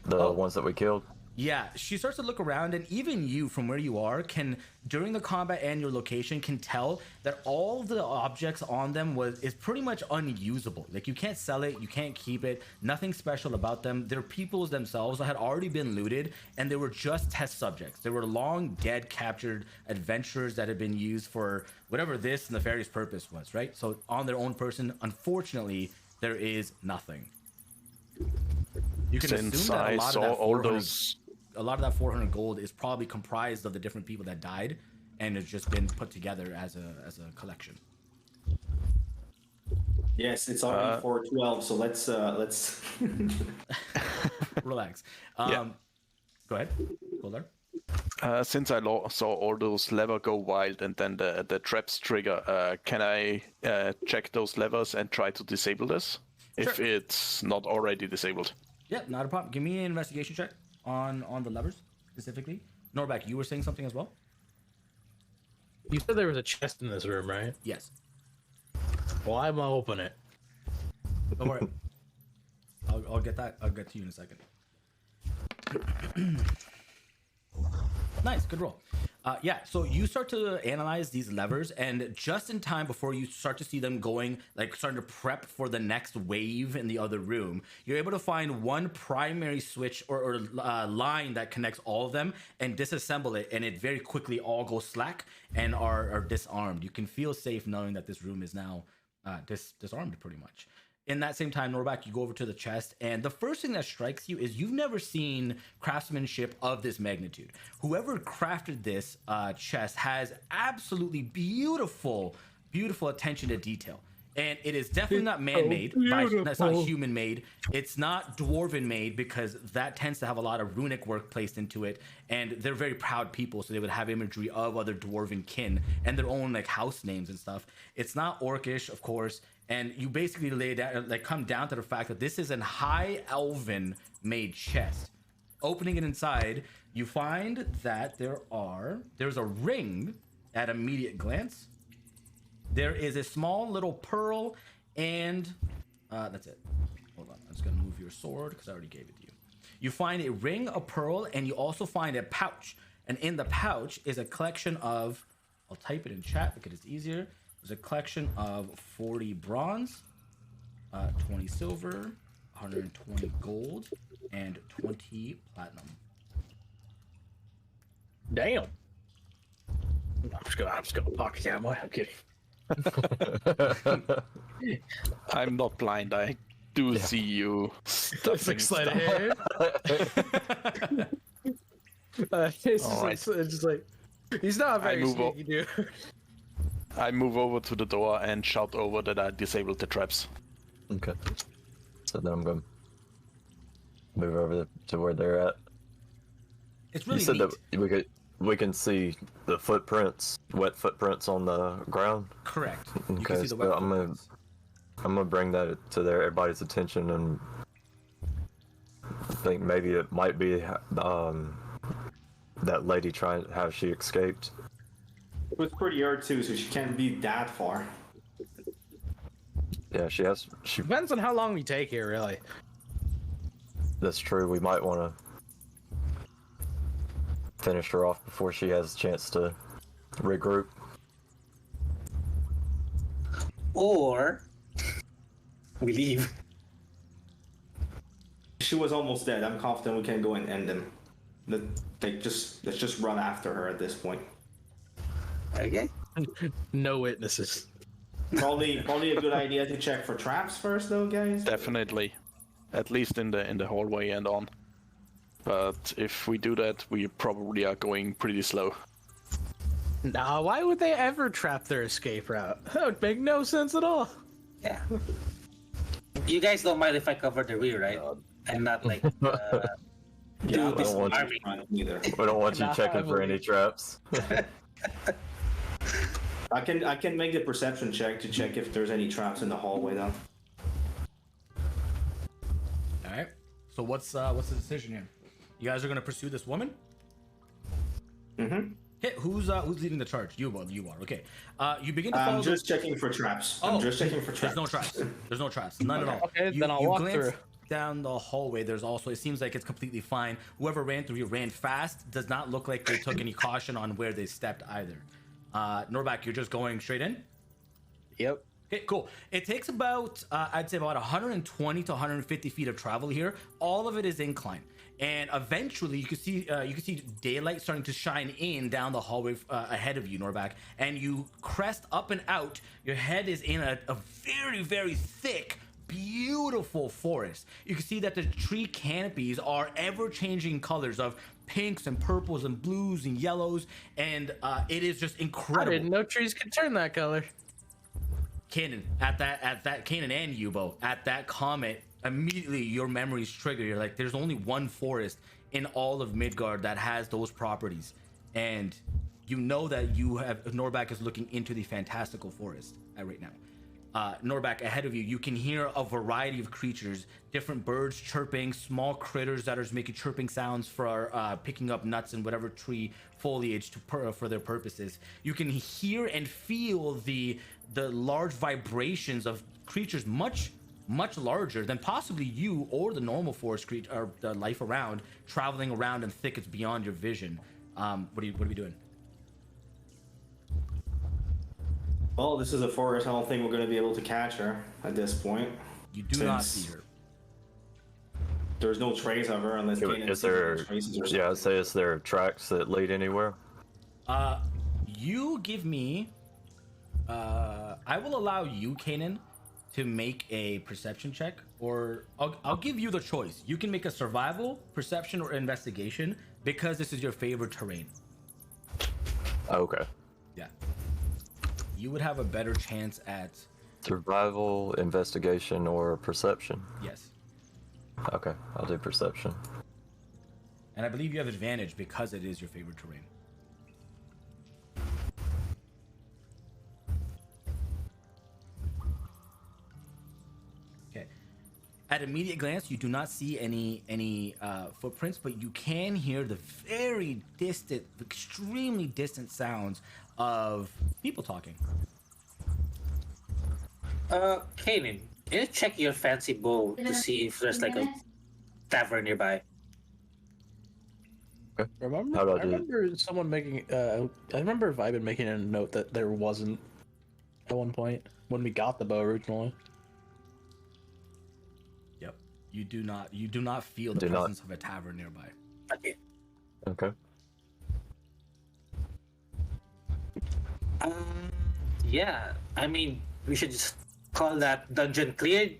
ones that we killed? Yeah, she starts to look around, and even you, from where you are, can, during the combat and your location, can tell that all the objects on them is pretty much unusable. Like, you can't sell it, you can't keep it, nothing special about them. They're peoples themselves that had already been looted, and they were just test subjects. They were long dead, captured adventurers that had been used for whatever this nefarious purpose was, right? So on their own person, unfortunately, there is nothing. You can assume that a lot of that 400 gold is probably comprised of the different people that died, and has just been put together as a collection. Yes, it's already 4:12, so let's relax. Yeah. Go ahead, Goldar. Since I saw all those levers go wild and then the traps trigger, can I check those levers and try to disable this if it's not already disabled? Yeah, not a problem. Give me an investigation check on the levers specifically. Norback, you were saying something as well? You said there was a chest in this room, right? Yes. Well, I'm gonna open it. Don't worry. I'll get that. I'll get to you in a second. Nice, good roll. Yeah, so you start to analyze these levers, and just in time before you start to see them going, like starting to prep for the next wave in the other room, you're able to find one primary switch or line that connects all of them and disassemble it, and it very quickly all goes slack and are disarmed. You can feel safe knowing that this room is now disarmed pretty much. In that same time, Norback, you go over to the chest, and the first thing that strikes you is you've never seen craftsmanship of this magnitude. Whoever crafted this chest has absolutely beautiful attention to detail. And it is definitely not man-made. It's not human-made. It's not dwarven-made, because that tends to have a lot of runic work placed into it. And they're very proud people, so they would have imagery of other dwarven kin and their own like house names and stuff. It's not orcish, of course. And you basically come down to the fact that this is a high elven made chest. Opening it inside, you find that there's a ring at immediate glance There is a small little pearl, and that's it. Hold on, I'm just gonna move your sword because I already gave it to you. You find a ring, a pearl, and you also find a pouch. And in the pouch is a collection of, I'll type it in chat because it's easier. There's a collection of 40 bronze, 20 silver, 120 gold, and 20 platinum. Damn. I'm just gonna pocket that boy. I'm kidding. I'm not blind. I do see you. It's like slide ahead. It's just like he's not a very sneaky dude. I move over to the door and shout over that I disabled the traps. Okay. So then I'm going to move over to where they're at. It's really You said neat. that we can see the footprints, wet footprints on the ground. Correct. You can Okay, see the so wet I'm footprints. gonna bring that to everybody's attention, and I think maybe it might be that lady trying how she escaped. It was pretty hard too, so she can't be that far. Yeah, she has. Depends on how long we take here, really. That's true. We might want to finish her off before she has a chance to regroup. Or we leave. She was almost dead. I'm confident we can go and end them. Let's just run after her at this point. Okay. No witnesses. Probably a good idea to check for traps first, though, guys. Definitely, at least in the hallway and on. But if we do that, we probably are going pretty slow. Nah, why would they ever trap their escape route? That would make no sense at all. Yeah. You guys don't mind if I cover the rear, right? And not like Yeah, do this don't want you- army. either. We don't want you Nah, checking I for any believe- traps. I can make the perception check to check if there's any traps in the hallway, though. All right. So what's the decision here? You guys are gonna pursue this woman? Mm-hmm. Okay. Who's leading the charge? You are. Okay. You begin to follow. I'm just checking for traps. I'm just checking for traps. There's no traps. There's no traps. None at all. Okay, then I'll walk glance through. down the hallway. There's also. It seems like it's completely fine. Whoever ran through here ran fast. Does not look like they took any caution on where they stepped either. Norback, you're just going straight in. Yep. Okay, cool. It takes about, I'd say about 120 to 150 feet of travel here. All of it is incline, and eventually you can see daylight starting to shine in down the hallway ahead of you, Norback. And you crest up and out. Your head is in a very, very thick, beautiful forest. You can see that the tree canopies are ever-changing colors of pinks and purples and blues and yellows, and it is just I incredible. didn't know trees could turn that color. Kanan, at that Kanan and Yubo, at that comment, immediately your memories trigger. You're like, there's only one forest in all of Midgard that has those properties, and you know that Norback is looking into the fantastical forest right now. Norback, ahead of you, you can hear a variety of creatures, different birds chirping, small critters that are just making chirping sounds for picking up nuts and whatever tree foliage for their purposes. You can hear and feel the large vibrations of creatures much larger than possibly you or the normal forest creature or the life around, traveling around in thickets beyond your vision. What are we doing? Well, this is a forest. I don't think we're going to be able to catch her at this point. You do not Since- see her. There's no trace of her unless Kanan Is sees there? any traces or Yeah, I'd something. say is there tracks that lead anywhere? You give me. I will allow you, Kanan, to make a perception check, or I'll give you the choice. You can make a survival, perception, or investigation because this is your favorite terrain. Okay. Yeah. You would have a better chance at. Survival, investigation, or perception? Yes. Okay, I'll do perception. And I believe you have advantage because it is your favorite terrain. Okay. At immediate glance, you do not see any footprints, but you can hear the very distant, extremely distant sounds of people talking. Kanan, can you check your fancy bowl to see if there's like a tavern nearby? Remember, How do I I do it? remember someone making. I remember Vibin making a note that there wasn't at one point when we got the bow originally. Yep. You do not feel the Do not. presence of a tavern nearby. Okay. Okay. Yeah, I mean, we should just call that dungeon cleared.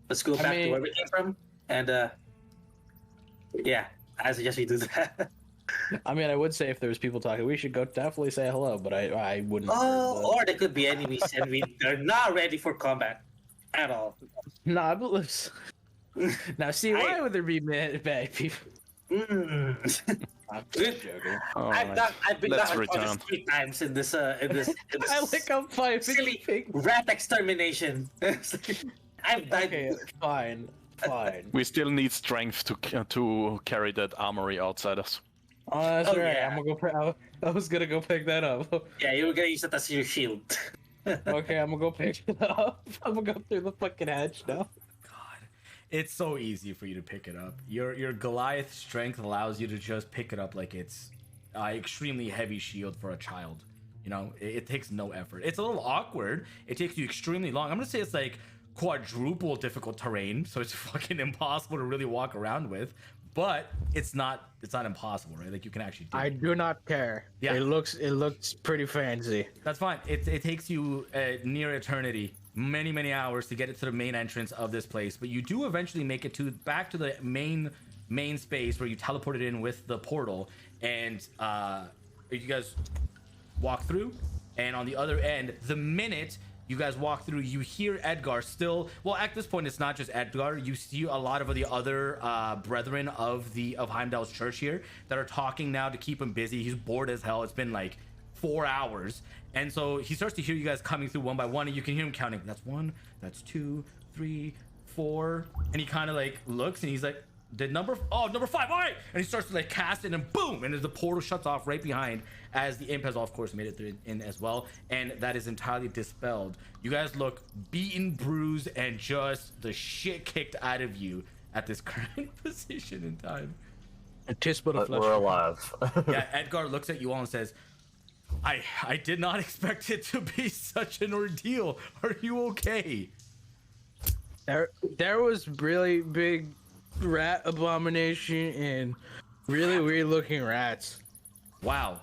Let's go back to where we came from, and yeah, I suggest we do that. I mean, I would say if there was people talking, we should go definitely say hello, but I wouldn't. Or there could be enemies, and they're not ready for combat at all. Nah, but let's. Now, see, why would there be bad people? Mm. I'm just joking. I've been Let's down return. 3 times in this I like how five silly rat extermination. I've died. Okay, fine. We still need strength to carry that armory outside us. Oh, that's Oh, right. yeah. I'm gonna go. I was gonna go pick that up. Yeah, you were gonna use it as your shield. Okay, I'm gonna go pick it up. I'm gonna go through the fucking hatch now. God, it's so easy for you to pick it up. Your Goliath strength allows you to just pick it up like it's extremely heavy shield for a child. You know, it takes no effort. It's a little awkward. It takes you extremely long. I'm gonna say it's like quadruple difficult terrain, so it's fucking impossible to really walk around with. But it's not impossible, right? Like you can actually do I it. do not care. Yeah. It looks pretty fancy. That's fine. It takes you near eternity, many hours to get it to the main entrance of this place, but you do eventually make it back to the main space where you teleported in with the portal, and you guys walk through, and on the other end, the minute you guys walk through, you hear Edgar still. Well, at this point, it's not just Edgar. You see a lot of the other brethren of Heimdall's church here that are talking now to keep him busy. He's bored as hell. It's been like 4 hours, and so he starts to hear you guys coming through one by one, and you can hear him counting. That's 1, that's 2, 3, 4, and he kind of like looks, and he's like, number 5, all right, and he starts to like cast it, and boom, and as the portal shuts off right behind, as the imp has of course made it through in as well, and that is entirely dispelled. You guys look beaten, bruised, and just the shit kicked out of you at this current position in time. A tisk but a But flesh. we're alive. Yeah, Edgar looks at you all and says, I did not expect it to be such an ordeal. Are you okay? There was really big rat abomination and really weird looking rats. Wow.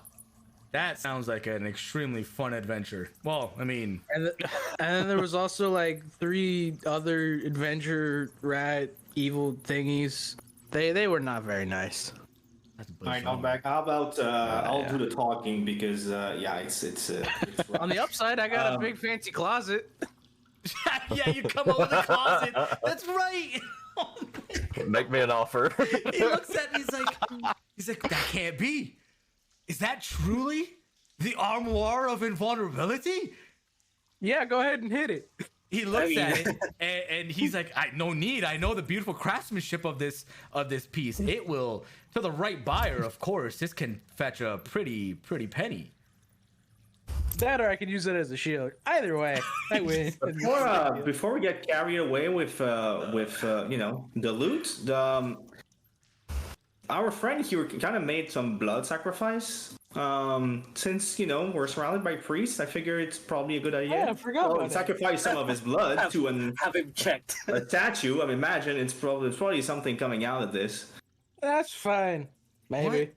That sounds like an extremely fun adventure. Well, I mean, And then there was also like 3 other adventure rat evil thingies. They were not very nice. that's Alright, I'm back. How about I'll do the talking because yeah, it's On the upside, I got a big fancy closet. Yeah, you come out of the closet. That's right. Make me an offer. He looks at me, he's like, that can't be. Is that truly the armoire of invulnerability? Yeah, go ahead and hit it. He looks at it and he's like, no need. I know the beautiful craftsmanship of this piece. It will, to the right buyer, of course, this can fetch a pretty penny. That or I could use it as a shield. Either way, I win. Before we get carried away with you know, the loot, our friend here kind of made some blood sacrifice. Since you know we're surrounded by priests, I figure it's probably a good idea. Yeah, I forgot about that. Sacrifice some of his blood to Have him checked. a statue. I mean, imagine it's probably something coming out of this. That's fine. Maybe.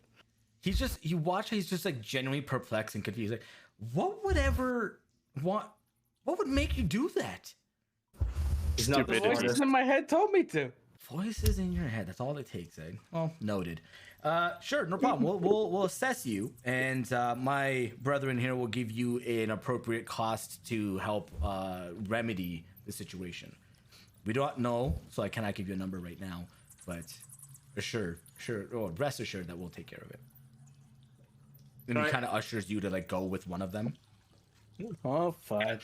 What? You watch, he's just like genuinely perplexed and confused. Like, what would make you do that? He's not the Stupid. smartest. Voices in my head told me to. Voices in your head. That's all it takes, eh? Well, noted. Sure, no problem. We'll assess you, and my brethren here will give you an appropriate cost to help remedy the situation. We don't know, so I cannot give you a number right now, but sure, rest assured that we'll take care of it. And he kind of ushers you to like go with one of them. Oh, fine.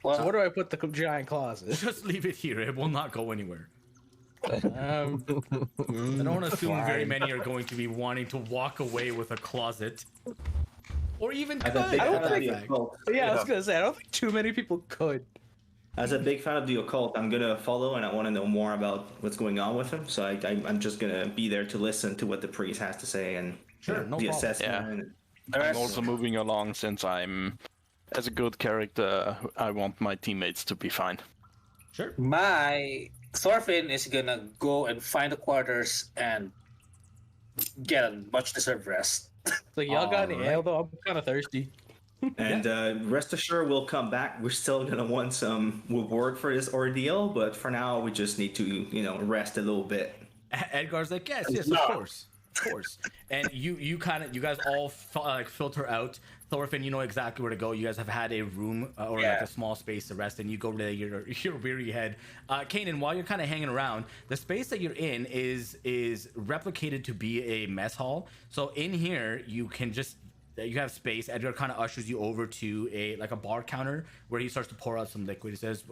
Well, So where do I put the giant closet? Just leave it here. It will not go anywhere. I Um, don't want to assume very many are going to be wanting to walk away with a closet, or even could. I think I don't that'd think- be a cult. yeah, I was gonna say I don't think too many people could. As a big fan of the occult, I'm gonna follow, and I want to know more about what's going on with him. So I'm just gonna be there to listen to what the priest has to say and Sure, no the problem. assessment. I'm also moving along since I'm, as a good character, I want my teammates to be fine. Sure. My Thorfinn is gonna go and find the quarters and get a much deserved rest. So y'all got any Alright. ale though? I'm kind of thirsty. And rest assured, we'll come back. We're still gonna want some reward for this ordeal, but for now, we just need to, rest a little bit. Edgar's like, yes, of course. And you guys all filter out. Thorfinn, you know exactly where to go. You guys have had a room or like a small space to rest, and you go to your weary head. Kanan, while you're kind of hanging around, the space that you're in is replicated to be a mess hall. So in here, you have space. Edgar kind of ushers you over to a bar counter where he starts to pour out some liquid. He says,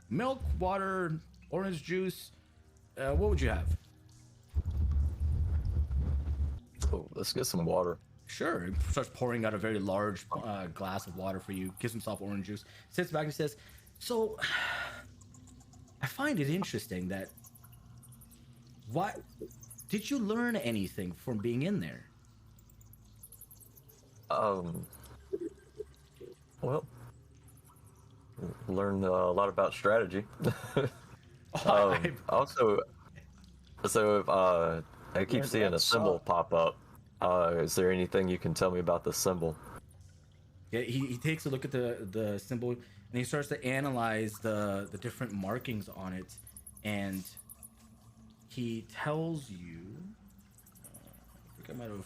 milk, water, orange juice. What would you have? Oh, let's get some water. Sure. He starts pouring out a very large glass of water for you. Gives himself orange juice. Sits back and says, so I find it interesting that why did you learn anything from being in there? Well, learned a lot about strategy. Also, so if I keep seeing a symbol pop up. Is there anything you can tell me about the symbol? Yeah, he takes a look at the symbol and he starts to analyze the different markings on it, and he tells you. I think I might have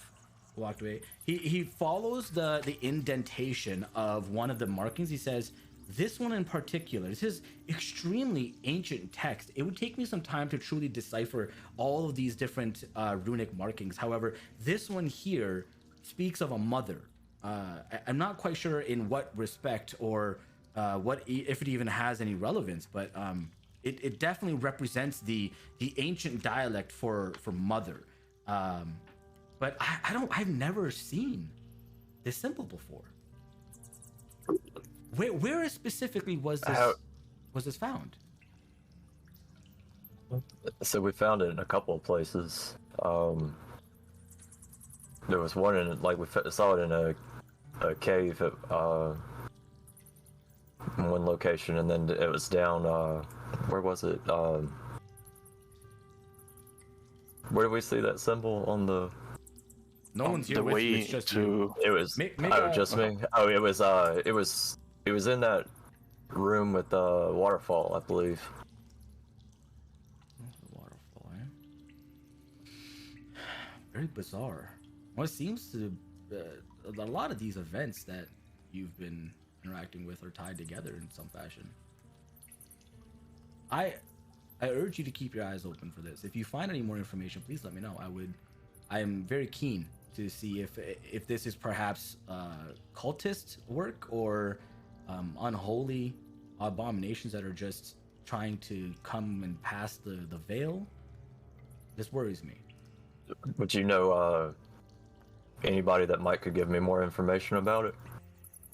walked away. He follows the indentation of one of the markings. He says, this one in particular, this is extremely ancient text. It would take me some time to truly decipher all of these different runic markings. However, this one here speaks of a mother. I'm not quite sure in what respect or if it even has any relevance, but it definitely represents the ancient dialect for mother. But I've never seen this symbol before. Where specifically was this found? So we found it in a couple of places. There was one in we saw it in a cave at one location, and then it was down. Where was it? Where did we see that symbol on the? No one's here the with you. way It's just to. you. It was just me. Oh, it was in that room with the waterfall, I believe. Waterfall, eh? Very bizarre. Well, it seems to a lot of these events that you've been interacting with are tied together in some fashion. I urge you to keep your eyes open for this. If you find any more information, please let me know. I am very keen to see if this is perhaps cultist work or unholy abominations that are just trying to come and pass the veil. This worries me. Would you know anybody that could give me more information about it?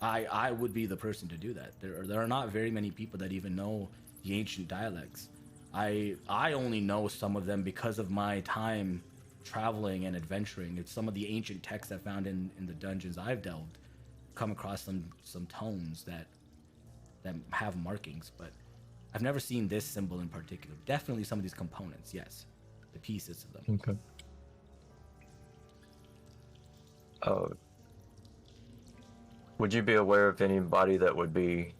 I would be the person to do that. There are not very many people that even know the ancient dialects. I only know some of them because of my time traveling and adventuring. It's some of the ancient texts I found in the dungeons I've delved. Come across some tones that have markings, but I've never seen this symbol in particular. Definitely some of these components, yes, the pieces of them. Okay. Would you be aware of anybody that would be,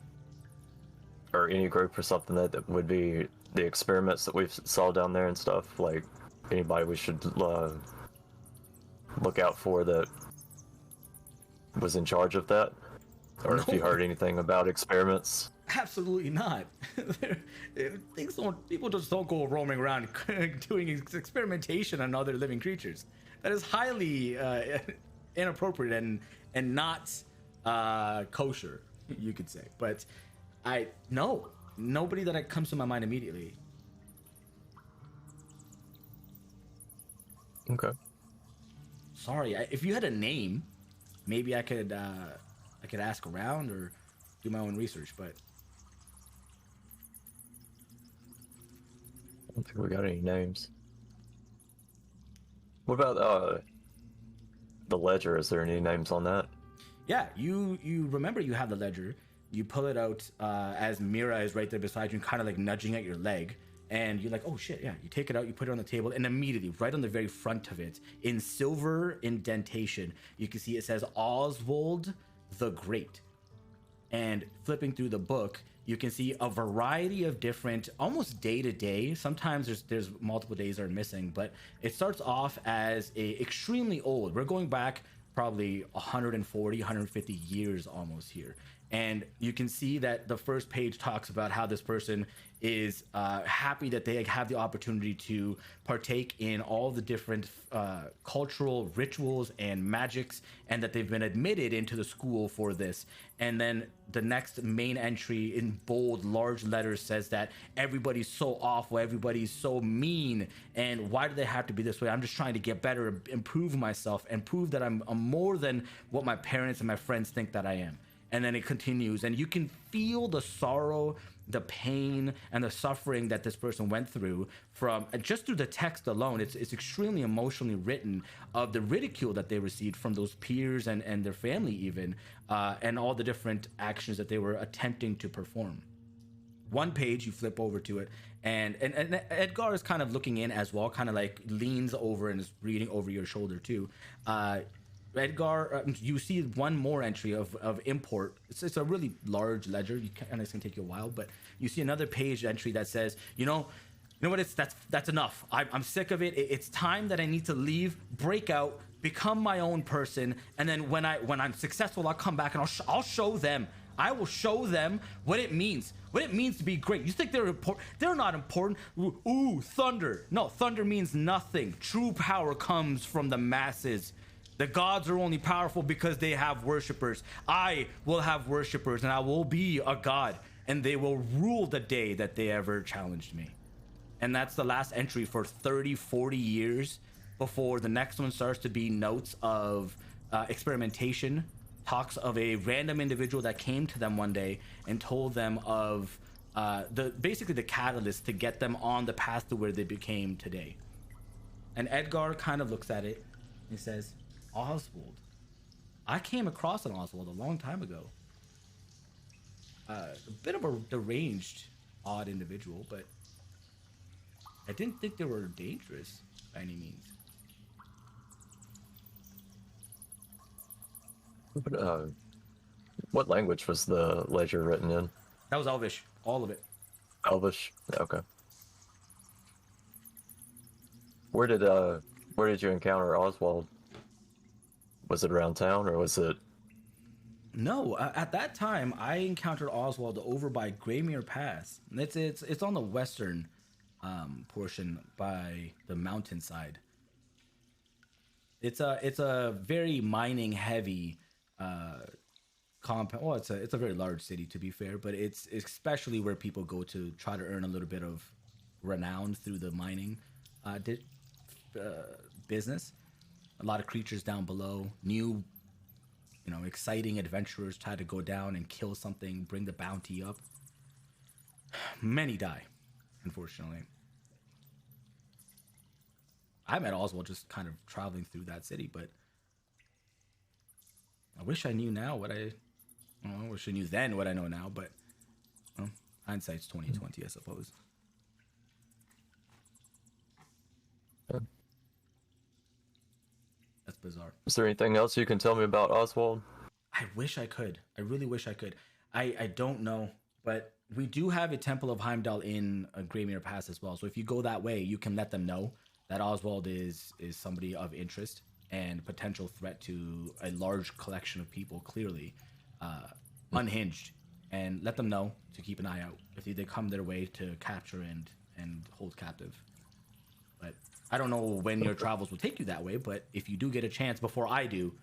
or any group or something that would be the experiments that we saw down there and stuff? Like anybody we should look out for that was in charge of that? Or if you heard anything about experiments? Absolutely not. People just don't go roaming around doing experimentation on other living creatures. That is highly inappropriate and not kosher, you could say. But nobody that comes to my mind immediately. Okay. Sorry, if you had a name, maybe I could ask around or do my own research, but don't think we got any names. What about the ledger? Is there any names on that? Yeah, you remember you have the ledger. You pull it out as Mira is right there beside you, kind of like nudging at your leg. And you're like, oh shit, yeah. You take it out, you put it on the table, and immediately, right on the very front of it, in silver indentation, you can see it says Oswald the Great. And flipping through the book, you can see a variety of different, almost day to day. Sometimes there's multiple days are missing, but it starts off as a extremely old. We're going back probably 140, 150 years almost here. And you can see that the first page talks about how this person is happy that they have the opportunity to partake in all the different cultural rituals and magics, and that they've been admitted into the school for this. And then the next main entry in bold, large letters says that everybody's so awful, everybody's so mean, and why do they have to be this way? I'm just trying to get better, improve myself, and prove that I'm more than what my parents and my friends think that I am. And then it continues, and you can feel the sorrow, the pain, and the suffering that this person went through from just through the text alone. It's extremely emotionally written, of the ridicule that they received from those peers and their family even, and all the different actions that they were attempting to perform. One page, you flip over to it, and Edgar is kind of looking in as well, kind of like leans over and is reading over your shoulder too. Edgar, you see one more entry of import. It's a really large ledger. And it's gonna take you a while, but you see another page entry that says, you know what? That's enough. I'm sick of it. It's time that I need to leave, break out, become my own person, and then when I'm successful, I'll come back and I'll show them. I will show them what it means. What it means to be great. You think they're important? They're not important. Ooh, thunder. No, thunder means nothing. True power comes from the masses. The gods are only powerful because they have worshippers. I will have worshippers, and I will be a god, and they will rule the day that they ever challenged me. And that's the last entry for 30, 40 years before the next one starts to be notes of experimentation, talks of a random individual that came to them one day and told them of basically the catalyst to get them on the path to where they became today. And Edgar kind of looks at it and he says, Oswald. I came across an Oswald a long time ago. A bit of a deranged, odd individual, but I didn't think they were dangerous by any means. What language was the ledger written in? That was Elvish, all of it. Elvish. Okay. Where did you encounter Oswald? Was it around town, or was it? No, at that time I encountered Oswald over by Greymere Pass. It's on the western portion by the mountainside. It's a very mining heavy compound. Well, it's a very large city, to be fair, but it's especially where people go to try to earn a little bit of renown through the mining business. A lot of creatures down below, new, exciting adventurers try to go down and kill something, bring the bounty up. Many die, unfortunately. I met Oswald just kind of traveling through that city, but I wish I knew now what I wish I knew then what I know now, but hindsight's 20/20, I suppose. That's bizarre. Is there anything else you can tell me about Oswald? I wish I could. I really wish I could. I don't know, but we do have a Temple of Heimdall in Greymere Pass as well. So if you go that way, you can let them know that Oswald is somebody of interest and potential threat to a large collection of people, clearly unhinged, and let them know to keep an eye out if they come their way to capture and hold captive. But I don't know when your travels will take you that way, but if you do get a chance before I do,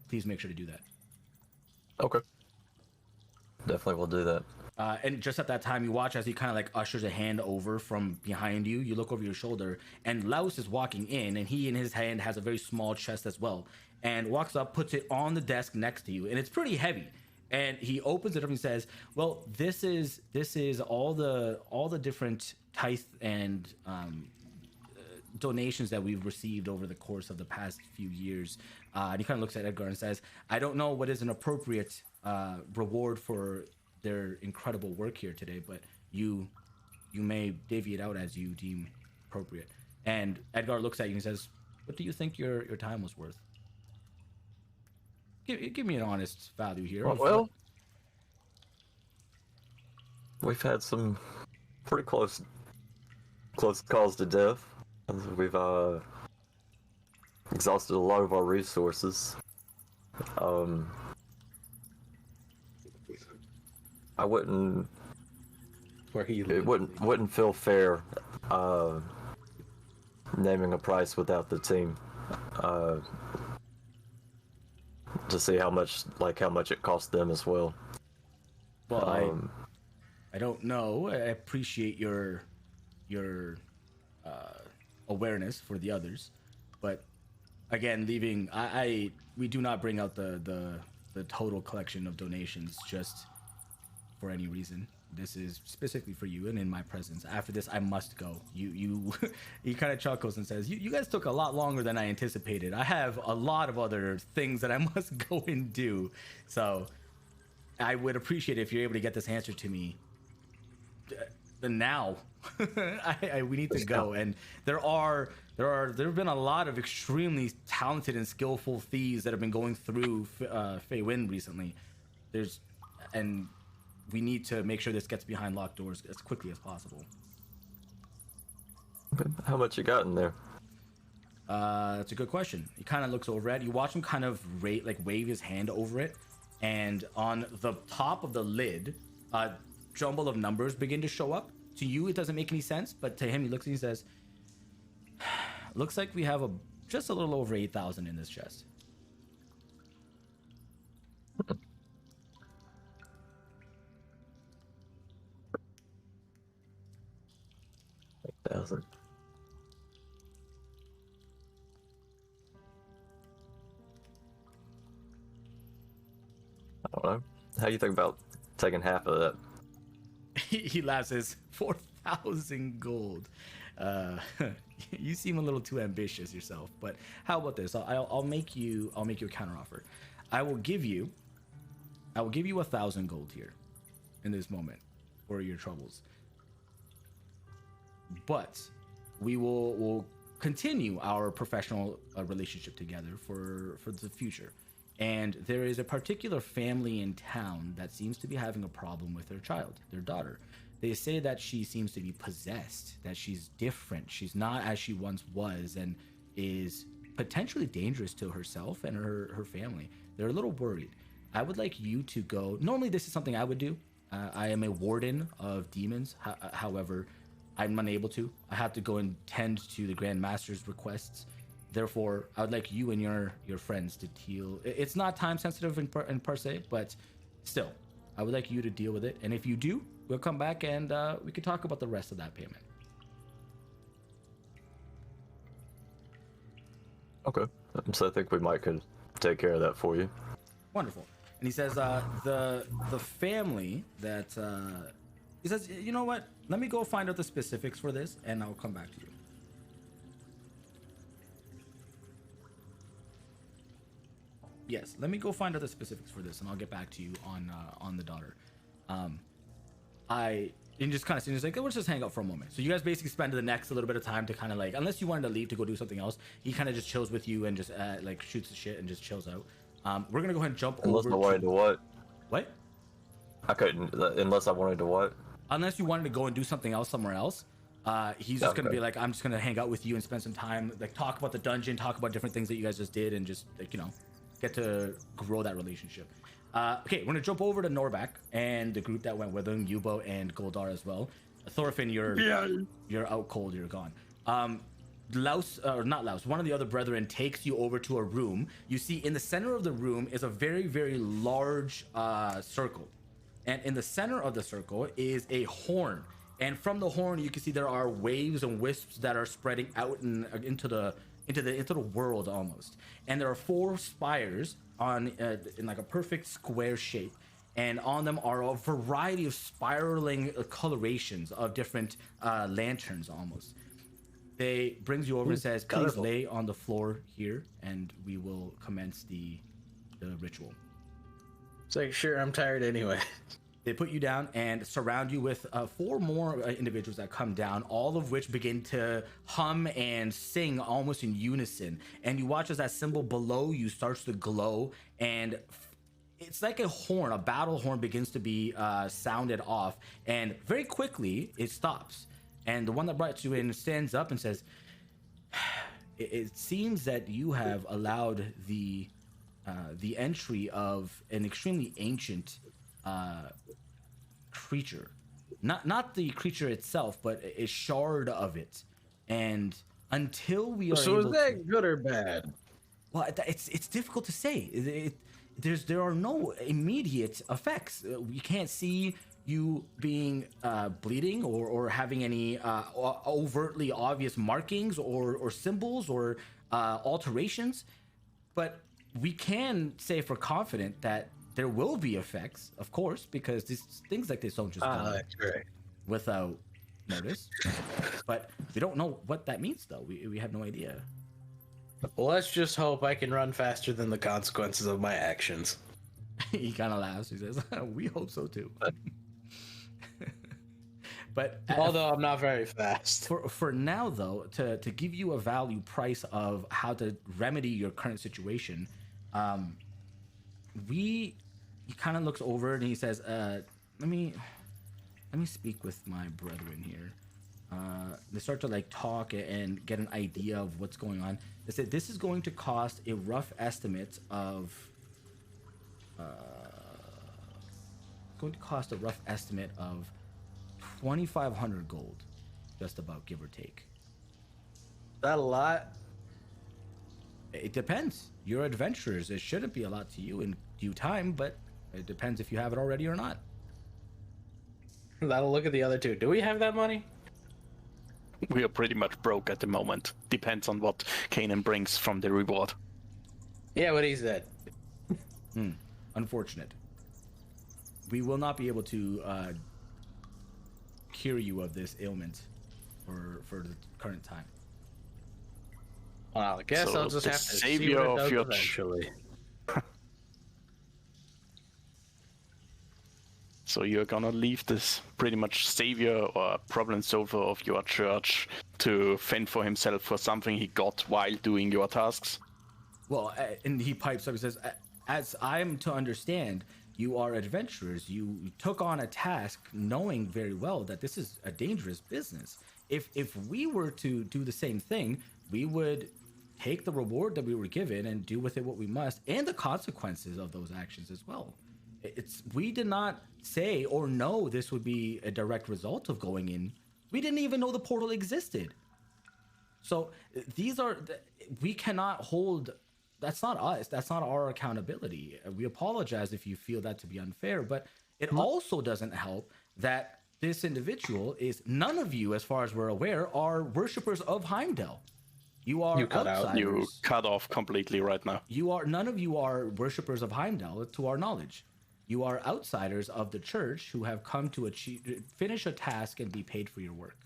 please make sure to do that. Okay. Definitely will do that. And just at that time, you watch as he kind of like ushers a hand over from behind you. You look over your shoulder, and Laos is walking in, and he in his hand has a very small chest as well, and walks up, puts it on the desk next to you, and it's pretty heavy. And he opens it up and says, "Well, this is all the different tithe and donations that we've received over the course of the past few years. And he kind of looks at Edgar and says, I don't know what is an appropriate reward for their incredible work here today, but you may divvy it out as you deem appropriate. And Edgar looks at you and says, what do you think your time was worth? Give me an honest value here. Well, we've had some pretty close calls to death. We've exhausted a lot of our resources. I wouldn't. It wouldn't feel fair naming a price without the team. To see how much it cost them as well. Well, I don't know. I appreciate your awareness for the others, but again, we do not bring out the total collection of donations just for any reason. This is specifically for you and in my presence. After this, I must go. He kind of chuckles and says, you guys took a lot longer than I anticipated. I have a lot of other things that I must go and do. So I would appreciate it if you're able to get this answer to me now. We need to go. And there have been a lot of extremely talented and skillful thieves that have been going through Fey Wind recently. And we need to make sure this gets behind locked doors as quickly as possible. How much you got in there? That's a good question. He kind of looks over it. You watch him kind of wave his hand over it, and on the top of the lid, a jumble of numbers begin to show up. To you, it doesn't make any sense, but to him, he looks and he says, "Looks like we have just a little over 8,000 in this chest." 8,000. I don't know. How do you think about taking half of that? He laughs. Says 4,000 gold. You seem a little too ambitious yourself, but how about this? I'll make you a counteroffer. I will give you 1,000 gold here in this moment for your troubles. But we'll continue our professional relationship together for the future. And there is a particular family in town that seems to be having a problem with their child, their daughter. They say that she seems to be possessed, that she's different. She's not as she once was and is potentially dangerous to herself and her family. They're a little worried. I would like you to go. Normally, this is something I would do. I am a warden of demons. However, I'm unable to. I have to go and tend to the Grand Master's requests. Therefore, I would like you and your friends to deal. It's not time sensitive in per se, but still, I would like you to deal with it. And if you do, we'll come back and we can talk about the rest of that payment. Okay. So I think we could take care of that for you. Wonderful. And he says the family that he says, you know what? Let me go find out the specifics for this, and I'll come back to you. Yes, let me go find out the specifics for this, and I'll get back to you on the daughter. And just kind of seems like, let's just hang out for a moment. So you guys basically spend the next a little bit of time to kind of like, unless you wanted to leave to go do something else, he kind of just chills with you and just like shoots the shit and just chills out. We're gonna go ahead and jump unless over. I wanted to what? What? I couldn't. Unless I wanted to what? Unless you wanted to go and do something else somewhere else. He's just gonna be like, I'm just gonna hang out with you and spend some time, like talk about the dungeon, talk about different things that you guys just did, and just like, you know, get to grow that relationship. Okay, we're gonna jump over to Norbak and the group that went with him, Yubo and Goldar as well. Thorfinn, you're out cold, you're gone. Laus, or not Laus, one of the other brethren takes you over to a room. You see in the center of the room is a very, very large circle. And in the center of the circle is a horn. And from the horn, you can see there are waves and wisps that are spreading out into the world almost. And there are 4 spires in like a perfect square shape. and on them are a variety of spiraling colorations of different lanterns almost. They brings you over and says, please colorful. lay on the floor here and we will commence the ritual. It's like, sure, I'm tired anyway. They put you down and surround you with 4 more individuals that come down, all of which begin to hum and sing almost in unison. And you watch as that symbol below you starts to glow, and it's like a horn, a battle horn begins to be sounded off, and very quickly it stops. And the one that brought you in stands up and says, it seems that you have allowed the entry of an extremely ancient creature, not the creature itself, but a shard of it. And until we are So able is that good or bad? well, it's difficult to say. There are no immediate effects. We can't see you being bleeding or having any overtly obvious markings or symbols or alterations, but we can say for confident that there will be effects, of course, because these things like this don't just go That's right. without notice. But we don't know what that means, though. We have no idea. Well, let's just hope I can run faster than the consequences of my actions. He kind of laughs. He says, "We hope so too." But Although I'm not very fast. for now, though, to give you a value price of how to remedy your current situation, he kind of looks over and he says, let me speak with my brethren here. They start to like talk and get an idea of what's going on. They said this is going to cost a rough estimate of 2,500 gold, just about, give or take. That a lot? It depends. You're adventurers. It shouldn't be a lot to you in due time, but it depends if you have it already or not. That'll look at the other two. Do we have that money? We are pretty much broke at the moment. Depends on what Kanan brings from the reward. Yeah, what he said. Unfortunate. We will not be able to cure you of this ailment for the current time. Well, I guess So I'll just the have to see savior what it of does your eventually. So you're gonna leave this pretty much savior or problem solver of your church to fend for himself for something he got while doing your tasks? Well, and he pipes up and says, as I'm to understand, you are adventurers. You took on a task knowing very well that this is a dangerous business. If we were to do the same thing, we would take the reward that we were given and do with it what we must, and the consequences of those actions as well. We did not say or know this would be a direct result of going in. We didn't even know the portal existed. So we cannot hold. That's not us. That's not our accountability. We apologize if you feel that to be unfair, but it also doesn't help that this individual is, none of you, as far as we're aware, are worshippers of Heimdall. You are outsiders. You cut off completely right now. None of you are worshippers of Heimdall, to our knowledge. You are outsiders of the church who have come to finish a task and be paid for your work.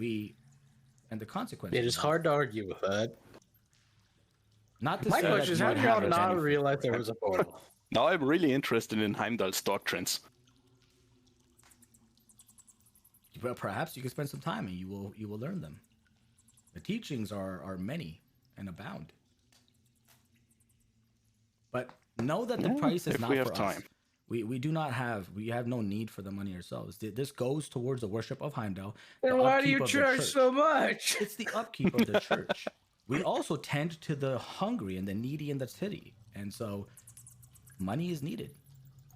And the consequences. It is hard to argue with that. Not to My say question is, that how you did would y'all have not anything. realize there was a portal? Now I'm really interested in Heimdall's doctrines. Well, perhaps you could spend some time and you will learn them. The teachings are many and abound. But know that the price is if not we for have us. time. We have no need for the money ourselves. This goes towards the worship of Heimdall. Then the why do upkeep you of the charge church. so much? It's the upkeep of the church. We also tend to the hungry and the needy in the city. And so money is needed.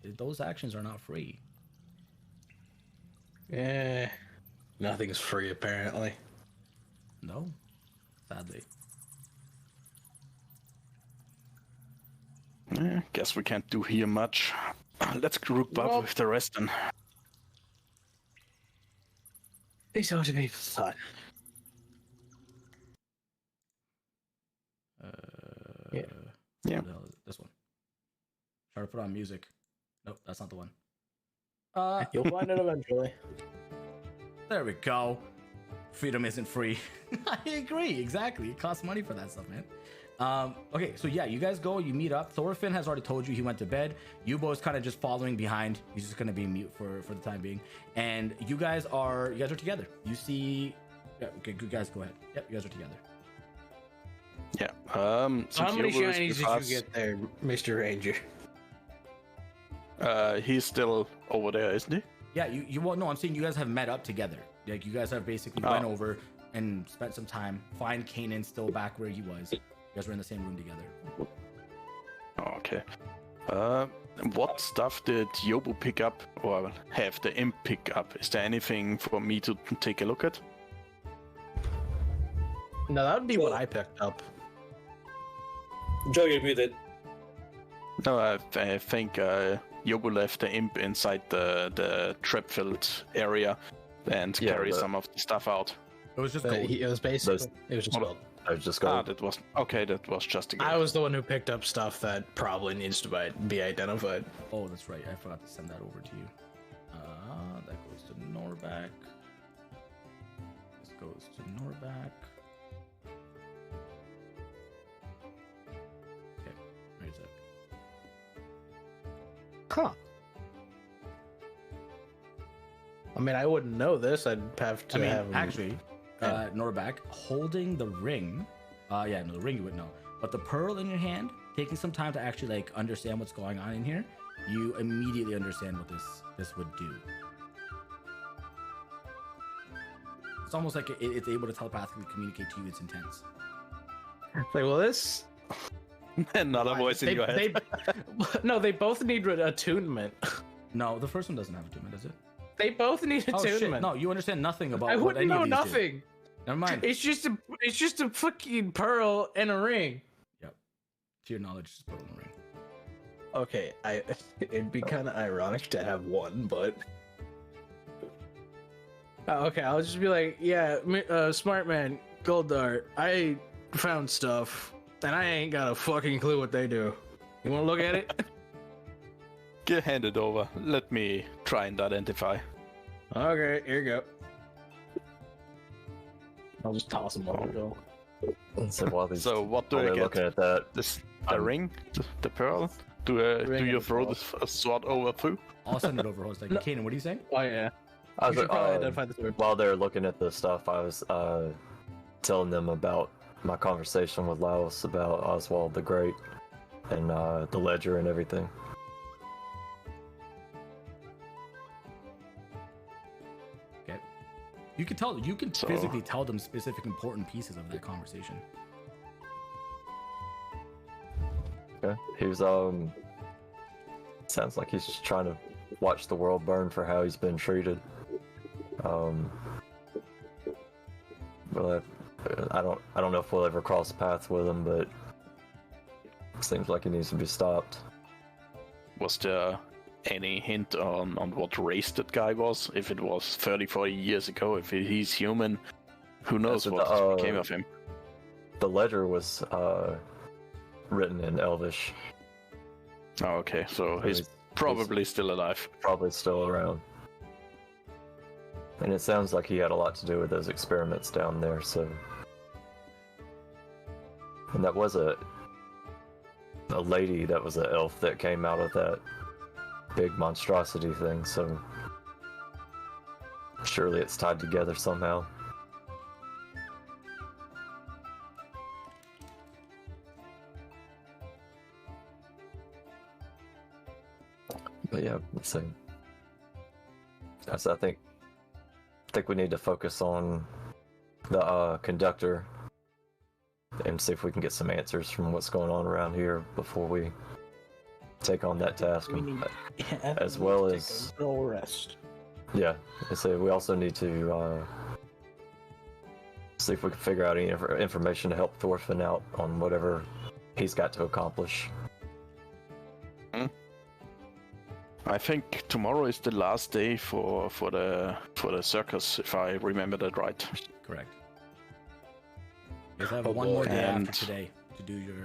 Those actions are not free. Yeah, nothing's free apparently. No, sadly. Guess we can't do here much. Let's group up Well- with the rest then. These ought to be fun. Yeah. Yeah. What the hell is this one? Try to put on music. Nope, that's not the one. You'll find it eventually. There we go. Freedom isn't free. I agree, exactly. It costs money for that stuff, man. Okay, so yeah, you guys go, you meet up. Thorfinn has already told you he went to bed. Yubo's kind of just following behind. He's just gonna be mute for the time being. And you guys are together. You see, yeah, okay, good guys, go ahead. Yep, you guys are together. Yeah. How many Yobo is shinies with did us, you get there, Mr. Ranger? He's still over there, isn't he? Yeah, you well, no, I'm saying you guys have met up together. Like you guys have basically went over and spent some time. Find Kanan still back where he was. You guys were in the same room together. Okay. What stuff did Yobo pick up, or have the imp pick up? Is there anything for me to take a look at? No, that would be what I picked up. Joe, you're muted. No, I think Yobo left the imp inside the trap-filled area and carry some of the stuff out. It was just But gold. it was basically it was just gold. I was just going. That was okay. That was just a I was the one who picked up stuff that probably needs to be identified. Oh, that's right. I forgot to send that over to you. That goes to Norback. This goes to Norback. Okay, where's it? Huh. I mean, I wouldn't know this. I'd have to have. Actually, Norback holding the ring. Yeah, no, the ring you wouldn't know. But the pearl in your hand, taking some time to actually like understand what's going on in here, you immediately understand what this would do. It's almost like it's able to telepathically communicate to you its intents. Like, well, this. another voice in your head. No, they both need attunement. No, the first one doesn't have attunement, does it? They both need Oh attunement. shit! No, you understand nothing about. I what wouldn't any know of these do. nothing. Never mind. It's just a fucking pearl and a ring. Yep. To your knowledge, just put on the ring. Okay, it'd be kind of ironic to have one, but okay, I'll just be like, yeah, smart man, gold dart. I found stuff, and I ain't got a fucking clue what they do. You want to look at it? Hand it over. Let me try and identify. Okay, here you go. I'll just toss them all. So while these, So what do while I they're get? looking at that, The ring, the pearl. Do Ring you and throw pearl. the sword over through? I'll send it over. I was like, Kanan, what are you saying? Oh yeah. I You was, should probably identify the sword. while they're looking at the stuff, I was telling them about my conversation with Laos about Oswald the Great and the ledger and everything. Okay. You can tell. You can So- physically tell them specific important pieces of that conversation. Okay. He was sounds like he's just trying to watch the world burn for how he's been treated. Well, I don't know if we'll ever cross paths with him, but it seems like he needs to be stopped. Was there any hint on what race that guy was? If it was 30, 40 years ago, if he's human, who knows So what the, became of him? The ledger was written in Elvish. Oh, okay, so he's he's- probably still alive. Probably still around. And it sounds like he had a lot to do with those experiments down there, so. And that was a lady that was an elf that came out of that big monstrosity thing, so. Surely it's tied together somehow. But yeah, let's see. So I think we need to focus on the conductor and see if we can get some answers from what's going on around here before we take on that task. As well as rest. yeah, so we also need to see if we can figure out any information to help Thorfinn out on whatever he's got to accomplish. I think tomorrow is the last day for the circus, if I remember that right. Correct. You guys have Oh, one more boy. day And- after today to do your.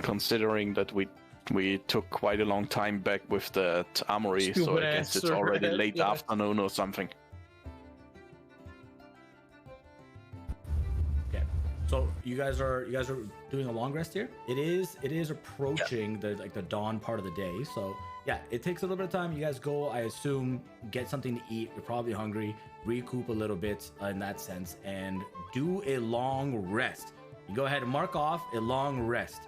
Considering that we We took quite a long time back with the armory, so I Stupid guess ass it's already red, late yeah. afternoon or something. Okay. So you guys are doing a long rest here. It is approaching the dawn part of the day. So yeah, it takes a little bit of time. You guys go, I assume, get something to eat. You're probably hungry. Recoup a little bit in that sense, and do a long rest. You go ahead and mark off a long rest.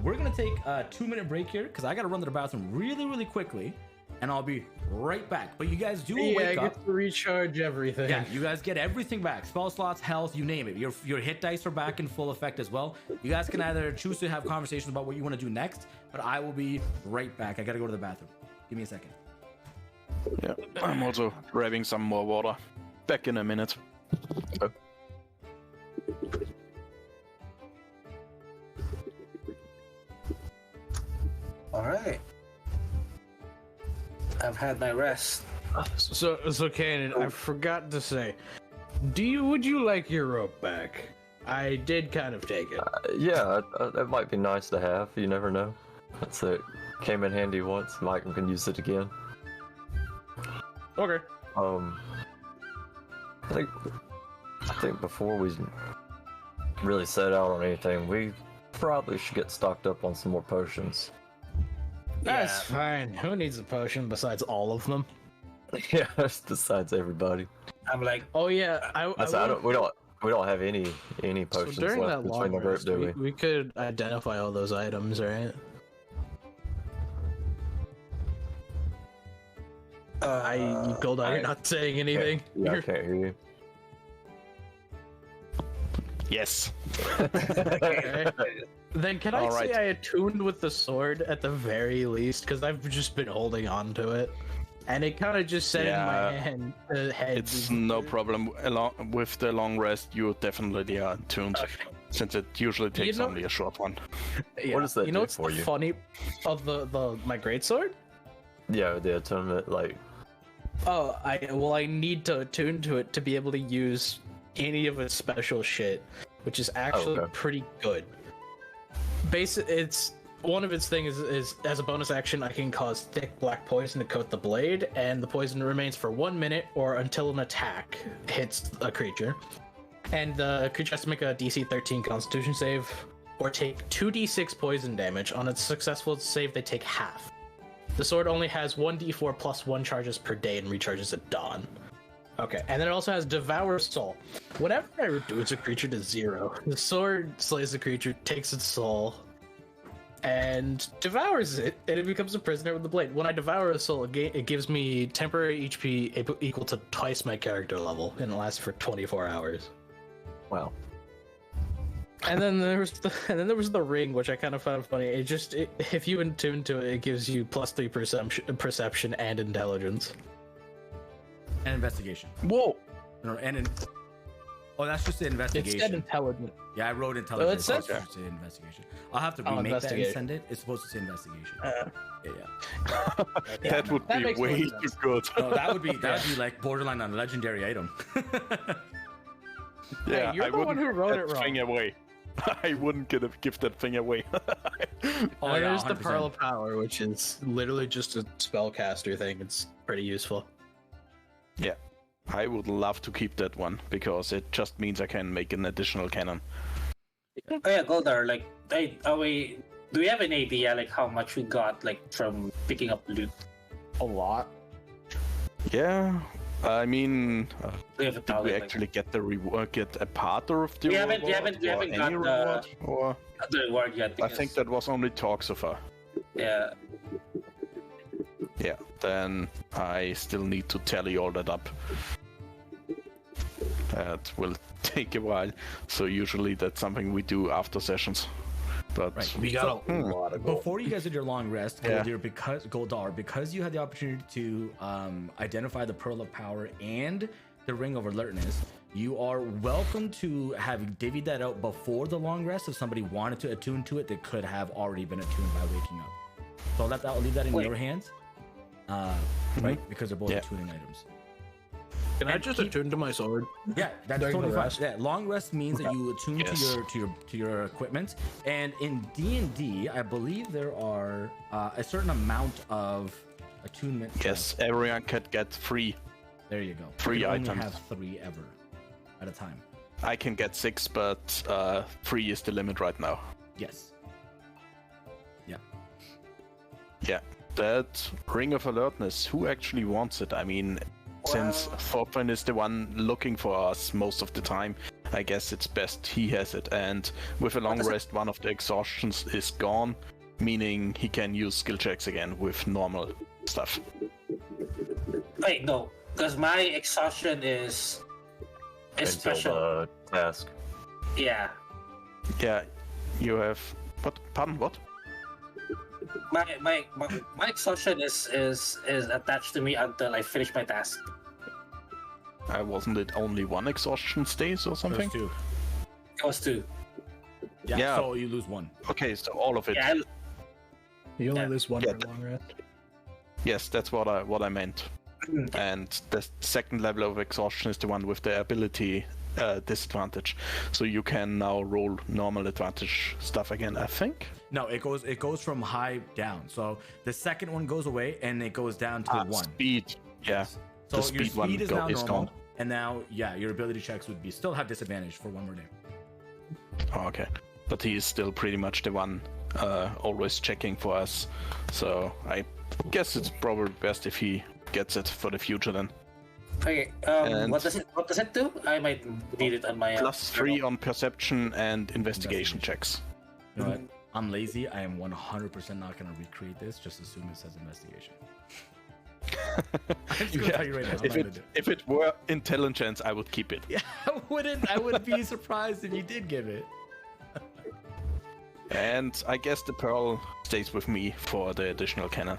We're gonna take a 2-minute break here because I gotta run to the bathroom really quickly, and I'll be right back. But you guys do wake I up. get to recharge everything. Yeah, you guys get everything back. Spell slots, health, you name it. Your hit dice are back in full effect as well. You guys can either choose to have conversations about what you want to do next, but I will be right back. I gotta go to the bathroom. Give me a second. Yeah, I'm also grabbing some more water. Back in a minute. All right. I've had my rest. So Kanan, I forgot to say, would you like your rope back? I did kind of take it. Yeah, that might be nice to have. You never know. That's it. Came in handy once. Mike can use it again. Okay. I think before we really set out on anything, we probably should get stocked up on some more potions. That's fine. Who needs a potion besides all of them? Yeah, besides everybody. I'm like, Oh yeah, We don't have any So potions during left that long between the group, rest, do we? we could identify all those items, right? Goldar, you're not saying anything. Yeah, I can't hear you. Yes. Okay. Then can I All say right. I attuned with the sword at the very least? Because I've just been holding on to it. And it kind of just said in my head. It's no problem. Along with the long rest, you definitely are tuned, since it usually takes only a short one. Yeah. What does that you know do what's for the you? funny of my greatsword? Yeah, the atonement, like, Oh, I need to attune to it to be able to use any of its special shit, which is actually pretty good. It's one of its things is as a bonus action, I can cause thick black poison to coat the blade, and the poison remains for 1 minute or until an attack hits a creature. And the creature has to make a DC 13 Constitution save, or take 2d6 poison damage. On a successful save, they take half. The sword only has 1d4 plus 1 charges per day and recharges at dawn. Okay, and then it also has Devour Soul. Whenever I reduce a creature to 0, the sword slays the creature, takes its soul, and devours it, and it becomes a prisoner with the blade. When I devour a soul, it gives me temporary HP equal to twice my character level, and it lasts for 24 hours. wow. And then there was the ring, which I kind of found funny. If you attune to it, it gives you +3 perception and intelligence. And investigation. Whoa! No, oh, that's just the It investigation. said intelligent. Yeah, I wrote intelligence. it It's says- supposed to say investigation. I'll have to remake that and investigate. send it. It's supposed to say investigation. Yeah. That would that be makes more way sense. too good. No, that would be like borderline on a legendary item. Yeah, Hey, you're I the one wouldn't who wrote give it that wrong. thing away. I wouldn't give that thing away. Oh, yeah, There's the 100%. Pearl of Power, which is literally just a spellcaster thing. It's pretty useful. Yeah, I would love to keep that one because it just means I can make an additional cannon. oh yeah, Goldar, like, do we have an idea like how much we got like from picking up loot? A lot. Yeah, I mean, We have a did we dollar, actually get the reward? Get a part of the We haven't- reward? we haven't or got any the- reward? Or like, the reward yet. I think that was only talk so far. Yeah. Yeah, then I still need to tally all that up. That will take a while, so usually that's something we do after sessions. But Right. We got a lot of gold. Before you guys did your long rest, Yeah. Goldar, because you had the opportunity to identify the Pearl of Power and the Ring of Alertness, you are welcome to have divvied that out before the long rest. If somebody wanted to attune to it, they could have already been attuned by waking up. So I'll leave that in your hands, right? Because they're both Yeah. attuning items. Can I just attune to my sword? Yeah, that's During totally the fine. rest? Yeah, long rest means that you attune Yes. to your equipment, and in D&D, I believe there are a certain amount of attunement. Yes, everyone could get 3. There you go. Three you can items. Only have 3 ever at a time. I can get 6, but 3 is the limit right now. Yes. Yeah. Yeah, that Ring of Alertness, who actually wants it? I mean, since Thorfinn is the one looking for us most of the time, I guess it's best he has it. And with a long rest, one of the exhaustions is gone, meaning he can use skill checks again with normal stuff. Wait, no, because my exhaustion is special. Until the task. Yeah, Yeah, you have... What? Pardon, what? my exhaustion is attached to me until I finish my task. Wasn't it only 1 exhaustion stays or something? Those 2. It was 2. Yeah, Yeah. so you lose 1. Okay, so all of it. Yeah, You only Yeah. lose one Yeah, for long rest. Yes, that's what I meant. And the second level of exhaustion is the one with the ability disadvantage. So you can now roll normal advantage stuff again, I think. No, it goes from high down. So the second one goes away and it goes down to 1. Speed. Yeah. So The your speed one speed is now is normal, gone. and now your ability checks would be still have disadvantage for 1 more day. Oh, okay. But he is still pretty much the one always checking for us. So I guess it's probably best if he gets it for the future then. Okay. And- What does it do? I might need it on my +3 on perception and investigation checks. You know what? I'm lazy. I am 100% not gonna recreate this. Just assume it says investigation. I'm just gonna tell you right now. I'm not gonna do it. If it were intelligence, I would keep it. Yeah, I wouldn't. I would be surprised if you did give it. And I guess the pearl stays with me for the additional cannon.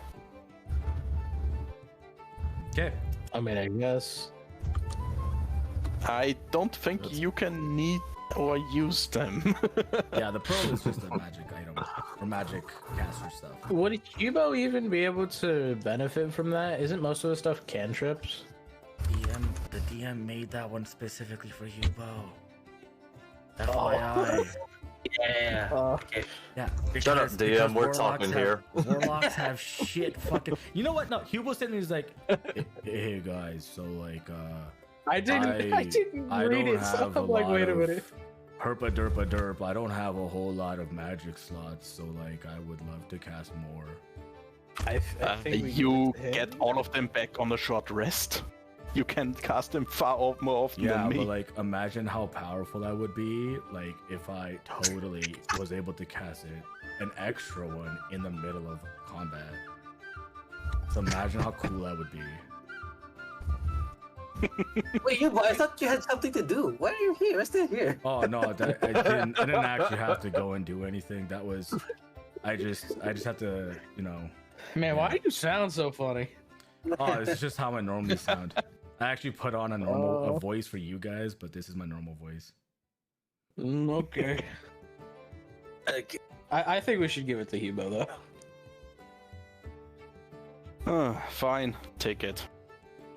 Okay. I mean, I guess. I don't think you can need or use them. Yeah, the pearl is just a magic item or magic caster stuff. Would Hubo even be able to benefit from that? Isn't most of the stuff cantrips? The DM made that one specifically for you, Bo. FYI. Yeah. Okay. Yeah. Shut up, because DM. We're warlocks talking have- here. Warlocks have shit fucking. You know what? No, Hugo sitting there, he's like, hey guys, so like, I didn't read it, so I'm like, wait a minute. Herpa derpa derp. I don't have a whole lot of magic slots, so like, I would love to cast more. I think we You give it to get him. all of them back on a short rest. You can cast them more often Yeah, than me. but like, imagine how powerful that would be, like, if I totally was able to cast it, an extra one in the middle of combat. So imagine how cool that would be. Wait, I thought you had something to do. Why are you here? I'm still here. Oh no, I didn't actually have to go and do anything. That was, I just had to, you know. Man, why do you sound so funny? Oh, this is just how I normally sound. I actually put on a voice for you guys, but this is my normal voice. Okay. I think we should give it to Hubo though. Fine, take it.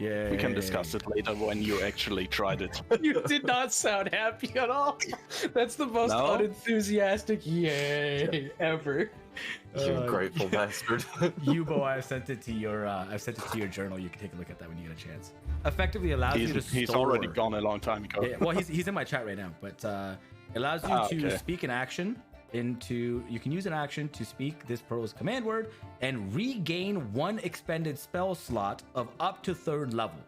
Yeah. We can discuss it later when you actually tried it. You did not sound happy at all. That's the most No? unenthusiastic yay ever. You grateful bastard. Yubo, I've sent it to your journal. You can take a look at that when you get a chance. Effectively allows you to He's store. already gone a long time ago. Yeah, well, he's in my chat right now, but allows you to okay. speak an action into. You can use an action to speak this pearl's command word and regain 1 expended spell slot of up to 3rd level.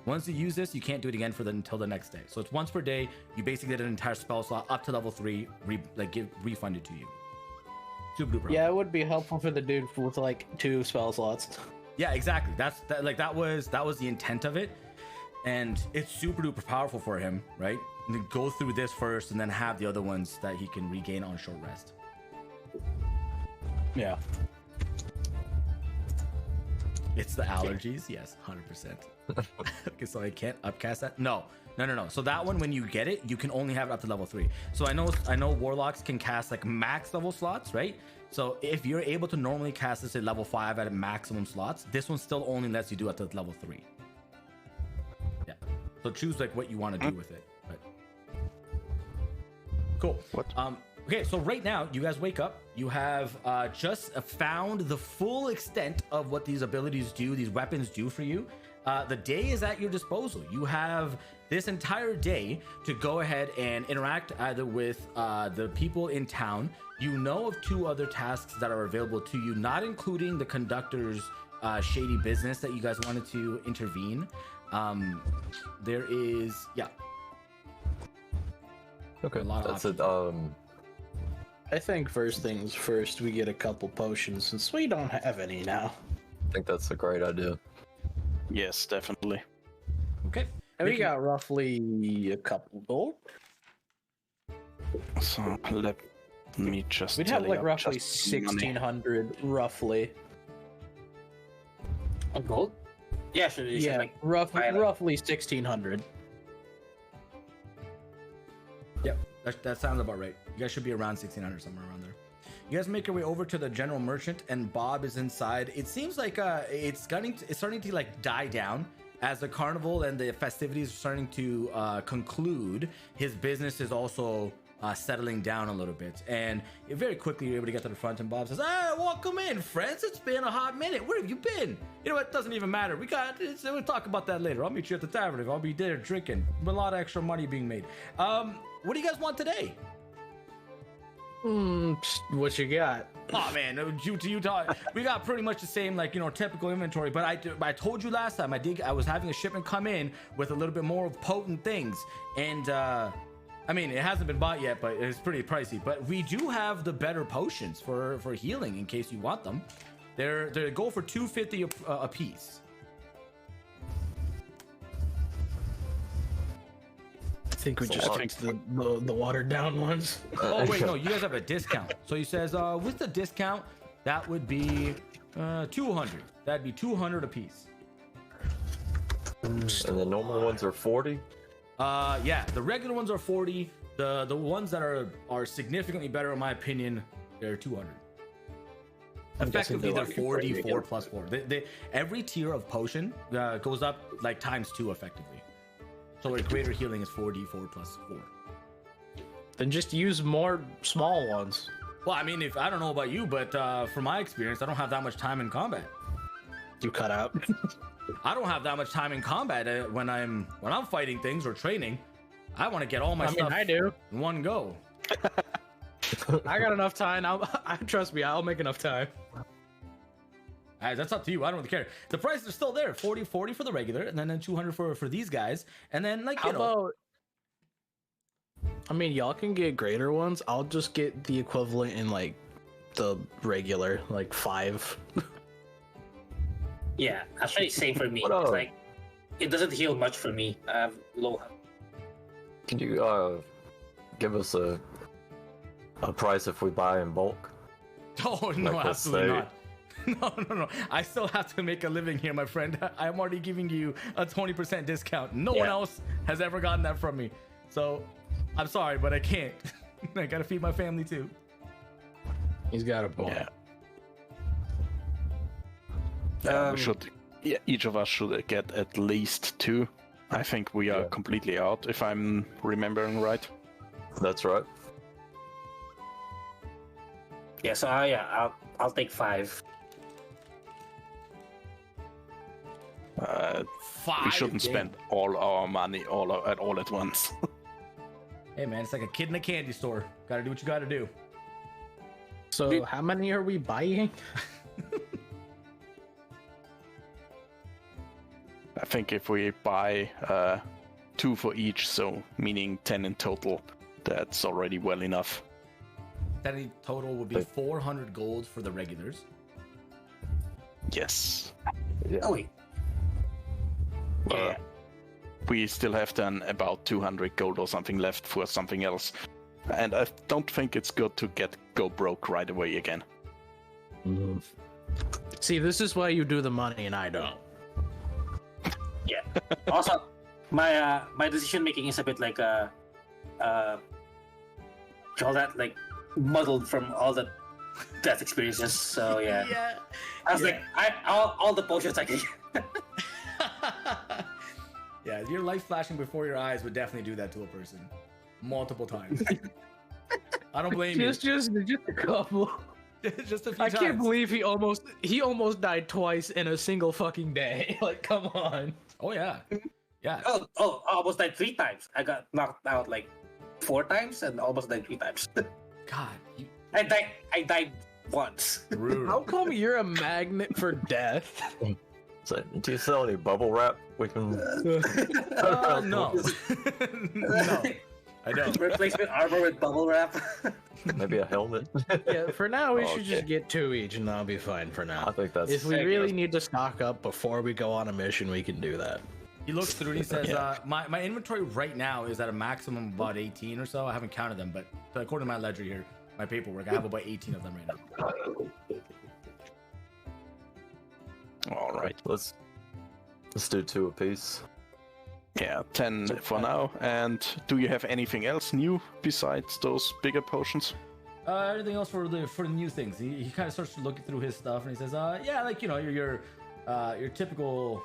Once you use this, you can't do it again until the next day. So it's once per day. You basically get an entire spell slot up to level 3, refunded to you. Super duper. Yeah, it would be helpful for the dude with like 2 spell slots. Yeah, exactly. That was the intent of it, and it's super duper powerful for him, right? And then go through this first, and then have the other ones that he can regain on short rest. Yeah. It's the allergies, yes, 100%. Okay, so I can't upcast that. No. So that one, when you get it, you can only have it up to level 3. So I know warlocks can cast like max level slots, right? So if you're able to normally cast this at level 5 at maximum slots, this one still only lets you do up to level 3. Yeah. So choose like what you want to do with it. But... Cool. What? Okay, so right now you guys wake up. You have just found the full extent of what these abilities do, these weapons do for you. The day is at your disposal. You have this entire day to go ahead and interact either with the people in town. You know of 2 other tasks that are available to you, not including the conductor's shady business that you guys wanted to intervene. There is, yeah. Okay, A lot of that's it. I think first things first, we get a couple potions since we don't have any now. I think that's a great idea. Yes, definitely. Okay. And we Making- got roughly a couple gold. So let me just. We'd have tally like up roughly just the money. 1,600, roughly. On gold? Yeah, sure. You should, Yeah, like, roughly buy, like- 1,600. Yep, that sounds about right. You guys should be around 1600, somewhere around there. You guys make your way over to the general merchant, and Bob is inside. It seems like it's starting to like die down as the carnival and the festivities are starting to conclude. His business is also settling down a little bit, and very quickly you're able to get to the front. And Bob says, "Hey, welcome in, friends. It's been a hot minute. Where have you been? You know what? It doesn't even matter. We'll talk about that later. I'll meet you at the tavern. I'll be there drinking. A lot of extra money being made. What do you guys want today?" What you got? Oh man, you talk. We got pretty much the same, like, typical inventory. But I told you last time I was having a shipment come in with a little bit more of potent things, and I mean, it hasn't been bought yet, but it's pretty pricey. But we do have the better potions for healing in case you want them. They go for 250 a piece. I think we So just what? fixed the watered down ones. Oh wait, no, you guys have a discount. So he says, with the discount, that would be 200. That'd be 200 a piece. And the normal ones are 40. Yeah, the regular ones are 40. The ones that are significantly better in my opinion, they're 200. Effectively, they're 44 plus 4. Every tier of potion goes up like times 2 effectively. So a greater healing is 4d4 plus 4. Then just use more small ones. Well, I mean, I don't know about you, but from my experience, I don't have that much time in combat. You cut out. I don't have that much time in combat when I'm fighting things or training. I want to get all my stuff I do. in one go. I got enough time. Trust me, I'll make enough time. That's up to you. I don't really care. The prices are still there. 40 for the regular, and then 200 for these guys. And then, like, How about? I mean, y'all can get greater ones. I'll just get the equivalent in like the regular, like 5. Yeah, actually, same for me. What up? Like, it doesn't heal much for me. I have low health. Can you give us a price if we buy in bulk? Oh, no, Like, let's absolutely say- not. No. I still have to make a living here, my friend. I'm already giving you a 20% discount. No one else has ever gotten that from me. So, I'm sorry, but I can't. I gotta feed my family too. He's got a point. Yeah. We should. Yeah, each of us should get at least 2. I think we are completely out, if I'm remembering right. That's right. Yeah, so I'll take 5. 5. We shouldn't Damn. spend all our money all at once. Hey, man, it's like a kid in a candy store. Gotta do what you gotta do. So how many are we buying? I think if we buy 2 for each, so meaning 10 in total, that's already well enough. That in total would be 400 gold for the regulars. Yes. Oh wait. Uh, we still have then about 200 gold or something left for something else. And I don't think it's good to go broke right away again. See, this is why you do the money and I don't. Yeah. Also, my decision making is a bit like all that like muddled from all the death experiences. So yeah. Yeah. I was like, all the potions I can. Yeah, your life flashing before your eyes would definitely do that to a person. Multiple times. I don't blame just a couple. you. Just a few I times. can't believe he almost died twice in a single fucking day. Like, come on. Oh, yeah. Yeah. Oh, I almost died 3 times. I got knocked out like 4 times and almost died 3 times. God, you I died once. rude. How come you're a magnet for death? So, do you sell any bubble wrap? We can. No. No. I don't. Replacement armor with bubble wrap. Maybe a helmet. Yeah, for now we Oh, should just get 2 each, and that'll be fine for I now. think that's. If we really need to stock up before we go on a mission, we can do that. He looks through and he says, Yeah. my inventory right now is at a maximum of about 18 or so. I haven't counted them, but according to my ledger here, my paperwork, I have about 18 of them right now. All right. Let's do 2 apiece. Yeah, 10 for now. And do you have anything else new besides those bigger potions? Anything else for the new things? He kind of starts looking through his stuff and he says, yeah, like, you know, your typical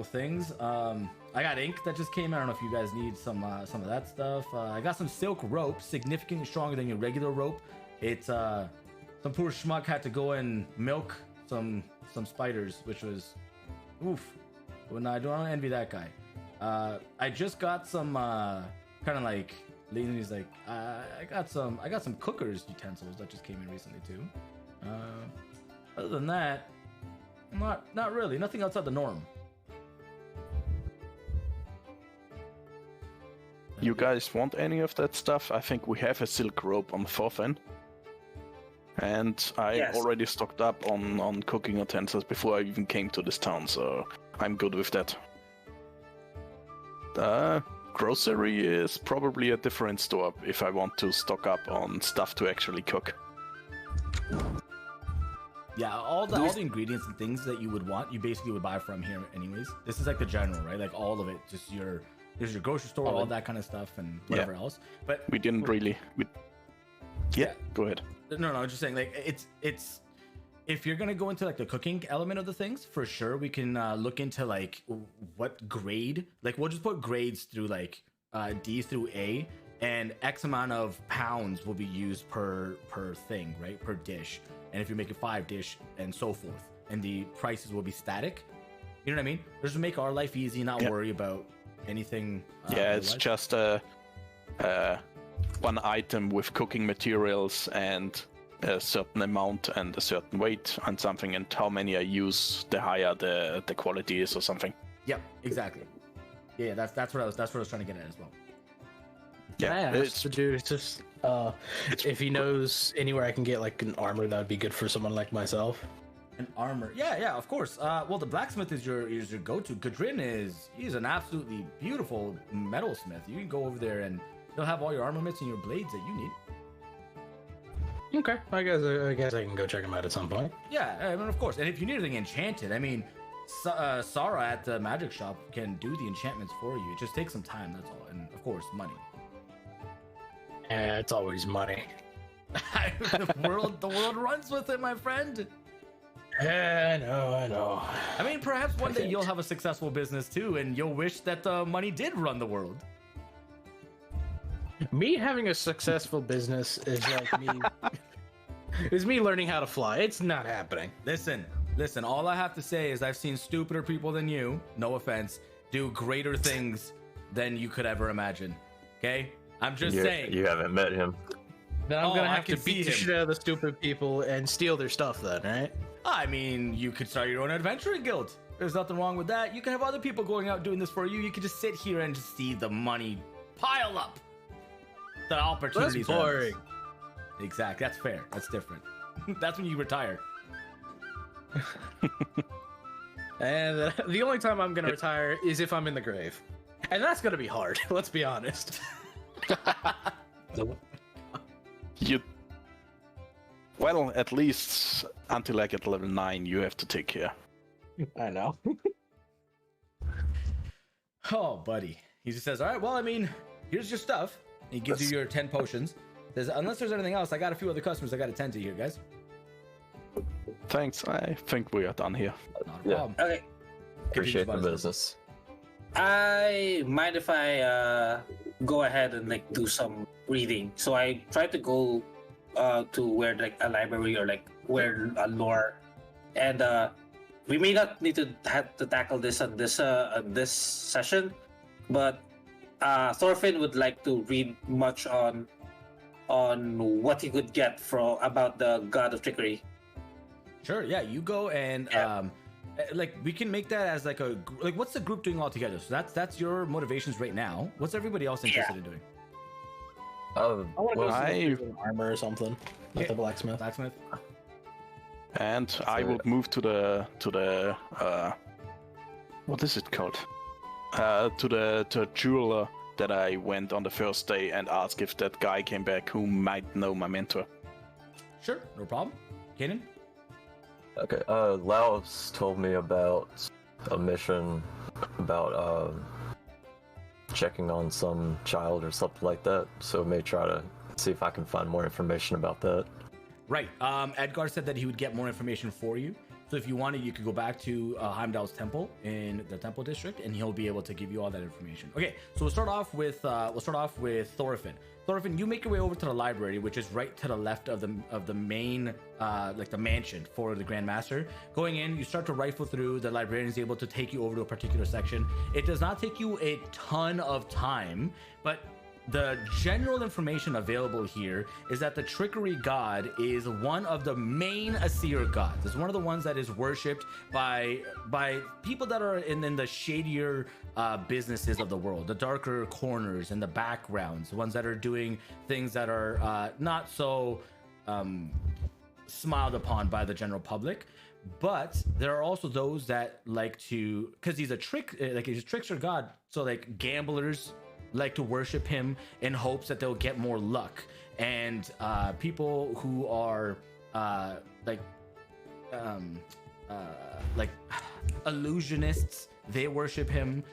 things. I got ink that just came. I don't know if you guys need some of that stuff. I got some silk rope, significantly stronger than your regular rope. It's some poor schmuck had to go and milk some spiders, which was oof. When I don't envy that guy. I just got some kind of like he's like I got some cookers utensils that just came in recently too. Other than that, not really. Nothing outside the norm. You guys want any of that stuff? I think we have a silk rope on Thorfinn. And I Yes. already stocked up on cooking utensils before I even came to this town, so I'm good with that. Grocery is probably a different store if I want to stock up on stuff to actually cook. Yeah, all the ingredients and things that you would want, you basically would buy from here anyways. This is like the general, right? Like all of it, just there's your grocery store, all that kind of stuff and whatever else. But We didn't really... Yeah, go ahead. no, I'm just saying, like it's if you're gonna go into like the cooking element of the things, for sure we can look into like what grade. Like we'll just put grades through like D through A, and X amount of pounds will be used per thing, right? Per dish. And if you're making 5 dish and so forth, and the prices will be static. You know what I mean? Just to make our life easy, not worry about anything. Yeah, it's just one item with cooking materials and a certain amount and a certain weight and something, and how many I use, the higher the quality is or something. Yep, exactly. Yeah, that's what I was trying to get at as well. Can I ask it's the dude just if he knows anywhere I can get like an armor that would be good for someone like myself? An armor, yeah, of course. Well, the blacksmith is your go-to. Gudrin he's an absolutely beautiful metalsmith. You can go over there and he'll have all your armaments and your blades that you need. Okay, I guess I can go check him out at some point. Yeah, I mean, of course. And if you need anything enchanted, I mean, Sarah at the magic shop can do the enchantments for you. It just takes some time, that's all. And of course, money. Yeah, it's always money. the world runs with it, my friend. Yeah, I know. I mean, perhaps one day you'll have a successful business too, and you'll wish that the money did run the world. Me having a successful business is like me is me learning how to fly. It's not happening. Listen, all I have to say is I've seen stupider people than you, no offense, do greater things than you could ever imagine. Okay? I'm just saying. You haven't met him. Then I'm Oh, gonna I have to can see beat the him. shit out of the stupid people and steal their stuff then, right? I mean, you could start your own adventuring guild. There's nothing wrong with that. You can have other people going out doing this for you. You can just sit here and just see the money pile up. The opportunities. That's boring. Exactly. That's fair. That's different. That's when you retire. And the only time I'm gonna retire is if I'm in the grave. And that's gonna be hard, let's be honest. Well, at least until I get level 9, you have to take care. I know. Oh, buddy. He just says, all right, well, I mean, here's your stuff. He gives you your 10 potions. Says, unless there's anything else, I got a few other customers I got to tend to here, guys. Thanks, I think we are done here. Not a Yeah. problem. Okay. Appreciate the Continues about his business. I mind if I go ahead and like do some reading. So I try to go to where like a library or like where a lore, and we may not need to have to tackle this on this session, but Thorfinn would like to read much on what he could get from about the god of trickery. Sure, yeah, you go and like we can make that as like what's the group doing all together? So that's your motivations right now. What's everybody else interested in doing? Uh, I want to well, go see an armor or something with the blacksmith. Blacksmith. And I will move to the what is it called? To the jeweler that I went on the first day and ask if that guy came back who might know my mentor. Sure, no problem. Kanan? Okay, Laos told me about a mission about checking on some child or something like that, so I may try to see if I can find more information about that. Right. Edgar said that he would get more information for you. So if you wanted, you could go back to Heimdall's temple in the temple district, and he'll be able to give you all that information. Okay, so we'll start off with Thorfinn. Thorfinn, you make your way over to the library, which is right to the left of the main like the mansion for the Grand Master. Going in, you start to rifle through. The librarian is able to take you over to a particular section. It does not take you a ton of time, but the general information available here is that the trickery god is one of the main Asir gods. It's one of the ones that is worshipped by people that are in the shadier businesses of the world, the darker corners and the backgrounds, the ones that are doing things that are not so smiled upon by the general public. But there are also those that like to, because he's a trickster god, so like gamblers like to worship him in hopes that they'll get more luck, and people who are like illusionists, they worship him.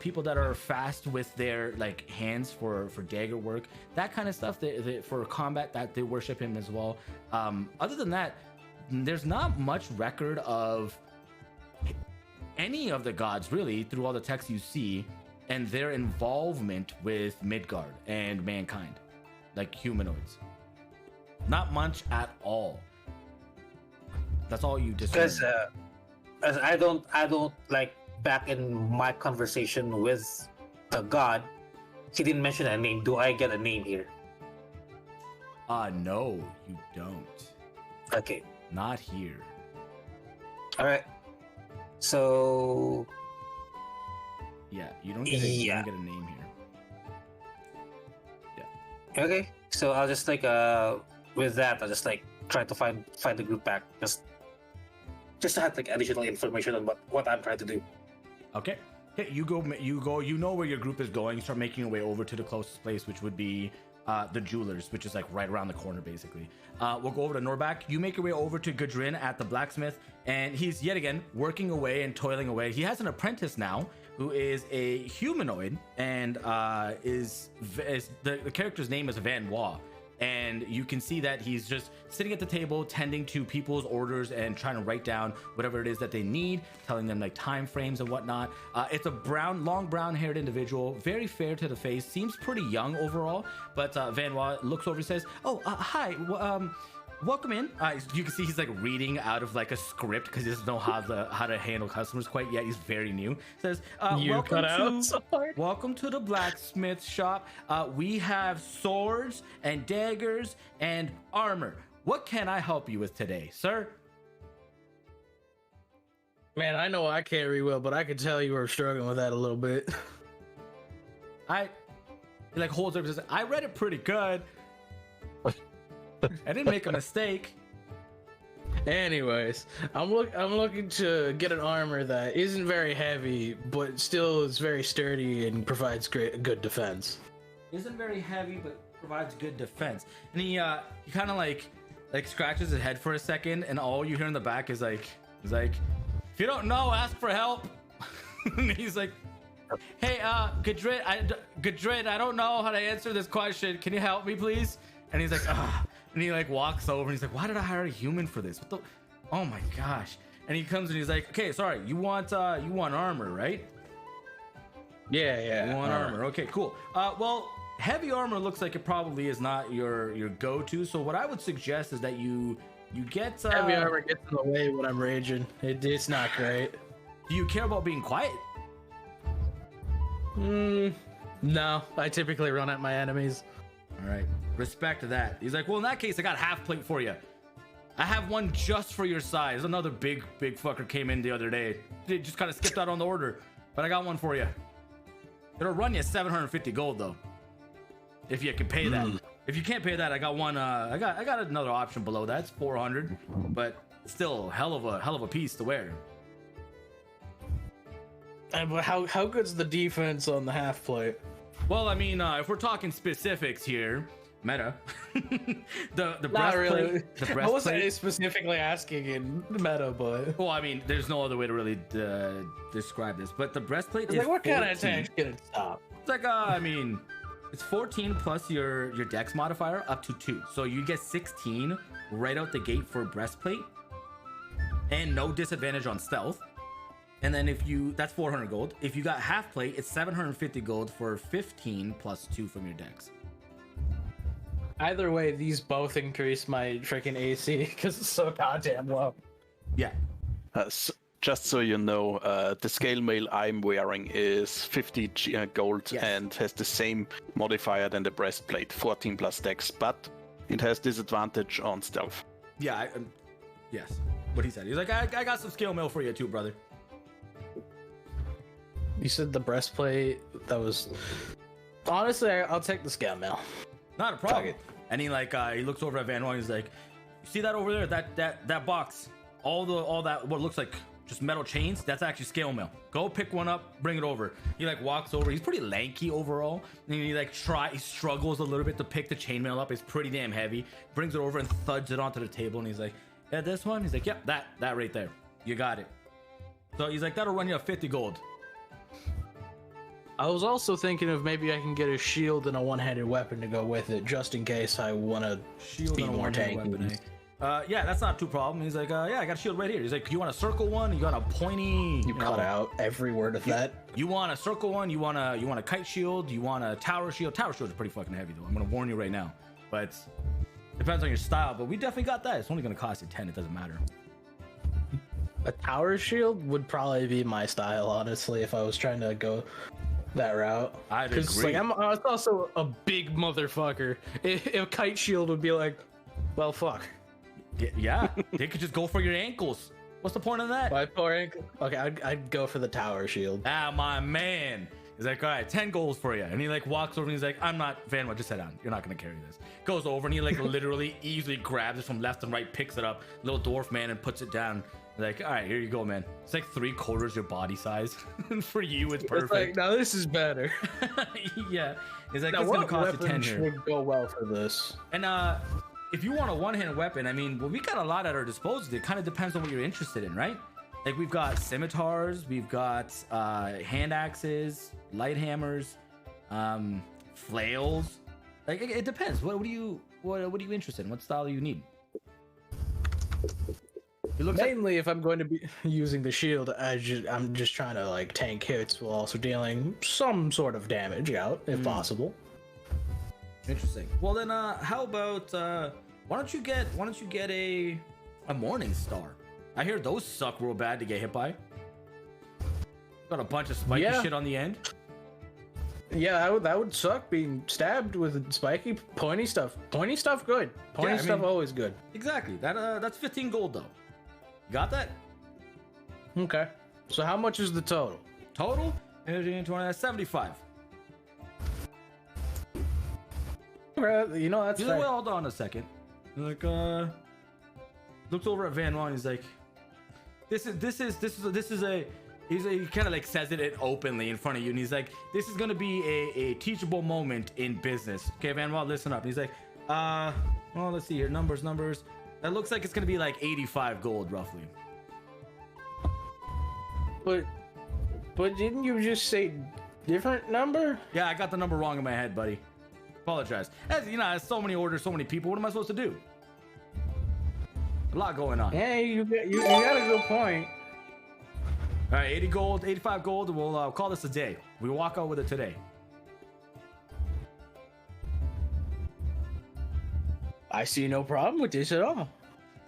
People that are fast with their like hands for dagger work, that kind of stuff, they for combat, that they worship him as well. Other than that, there's not much record of any of the gods really through all the texts you see and their involvement with Midgard and mankind, like humanoids. Not much at all. That's all you discern. Because as I don't like, back in my conversation with the god, he didn't mention a name. Do I get a name here? No, you don't. Okay. Not here. All right. So yeah, you don't get you don't get a name here. Yeah. Okay. So I'll just like with that, I'll just like try to find the group back. Just to have like additional information on what I'm trying to do. Okay. Okay, you go, you know where your group is going. You start making your way over to the closest place, which would be the jewelers, which is like right around the corner, basically. We'll go over to Norbak. You make your way over to Gudrun at the blacksmith, and he's yet again working away and toiling away. He has an apprentice now who is a humanoid, and the character's name is Van Wa. And you can see that he's just sitting at the table tending to people's orders and trying to write down whatever it is that they need, telling them like time frames and whatnot. It's a long brown haired individual, very fair to the face, seems pretty young overall, but Van Wa looks over and says, hi, welcome in. You can see he's like reading out of like a script because he doesn't know how to handle customers quite yet. He's very new. Says, welcome to the blacksmith shop. We have swords and daggers and armor. What can I help you with today, sir? Man, I know I can't read well, but I can tell you were struggling with that a little bit. He like holds up and says, I read it pretty good. I didn't make a mistake. Anyways, I'm looking to get an armor that isn't very heavy, but still is very sturdy and provides good defense. Isn't very heavy, but provides good defense. And he kind of like scratches his head for a second, and all you hear in the back is like, if you don't know, ask for help. And he's like, hey, Gudrid, I don't know how to answer this question. Can you help me, please? And he's like, and he like walks over and he's like, why did I hire a human for this? What the? Oh my gosh. And he comes and he's like, okay, sorry, you want armor, right? Yeah. One armor. Okay, cool. Well, heavy armor looks like it probably is not your go-to. So what I would suggest is that you get Heavy armor gets in the way when I'm raging. It's not great. Do you care about being quiet? No, I typically run at my enemies. All right, respect to that. He's like, well, in that case, I got half plate for you. I have one just for your size. Another big fucker came in the other day. They just kind of skipped out on the order, but I got one for you. It'll run you 750 gold though, if you can pay that. If you can't pay that, I got one. I got another option below that. It's 400, but still hell of a piece to wear. But how good's the defense on the half plate? Well, I mean, if we're talking specifics here, meta, the Not breastplate. really. The I wasn't breastplate. specifically asking in meta, but Well, I mean, there's no other way to really describe this, but the breastplate it's is like, what kind of 14. attack can it stop? It's like, I mean, it's 14 plus your dex modifier up to 2. So you get 16 right out the gate for breastplate and no disadvantage on stealth. And then that's 400 gold. If you got half plate, it's 750 gold for 15 plus 2 from your dex. Either way, these both increase my freaking AC because it's so goddamn low. Yeah. Just so you know, the scale mail I'm wearing is 50 gold Yes. and has the same modifier than the breastplate, 14 plus dex, but it has disadvantage on stealth. Yeah. Yes. What he said. He's like, I got some scale mail for you too, brother. You said the breastplate. That was honestly, I'll take the scale mail. Not a Fuck problem. it. And he he looks over at Van Roy and he's like, you see that over there? That box. All that what looks like just metal chains, that's actually scale mail. Go pick one up, bring it over. He walks over. He's pretty lanky overall. And he struggles a little bit to pick the chainmail up. It's pretty damn heavy. Brings it over and thuds it onto the table and he's like, yeah, this one? He's like, yep, that right there. You got it. So he's like, that'll run you 50 gold. I was also thinking of maybe I can get a shield and a one-handed weapon to go with it, just in case I want to be and a more one-handed tanky. weapon, yeah, that's not too problem. He's like, yeah, I got a shield right here. He's like, you want a circle one? You got a pointy? You cut out every word of that. You want a circle one? You want a kite shield? You want a tower shield? Tower shield is pretty fucking heavy though. I'm gonna warn you right now. But depends on your style. But we definitely got that. It's only gonna cost you 10. It doesn't matter. A tower shield would probably be my style, honestly, if I was trying to go that route. I'd Because agree. I'm also a big motherfucker. A kite shield would be like, well, fuck. Yeah, they could just go for your ankles. What's the point of that? My poor ankle. Okay, I'd go for the tower shield. Ah, my man. He's like, all right, 10 goals for you. And he walks over and he's like, I'm not, Van, just sit down. You're not going to carry this. Goes over and he literally easily grabs it from left and right, picks it up, little dwarf man, and puts it down. He's like, all right, here you go, man. It's like 3/4 your body size. For you, it's perfect. It's like, now this is better. Yeah. He's like, Now, it's going to what cost you 10 weapon here. would go well for this? And if you want a one-handed weapon, I mean, well, we got a lot at our disposal. It kind of depends on what you're interested in, right? Like we've got scimitars, we've got hand axes, light hammers, flails. Like it depends. What are you interested in? What style do you need? It looks like Mainly, if I'm going to be using the shield, I'm just trying to tank hits while also dealing some sort of damage out, if possible. interesting. Well then, how about why don't you get a morning star? I hear those suck real bad to get hit by. Got a bunch of spiky Yeah. shit on the end. Yeah, that would suck being stabbed with spiky, pointy stuff. Pointy stuff, good. Pointy I stuff, mean- always good. Exactly. That's 15 gold though. Got that? Okay. So how much is the total? Total? 15, 20, that's 75. You know, that's He's like, fair. well, hold on a second. He's like, looks over at Van Ron. He's like, this is a. He kind of says it openly in front of you, and he's like, this is gonna be a teachable moment in business. Okay, Van Ron, listen up. He's like, well, let's see here, numbers. That looks like it's gonna be 85 gold roughly. But didn't you just say different number? Yeah, I got the number wrong in my head, buddy. Apologize. As you know, there's so many orders, so many people. What am I supposed to do? A lot going on. Yeah, you got a good point. All right, 80 gold, 85 gold. We'll call this a day. We walk out with it today. I see no problem with this at all.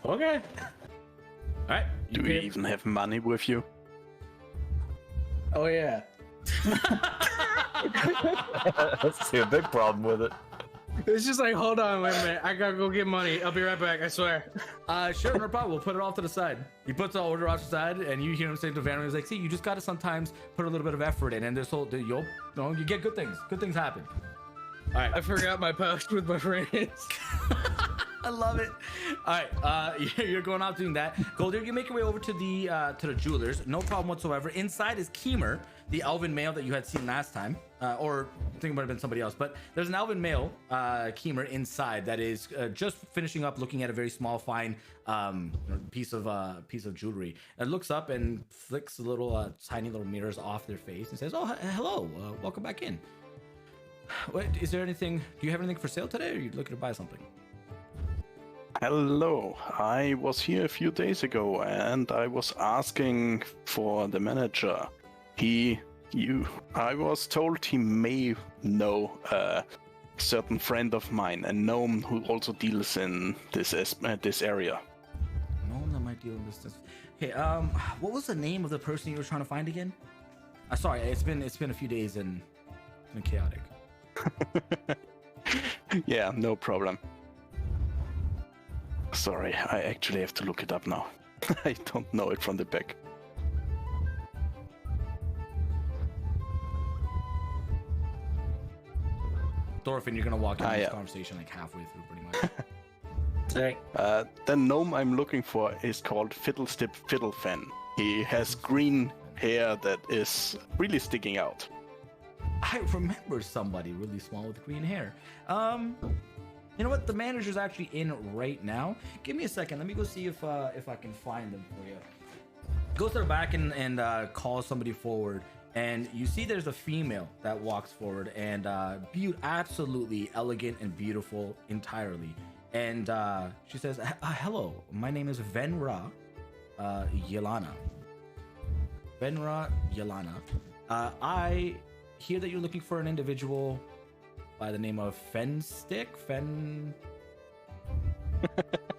Okay. All right. Do you even have money with you? Oh yeah. I see a big problem with it. It's just like, hold on, wait a minute. I gotta go get money. I'll be right back. I swear. Sure, no problem. We'll put it off to the side. He puts the order off to the side, and you hear him say to Vanity, he's like, see, you just gotta sometimes put a little bit of effort in, and this whole, you get good things. Good things happen. All right. I forgot my pouch with my friends. I love it. All right, you're going out doing that. Goldir, you make your way over to the jewelers. No problem whatsoever. Inside is Keemer, the elven male that you had seen last time, or I think it might have been somebody else. But there's an elven male, Keemer, inside that is just finishing up, looking at a very small, fine piece of jewelry. And looks up and flicks the little tiny little mirrors off their face and says, "Oh, hello, welcome back in. What is there anything? Do you have anything for sale today, or are you looking to buy something?" Hello, I was here a few days ago and I was asking for the manager. I was told he may know a certain friend of mine, a gnome who also deals in this area. Gnome that might deal in this. Hey, what was the name of the person you were trying to find again? Sorry, it's been a few days and it's been chaotic. Yeah, no problem. Sorry, I actually have to look it up now. I don't know it from the back. Thorfinn, you're gonna walk into this conversation like halfway through, pretty much. Sorry. The gnome I'm looking for is called Fiddlestip Fiddlefen. He has green hair that is really sticking out. I remember somebody really small with green hair. You know what? The manager's actually in right now. Give me a second. Let me go see if I can find them for you. Goes to the back and calls somebody forward, and you see there's a female that walks forward and absolutely elegant and beautiful entirely. And she says, "Hello, my name is Venra Yelana. Venra Yelana. I hear that you're looking for an individual by the name of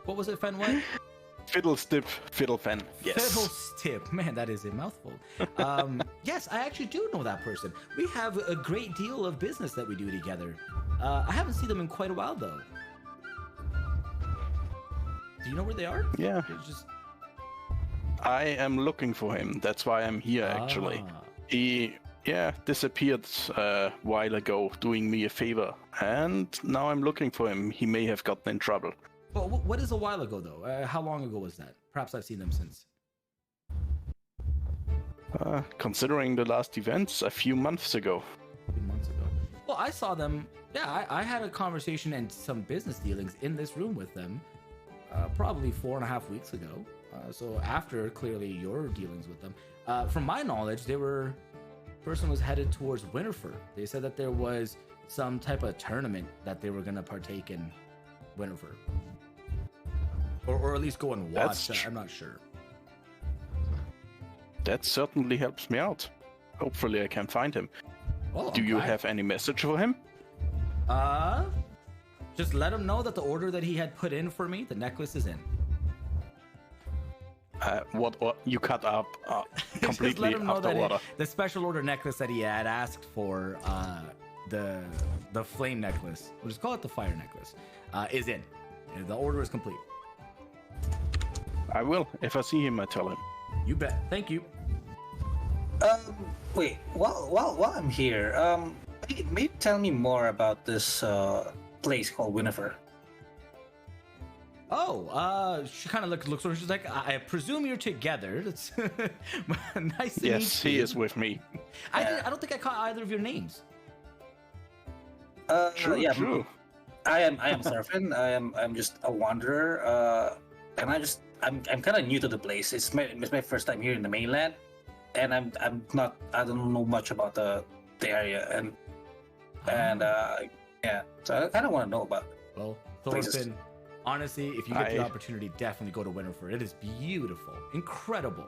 What was it, Fen what? Fiddlestip Fiddlefen. Yes. Fiddlestip. Man, that is a mouthful. Yes, I actually do know that person. We have a great deal of business that we do together. I haven't seen them in quite a while, though. Do you know where they are? Yeah. It's just... I am looking for him. That's why I'm here, actually. He disappeared a while ago, doing me a favor. And now I'm looking for him. He may have gotten in trouble. Well, what is a while ago, though? How long ago was that? Perhaps I've seen them since. Considering the last events, a few months ago. A few months ago. Well, I saw them. Yeah, I had a conversation and some business dealings in this room with them probably 4.5 weeks ago. So after, clearly, your dealings with them. From my knowledge, person was headed towards Winterfell. They said that there was some type of tournament that they were going to partake in Winterfell. Or at least go and watch. I'm not sure. That certainly helps me out. Hopefully I can find him. Well, Do you have any message for him? Just let him know that the order that he had put in for me, the necklace is in. What you cut up completely Just let him know after that water. the special order necklace that he had asked for, the flame necklace, we'll just call it the fire necklace, is in. And the order is complete. I will. If I see him, I tell him. You bet. Thank you. Wait. While I'm here, maybe tell me more about this place called Winterfell. Oh, she kind of looks over. She's like, I presume you're together. That's nice to meet you. Yes, he is with me. I don't think I caught either of your names. True. I am Thorfinn. I'm just a wanderer. And I'm kind of new to the place. It's my first time here in the mainland, and I don't know much about the area, and so I kind of want to know about. Well, Thorfinn, honestly, if you get the opportunity, definitely go to Winterfell. It is beautiful, incredible.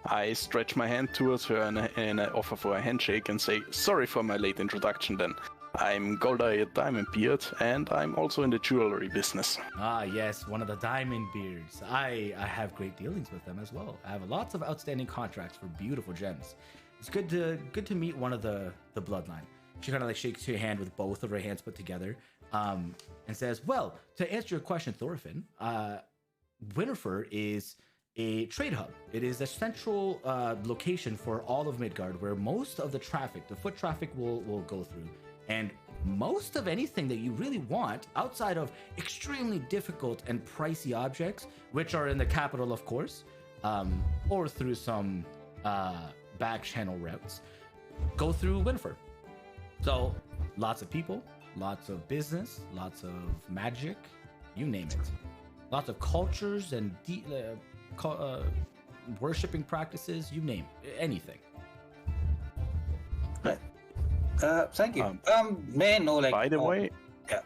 I stretch my hand towards her and I offer for a handshake and say, sorry for my late introduction then. I'm Goldar Diamond Beard, and I'm also in the jewelry business. Ah, yes, one of the Diamond Beards. I have great dealings with them as well. I have lots of outstanding contracts for beautiful gems. It's good to meet one of the bloodline. She kind of like shakes your hand with both of her hands put together, and says, well, to answer your question, Thorfinn, Winterfell is a trade hub. It is a central location for all of Midgard, where most of the traffic, the foot traffic, will go through. And most of anything that you really want, outside of extremely difficult and pricey objects, which are in the capital, of course, or through some back channel routes, go through Winterfell. So lots of people, lots of business, lots of magic, you name it. Lots of cultures and worshipping practices, you name it, anything. Thank you. May I know, like, By the way, yeah.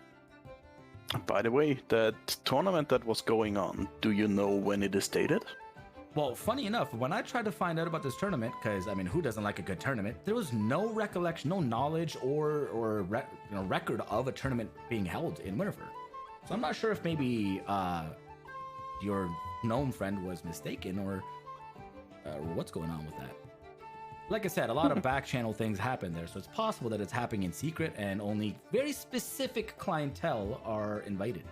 By the way, that tournament that was going on, do you know when it is dated? Well, funny enough, when I tried to find out about this tournament, because I mean, who doesn't like a good tournament? There was no recollection, no knowledge, or record of a tournament being held in Winterfell. So I'm not sure if maybe your gnome friend was mistaken, or what's going on with that. Like I said, a lot of back channel things happen there, so it's possible that it's happening in secret and only very specific clientele are invited.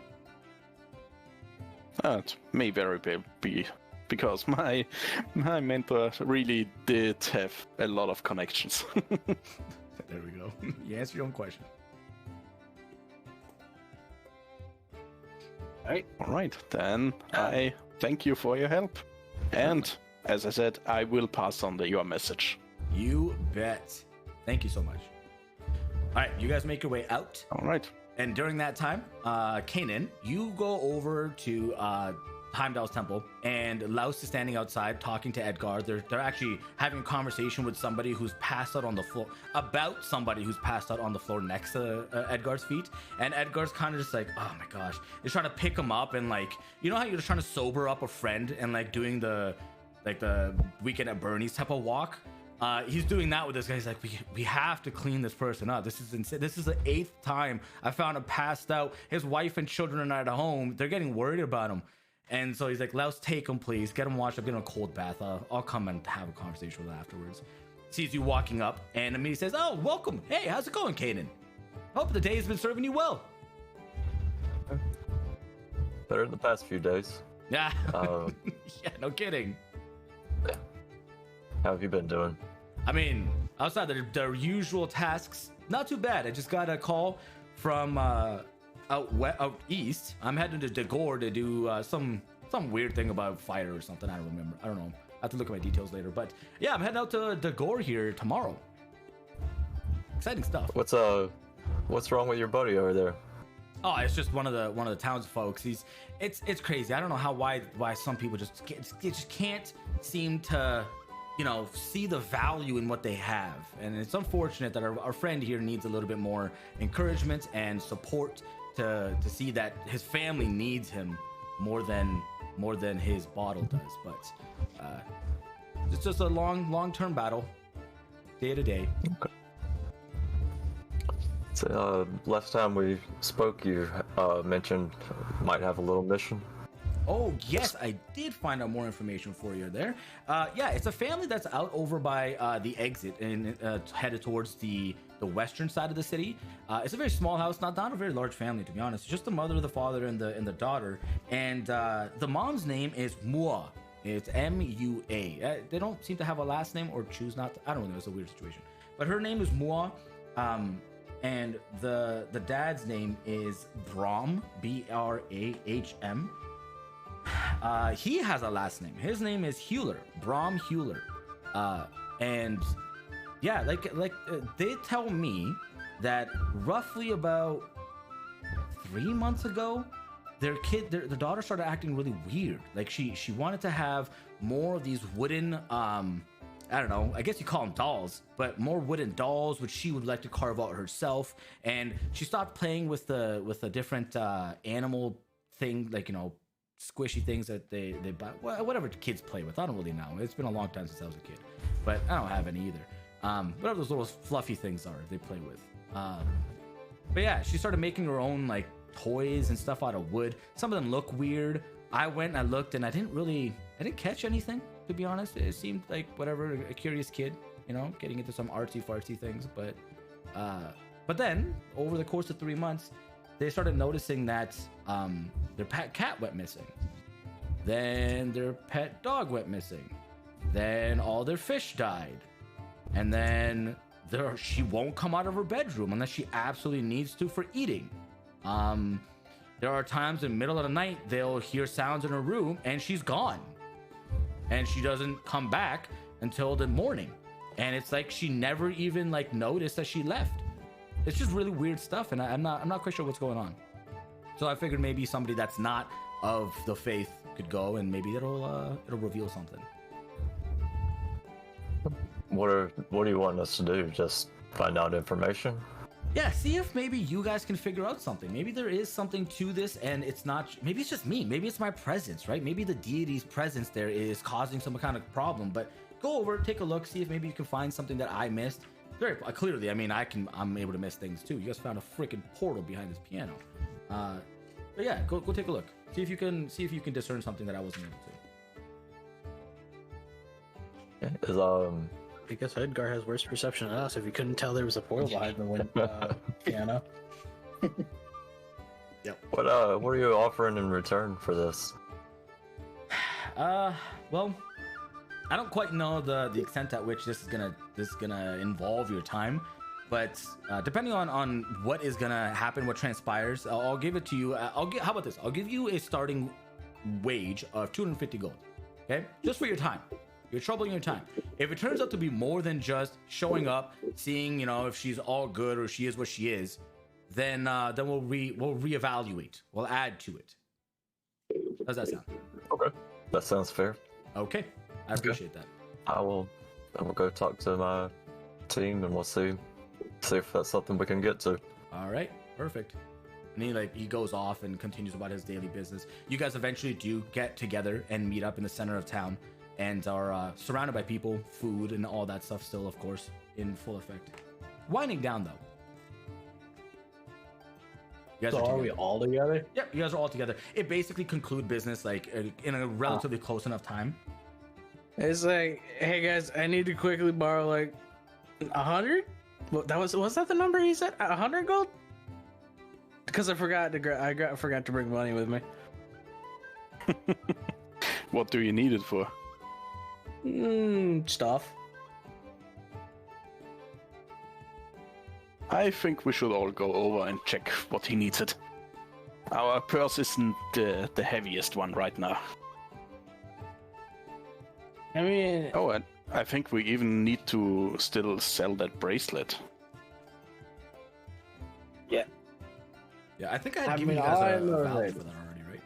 That may very well be, because my mentor really did have a lot of connections. There we go. You answered your own question. All right, then I thank you for your help. And as I said, I will pass on your message. You bet. Thank you so much. All right, you guys make your way out. All right. And during that time, Kanan, you go over to Heimdall's temple, and Laus is standing outside talking to Edgar. They're actually having a conversation with somebody who's passed out on the floor, about somebody who's passed out on the floor next to Edgar's feet. And Edgar's kind of just like, oh my gosh. They're trying to pick him up, and like, you know how you're trying to sober up a friend and like doing the Weekend at Bernie's type of walk? He's doing that with this guy. He's like, we have to clean this person up. This is insane. This is the 8th time I found him passed out. His wife and children are not at home. They're getting worried about him. And so he's like, Laus, take him, please. Get him washed up, get him a cold bath. I'll come and have a conversation with him afterwards. Sees you walking up, and immediately says, oh, welcome. Hey, how's it going, Kanan? Hope the day's been serving you well. Better than the past few days. Yeah. Yeah, no kidding. How have you been doing? I mean, outside the usual tasks, not too bad. I just got a call from out east. I'm heading to Dagor to do some weird thing about fire or something. I don't remember. I don't know. I have to look at my details later. But yeah, I'm heading out to Dagor here tomorrow. Exciting stuff. What's wrong with your buddy over there? Oh, it's just one of the townsfolk. It's crazy. I don't know why some people just can't seem to, see the value in what they have. And it's unfortunate that our friend here needs a little bit more encouragement and support to see that his family needs him more than his bottle does. But it's just a long-term battle, day to day. Okay. So, last time we spoke, you mentioned might have a little mission. Oh, yes, I did find out more information for you there. Yeah, it's a family that's out over by the exit and headed towards the western side of the city. It's a very small house, not a very large family, to be honest. It's just the mother, the father, and the daughter. And the mom's name is Mua. It's M-U-A. They don't seem to have a last name or choose not to. I don't know. It's a weird situation. But her name is Mua. And the dad's name is Brahm, B-R-A-H-M. He has a last name. His name is Hewler, Brahm Hewler. And yeah, they tell me that roughly about 3 months ago, their daughter started acting really weird. Like she wanted to have more of these wooden, I don't know, I guess you call them dolls, but more wooden dolls, which she would like to carve out herself. And she stopped playing with the different animal thing, like, squishy things that they buy, whatever kids play with. I don't really know. It's been a long time since I was a kid, but I don't have any either. Whatever those little fluffy things are they play with. But yeah, she started making her own like toys and stuff out of wood. Some of them look weird. I went and I looked and I didn't catch anything, to be honest. It seemed like whatever, a curious kid, you know, getting into some artsy fartsy things. But then over the course of 3 months, they started noticing that their pet cat went missing. Then their pet dog went missing. Then all their fish died. And then she won't come out of her bedroom unless she absolutely needs to for eating. There are times in the middle of the night, they'll hear sounds in her room and she's gone. And she doesn't come back until the morning. And it's like she never even like noticed that she left. It's just really weird stuff, and I'm not quite sure what's going on. So I figured maybe somebody that's not of the faith could go, and maybe it'll reveal something. What do you want us to do? Just find out information? Yeah, see if maybe you guys can figure out something. Maybe there is something to this, and it's not. Maybe it's just me. Maybe it's my presence, right? Maybe the deity's presence there is causing some kind of problem. But go over, take a look, see if maybe you can find something that I missed. Very clearly, I mean, I'm able to miss things too. You guys found a freaking portal behind this piano. But yeah, go take a look. See if you can discern something that I wasn't able to. I guess Edgar has worse perception than us if he couldn't tell there was a portal behind the piano. Yep. What are you offering in return for this? Well, I don't quite know the extent at which this is gonna involve your time, but depending on what is gonna happen, what transpires, I'll give it to you. How about this? I'll give you a starting wage of 250 gold. Okay, just for your time. You're troubling your time. If it turns out to be more than just showing up, seeing, you know, if she's all good or she is what she is, then we'll reevaluate. We'll add to it. How's that sound? Okay, that sounds fair. Okay, I appreciate that. I will go talk to my team and we'll see if that's something we can get to. All right, perfect. And he goes off and continues about his daily business. You guys eventually do get together and meet up in the center of town, and are surrounded by people, food, and all that stuff still, of course, in full effect. Winding down, though. You guys So are we all together? Yep, you guys are all together. It basically conclude business like in a relatively close enough time. It's like, hey guys, I need to quickly borrow like 100. Was that the number he said? 100 gold? Because I forgot to bring money with me. What do you need it for? Stuff. I think we should all go over and check what he needs it. Our purse isn't the heaviest one right now. I mean, Oh, and I think we even need to still sell that bracelet. Yeah, I think I had I given mean, you guys I a know value that. for that already, right?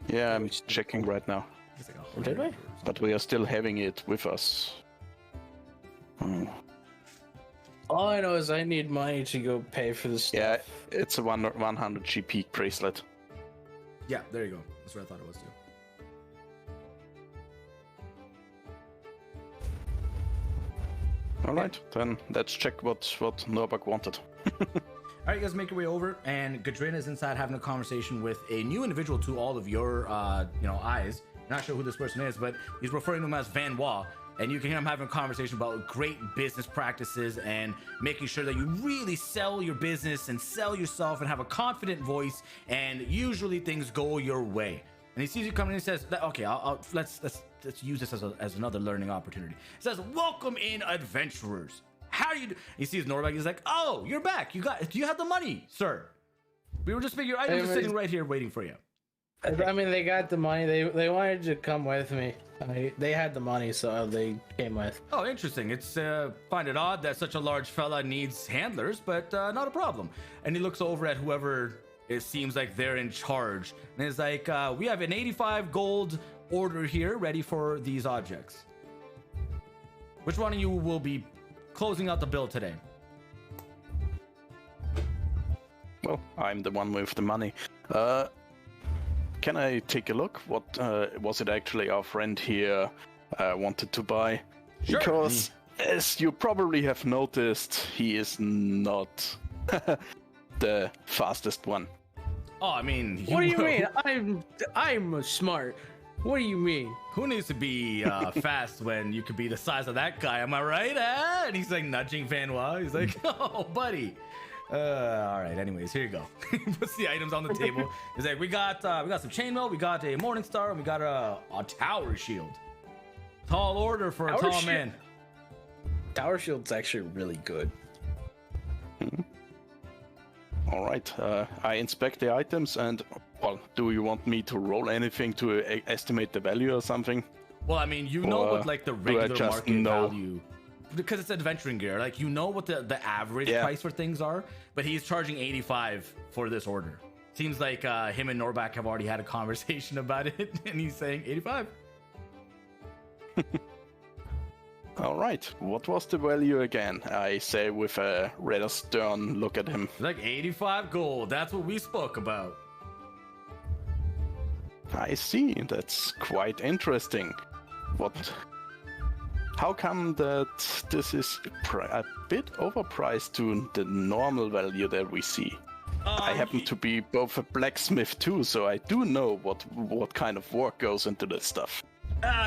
Yeah, I'm checking right now. It's like Did 100 we? or something. But we are still having it with us. all I know is I need money to go pay for this stuff. Yeah, it's a 100 GP bracelet. Yeah, there you go. That's what I thought it was too. Alright, then let's check what Norbak wanted. All right, you guys make your way over, and Gadrin is inside having a conversation with a new individual to all of your, eyes. Not sure who this person is, but he's referring to him as Van Wa, and you can hear him having a conversation about great business practices and making sure that you really sell your business and sell yourself and have a confident voice, and usually things go your way. And he sees you coming and he says, "Okay, let's use this as another learning opportunity." He says, "Welcome in, adventurers. How do you do?" He sees Norbak. He's like, "Oh, you're back. Do you have the money, sir? We were just your items are sitting right here waiting for you." I mean, they got the money. They wanted to come with me. They had the money, so they came with. Oh, interesting. It's find it odd that such a large fella needs handlers, but not a problem. And he looks over at whoever it seems like they're in charge, and is like, "We have an 85 gold order here, ready for these objects. Which one of you will be closing out the bill today?" Well, I'm the one with the money. can I take a look? What was it actually our friend here wanted to buy? Sure. Because, as you probably have noticed, he is not the fastest one. Oh, I mean, What do you mean? I'm smart. What do you mean? Who needs to be fast when you could be the size of that guy? Am I right? And he's like nudging Vanwa. He's like, oh, buddy. All right. Anyways, here you go. Puts the items on the table. He's like, we got some chainmail, we got a morning star, and we got a tower shield. Tall order for a Tower tall shield? man. Tower shield's actually really good. All right. I inspect the items, and well, do you want me to roll anything to estimate the value or something? Well, I mean, you know Or what like the do I regular just market know? value, because it's adventuring gear. Like you know what the average Yeah. price for things are, but he's charging 85 for this order. Seems like him and Norback have already had a conversation about it, and he's saying 85. All right. What was the value again? I say with a rather stern look at him. Like 85 gold. That's what we spoke about. I see. That's quite interesting. What? How come that this is a bit overpriced to the normal value that we see? I happen to be both a blacksmith too, so I do know what kind of work goes into this stuff.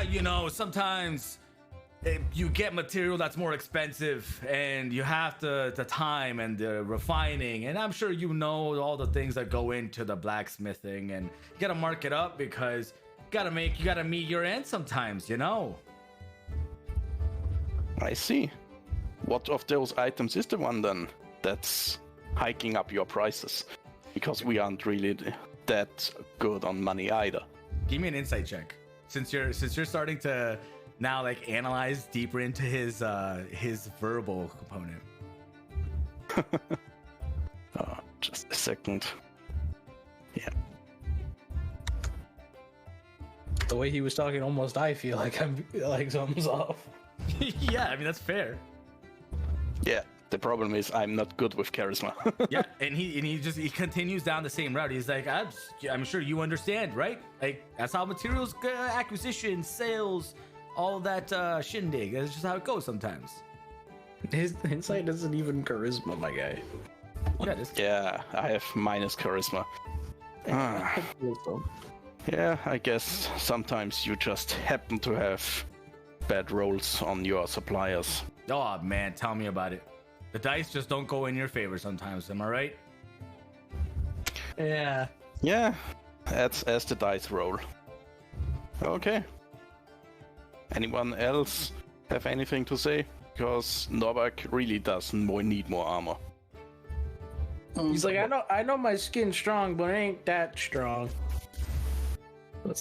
You know, sometimes you get material that's more expensive, and you have the time and the refining, and I'm sure you know all the things that go into the blacksmithing, and you gotta mark it up because you gotta meet your end sometimes, you know. I see. What of those items is the one then that's hiking up your prices? Because we aren't really that good on money either. Give me an insight check, since you're starting to now like analyze deeper into his verbal component. Just a second. Yeah. The way he was talking, almost I feel like I'm like something's off. Yeah, I mean that's fair. Yeah. The problem is I'm not good with charisma. Yeah, and he continues down the same route. He's like, I'm sure you understand, right? Like that's how materials acquisition, sales, all that shindig. That's just how it goes sometimes. His insight isn't even charisma, my guy. Yeah, it is. Yeah, I have minus charisma. Yeah, I guess sometimes you just happen to have bad rolls on your suppliers. Oh man, tell me about it. The dice just don't go in your favor sometimes. Am I right? Yeah. Yeah, that's as the dice roll. Okay. Anyone else have anything to say? Because Novak really does need more armor. He's like, I know my skin's strong, but it ain't that strong.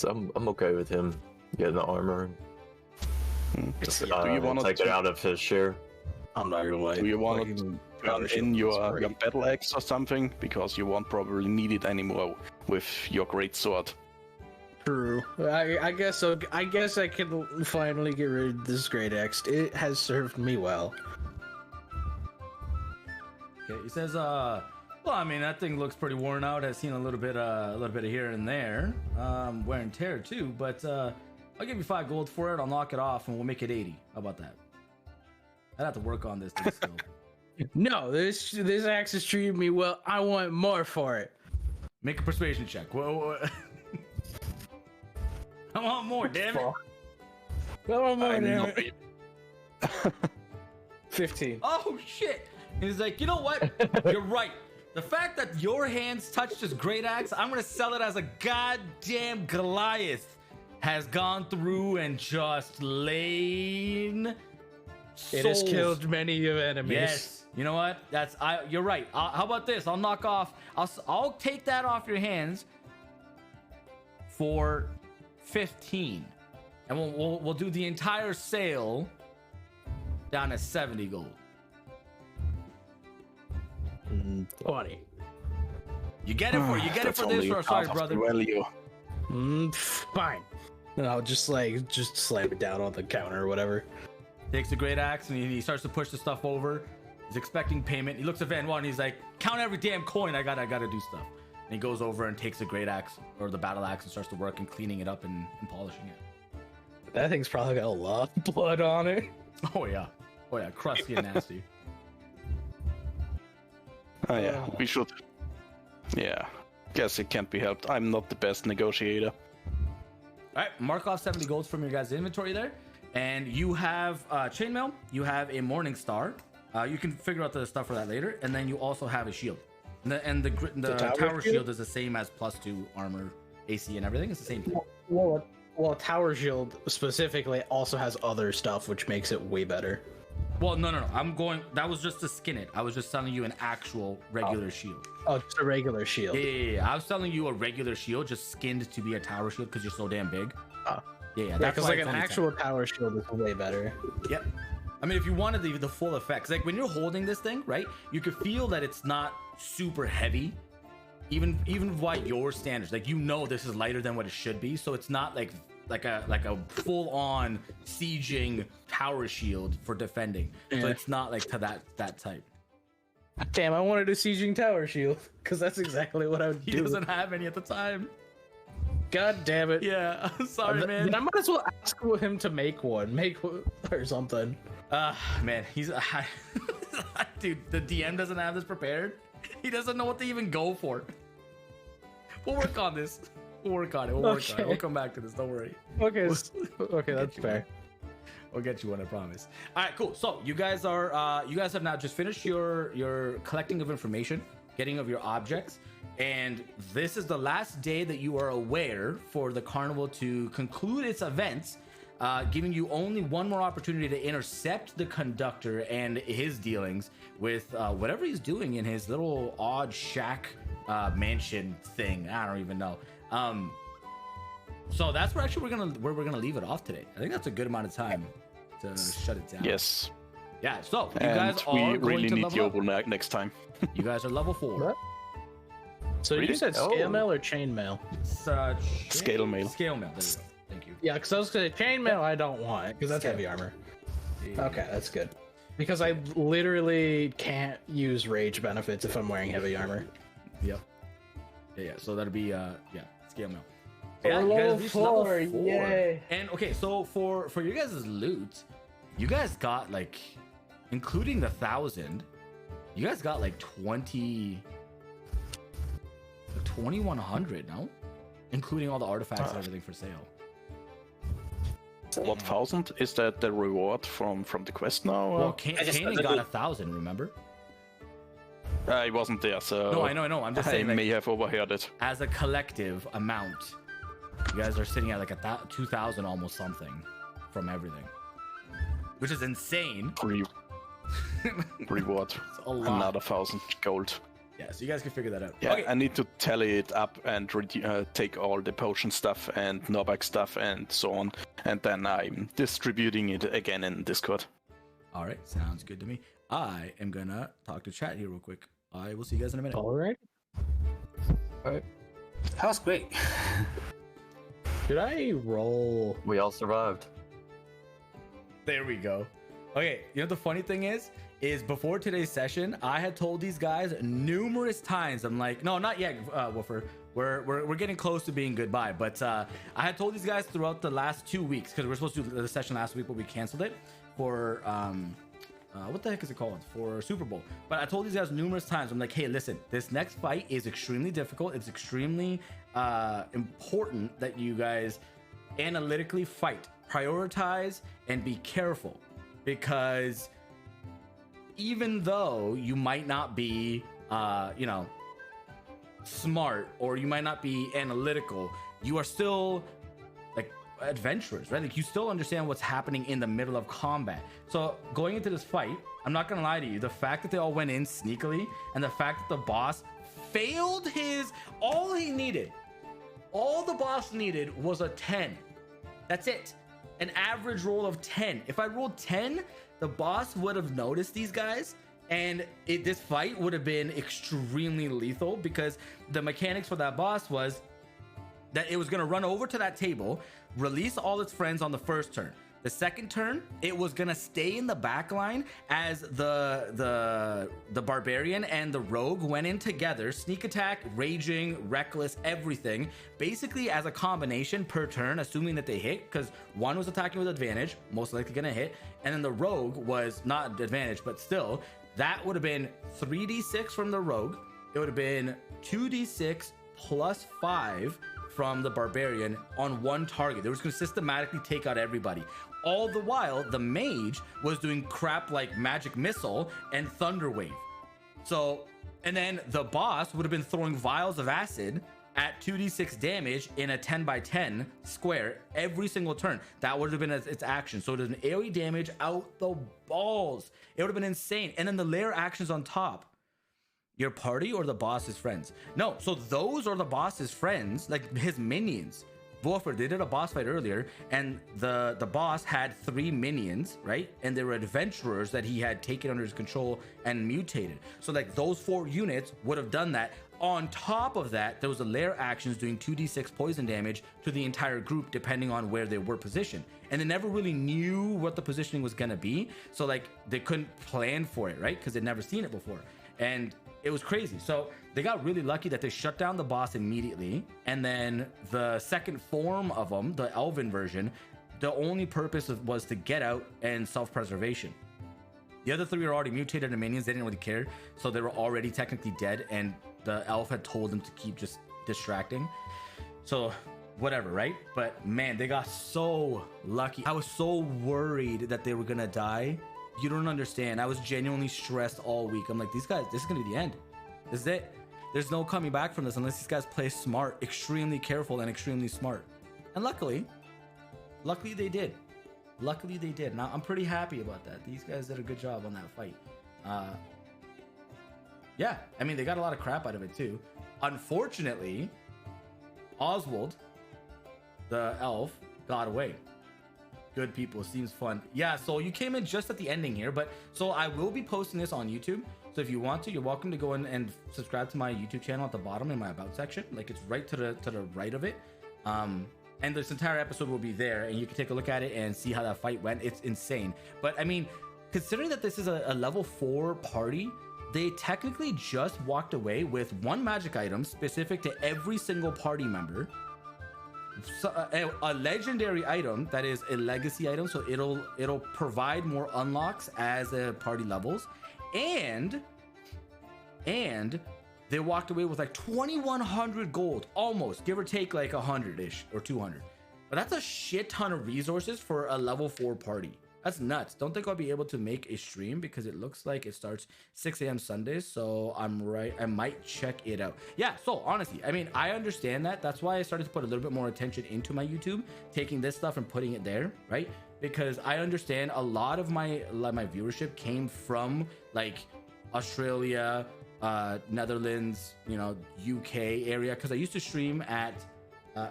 I'm okay with him getting the armor. Just, Do you want take it out of his share? I'm not gonna lie. Do you want to turn in your battle axe or something? Because you won't probably need it anymore with your great sword. True. I guess so. I guess I can finally get rid of this great axe. It has served me well. Okay, he says, well, I mean, that thing looks pretty worn out. I've seen a little bit of here and there, wear and tear too. But I'll give you 5 gold for it. I'll knock it off, and we'll make it 80. How about that? I'd have to work on this thing still. No, this axe has treated me well. I want more for it. Make a persuasion check. Whoa. I want more, damn it. I want more, damn it. 15. Oh shit! He's like, you know what? You're right. The fact that your hands touched this great axe, I'm gonna sell it as a goddamn Goliath has gone through and just lain. It has souls. killed many of enemies. Yes. You know what? You're right. How about this? I'll knock off. I'll take that off your hands for 15, and we'll do the entire sale down to 70 gold. 20. You get it for That's this, only or sorry, half of brother. the value. Fine. And I'll just slam it down on the counter or whatever. Takes the great axe and he starts to push the stuff over. He's expecting payment. He looks at Van Wan and he's like, count every damn coin. I gotta do stuff. And he goes over and takes the great axe or the battle axe and starts to work and cleaning it up and polishing it. That thing's probably got a lot of blood on it. Oh yeah, crusty and nasty. Oh yeah, we should. Yeah, guess it can't be helped. I'm not the best negotiator. All right, mark off 70 golds from your guys' inventory there, and you have chainmail. You have a morning star. You can figure out the stuff for that later, and then you also have a shield. And the tower shield is the same as +2 armor, AC, and everything. It's the same thing. Well, tower shield specifically also has other stuff, which makes it way better. Well, no. That was just to skin it. I was just selling you an actual regular shield. Oh, just a regular shield. Yeah. I was selling you a regular shield, just skinned to be a tower shield because you're so damn big. Yeah. Because like an actual tower shield is way better. Yep. I mean, if you wanted the full effects, like when you're holding this thing, right, you could feel that it's not super heavy, even by your standards. Like, you know, this is lighter than what it should be, so it's not like a full-on sieging tower shield for defending. Yeah. So it's not like to that type. Damn, I wanted a sieging tower shield because that's exactly what I would do. He doesn't have any at the time. God damn it. Yeah, I'm sorry, man. Then I might as well ask him to make one or something. Man, he's dude. The DM doesn't have this prepared. He doesn't know what to even go for. We'll work on this. We'll work on it. We'll come back to this. Don't worry. Okay, okay, that's fair. We'll get you one, I promise. All right, cool. So you guys have now just finished your collecting of information, getting of your objects, and this is the last day that you are aware for the carnival to conclude its events, giving you only one more opportunity to intercept the conductor and his dealings with whatever he's doing in his little odd shack mansion thing. I don't even know. So that's where actually we're gonna leave it off today. I think that's a good amount of time to shut it down. Yes. Yeah. So you and guys are we going really to need level the up. Oval next time. You guys are level 4. What? So Really? you said scale mail or chain mail? Scale mail. Scale mail. There you go. Thank you. Yeah, because I was gonna say chain mail. I don't want because that's heavy armor. Yeah. Okay, that's good. Because I literally can't use rage benefits if I'm wearing heavy armor. Yep. Yeah. So that'll be scale mail. Yeah, you guys reached level 4. Yay. And okay, so for your guys' loot, you guys got like, including the 1,000, you guys got like 2,100, no? Including all the artifacts and everything for sale. What 1,000? Is that the reward from the quest now? Well, Kanan got 1,000, remember? I wasn't there, so No, I know. I'm just I saying, like, may have overheard it. as a collective amount, you guys are sitting at like 2,000 almost something from everything, which is insane. Reward. A lot. Another 1,000 gold. Yeah, so you guys can figure that out. Yeah, Okay. I need to tally it up and take all the potion stuff and Novak stuff and so on, and then I'm distributing it again in Discord. All right, sounds good to me. I am gonna talk to chat here real quick. I will see you guys in a minute. All right. That was great. Did I roll? We all survived. There we go. Okay, you know the funny thing is before today's session, I had told these guys numerous times. I'm like, no, not yet, Woofer. We're getting close to being goodbye. But I had told these guys throughout the last 2 weeks, because we were supposed to do the session last week, but we canceled it for what the heck is it called? For Super Bowl. But I told these guys numerous times, I'm like, hey, listen, this next fight is extremely difficult. It's extremely important that you guys analytically fight, prioritize, and be careful, because even though you might not be smart, or you might not be analytical, you are still like adventurers, right? Like, you still understand what's happening in the middle of combat. So going into this fight, I'm not gonna lie to you, the fact that they all went in sneakily, and the fact that the boss failed all the boss needed was a 10. That's it. An average roll of 10. If I rolled 10, the boss would have noticed these guys, and this fight would have been extremely lethal, because the mechanics for that boss was that it was going to run over to that table, release all its friends on the first turn. The second turn, it was gonna stay in the back line as the barbarian and the rogue went in together, sneak attack, raging, reckless, everything, basically as a combination per turn, assuming that they hit, because one was attacking with advantage, most likely gonna hit, and then the rogue was not advantage, but still, that would have been 3d6 from the rogue. It would have been 2d6 plus 5 from the barbarian on one target. They were just gonna systematically take out everybody. All the while, the mage was doing crap like magic missile and thunder wave. So, and then the boss would have been throwing vials of acid at 2d6 damage in a 10 by 10 square every single turn. That would have been its action. So it was an AoE damage out the balls. It would have been insane. And then the layer actions on top. Your party or the boss's friends? No, so those are the boss's friends, like his minions. Wolford, they did a boss fight earlier, and the boss had 3 minions, right? And they were adventurers that he had taken under his control and mutated. So like those 4 units would have done that. On top of that, there was a layer actions doing 2d6 poison damage to the entire group depending on where they were positioned. And they never really knew what the positioning was gonna be. So like they couldn't plan for it, right? Because they'd never seen it before. And it was crazy. So they got really lucky that they shut down the boss immediately. And then the second form of them, the elven version, the only purpose was to get out and self-preservation. The other 3 are already mutated and minions. They didn't really care. So they were already technically dead. And the elf had told them to keep just distracting. So whatever, right? But man, they got so lucky. I was so worried that they were going to die. You don't understand. I was genuinely stressed all week. I'm like, these guys, this is gonna be the end. This is it. There's no coming back from this unless these guys play smart, extremely careful and extremely smart. And luckily they did. Luckily they did. Now I'm pretty happy about that. These guys did a good job on that fight. Yeah, I mean, they got a lot of crap out of it too. Unfortunately, Oswald, the elf, got away. Good people, seems fun. Yeah, so you came in just at the ending here, but so I will be posting this on YouTube. So if you want to, you're welcome to go in and subscribe to my YouTube channel at the bottom in my about section. Like it's right to the right of it. And this entire episode will be there, and you can take a look at it and see how that fight went. It's insane. But I mean, considering that this is a level 4 party, they technically just walked away with 1 magic item specific to every single party member. So, a legendary item that is a legacy item, so it'll provide more unlocks as the party levels, and they walked away with like 2,100 gold, almost, give or take like 100-ish or 200. But that's a shit ton of resources for a level 4 party. That's nuts. Don't think I'll be able to make a stream because it looks like it starts 6 a.m. Sundays. So I might check it out. Yeah, so honestly, I mean, I understand that. That's why I started to put a little bit more attention into my YouTube, taking this stuff and putting it there, right? Because I understand a lot of my viewership came from like Australia, Netherlands, you know, UK area. Because I used to stream at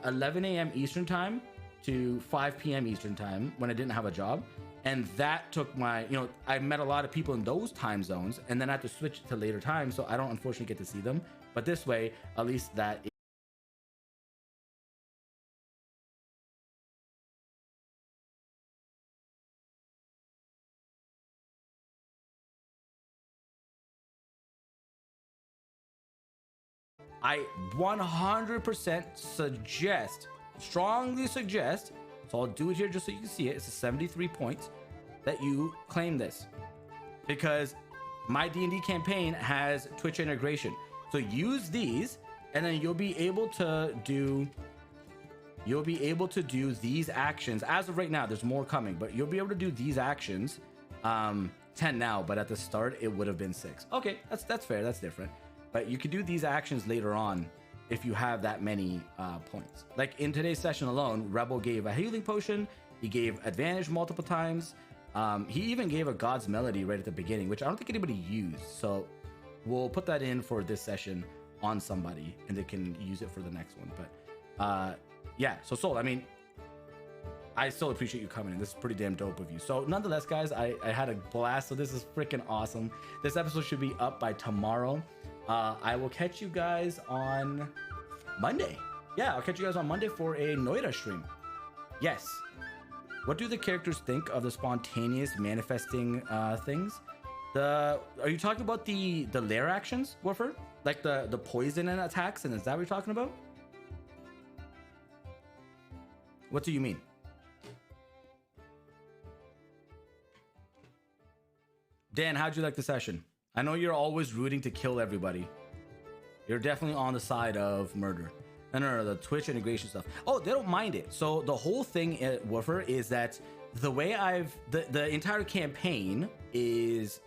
11 a.m. Eastern time to 5 p.m. Eastern time when I didn't have a job. And that took my, you know, I met a lot of people in those time zones, and then I had to switch to later time, so I don't unfortunately get to see them. But this way, at least that I 100% suggest, strongly suggest, so I'll do it here just so you can see it. It's a 73 points that you claim this, because my D&D campaign has Twitch integration. So use these, and then you'll be able to do these actions. As of right now, there's more coming, but you'll be able to do these actions. 10 now, but at the start it would have been 6. Okay, that's fair. That's different. But you can do these actions later on if you have that many points. Like in today's session alone, Rebel gave a healing potion. He gave advantage multiple times. He even gave a God's Melody right at the beginning, which I don't think anybody used. So we'll put that in for this session on somebody, and they can use it for the next one. But yeah, so Soul, I mean, I still appreciate you coming in. This is pretty damn dope of you. So nonetheless, guys, I had a blast. So this is freaking awesome. This episode should be up by tomorrow. I will catch you guys on Monday. Yeah, I'll catch you guys on Monday for a Noida stream. Yes. What do the characters think of the spontaneous manifesting things? Are you talking about the lair actions, Woofer? Like the poison and attacks, and is that what you're talking about? What do you mean? Dan, how'd you like the session? I know you're always rooting to kill everybody. You're definitely on the side of murder. No, the Twitch integration stuff. Oh, they don't mind it. So the whole thing at Woofer is that the way the entire campaign is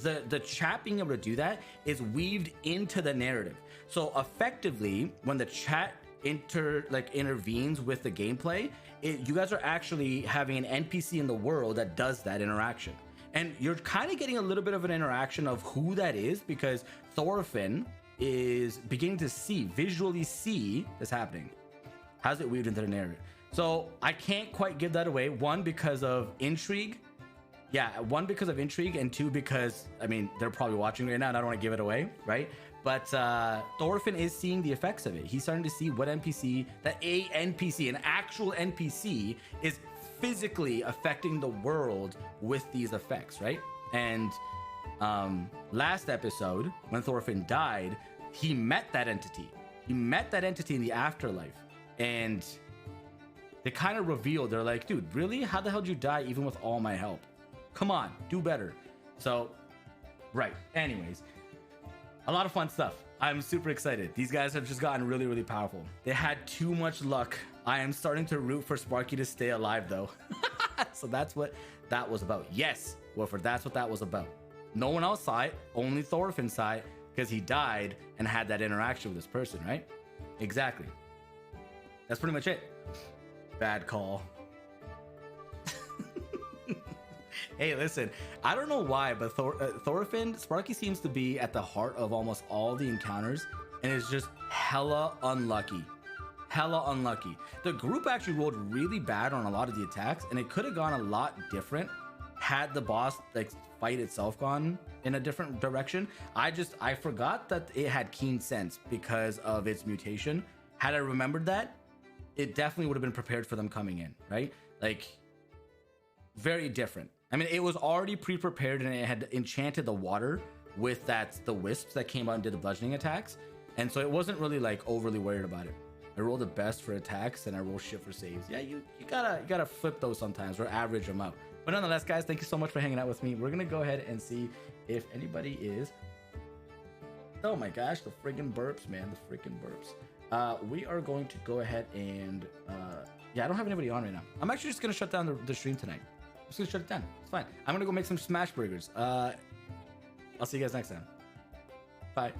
the chat being able to do that is weaved into the narrative. So effectively, when the chat intervenes with the gameplay, you guys are actually having an NPC in the world that does that interaction. And you're kind of getting a little bit of an interaction of who that is, because Thorfinn is beginning to visually see this happening. How's it weaved into the narrative? So I can't quite give that away. One, because of intrigue. Yeah, one, because of intrigue, and two, because, I mean, they're probably watching right now and I don't want to give it away, right? But Thorfinn is seeing the effects of it. He's starting to see what an actual NPC is physically affecting the world with these effects, right? And last episode, when Thorfinn died, he met that entity. He met that entity in the afterlife. And they kind of revealed, they're like, dude, really? How the hell did you die even with all my help? Come on, do better. So, right. Anyways, a lot of fun stuff. I'm super excited. These guys have just gotten really, really powerful. They had too much luck. I am starting to root for Sparky to stay alive, though. So that's what that was about. Yes, Wolford, that's what that was about. No one else saw it. Only Thorfinn saw it, because he died and had that interaction with this person, right? Exactly. That's pretty much it. Bad call. Hey, listen, I don't know why, but Thorfinn, Sparky seems to be at the heart of almost all the encounters, and is just hella unlucky. Hella unlucky. The group actually rolled really bad on a lot of the attacks, and it could have gone a lot different had the boss fight itself gone in a different direction. I forgot that it had keen sense because of its mutation. Had I remembered that, it definitely would have been prepared for them coming in, right? Very different. I mean, it was already pre-prepared, and it had enchanted the water with the wisps that came out and did the bludgeoning attacks. And so it wasn't really overly worried about it. I roll the best for attacks and I roll shit for saves. Yeah, you gotta flip those sometimes, or average them out. But nonetheless, guys, thank you so much for hanging out with me. We're gonna go ahead and see if anybody is. Oh my gosh, the friggin' burps, man, the freaking burps. We are going to go ahead and yeah, I don't have anybody on right now. I'm actually just gonna shut down the stream tonight. I'm just gonna shut it down. It's fine. I'm gonna go make some smash burgers. I'll see you guys next time. Bye.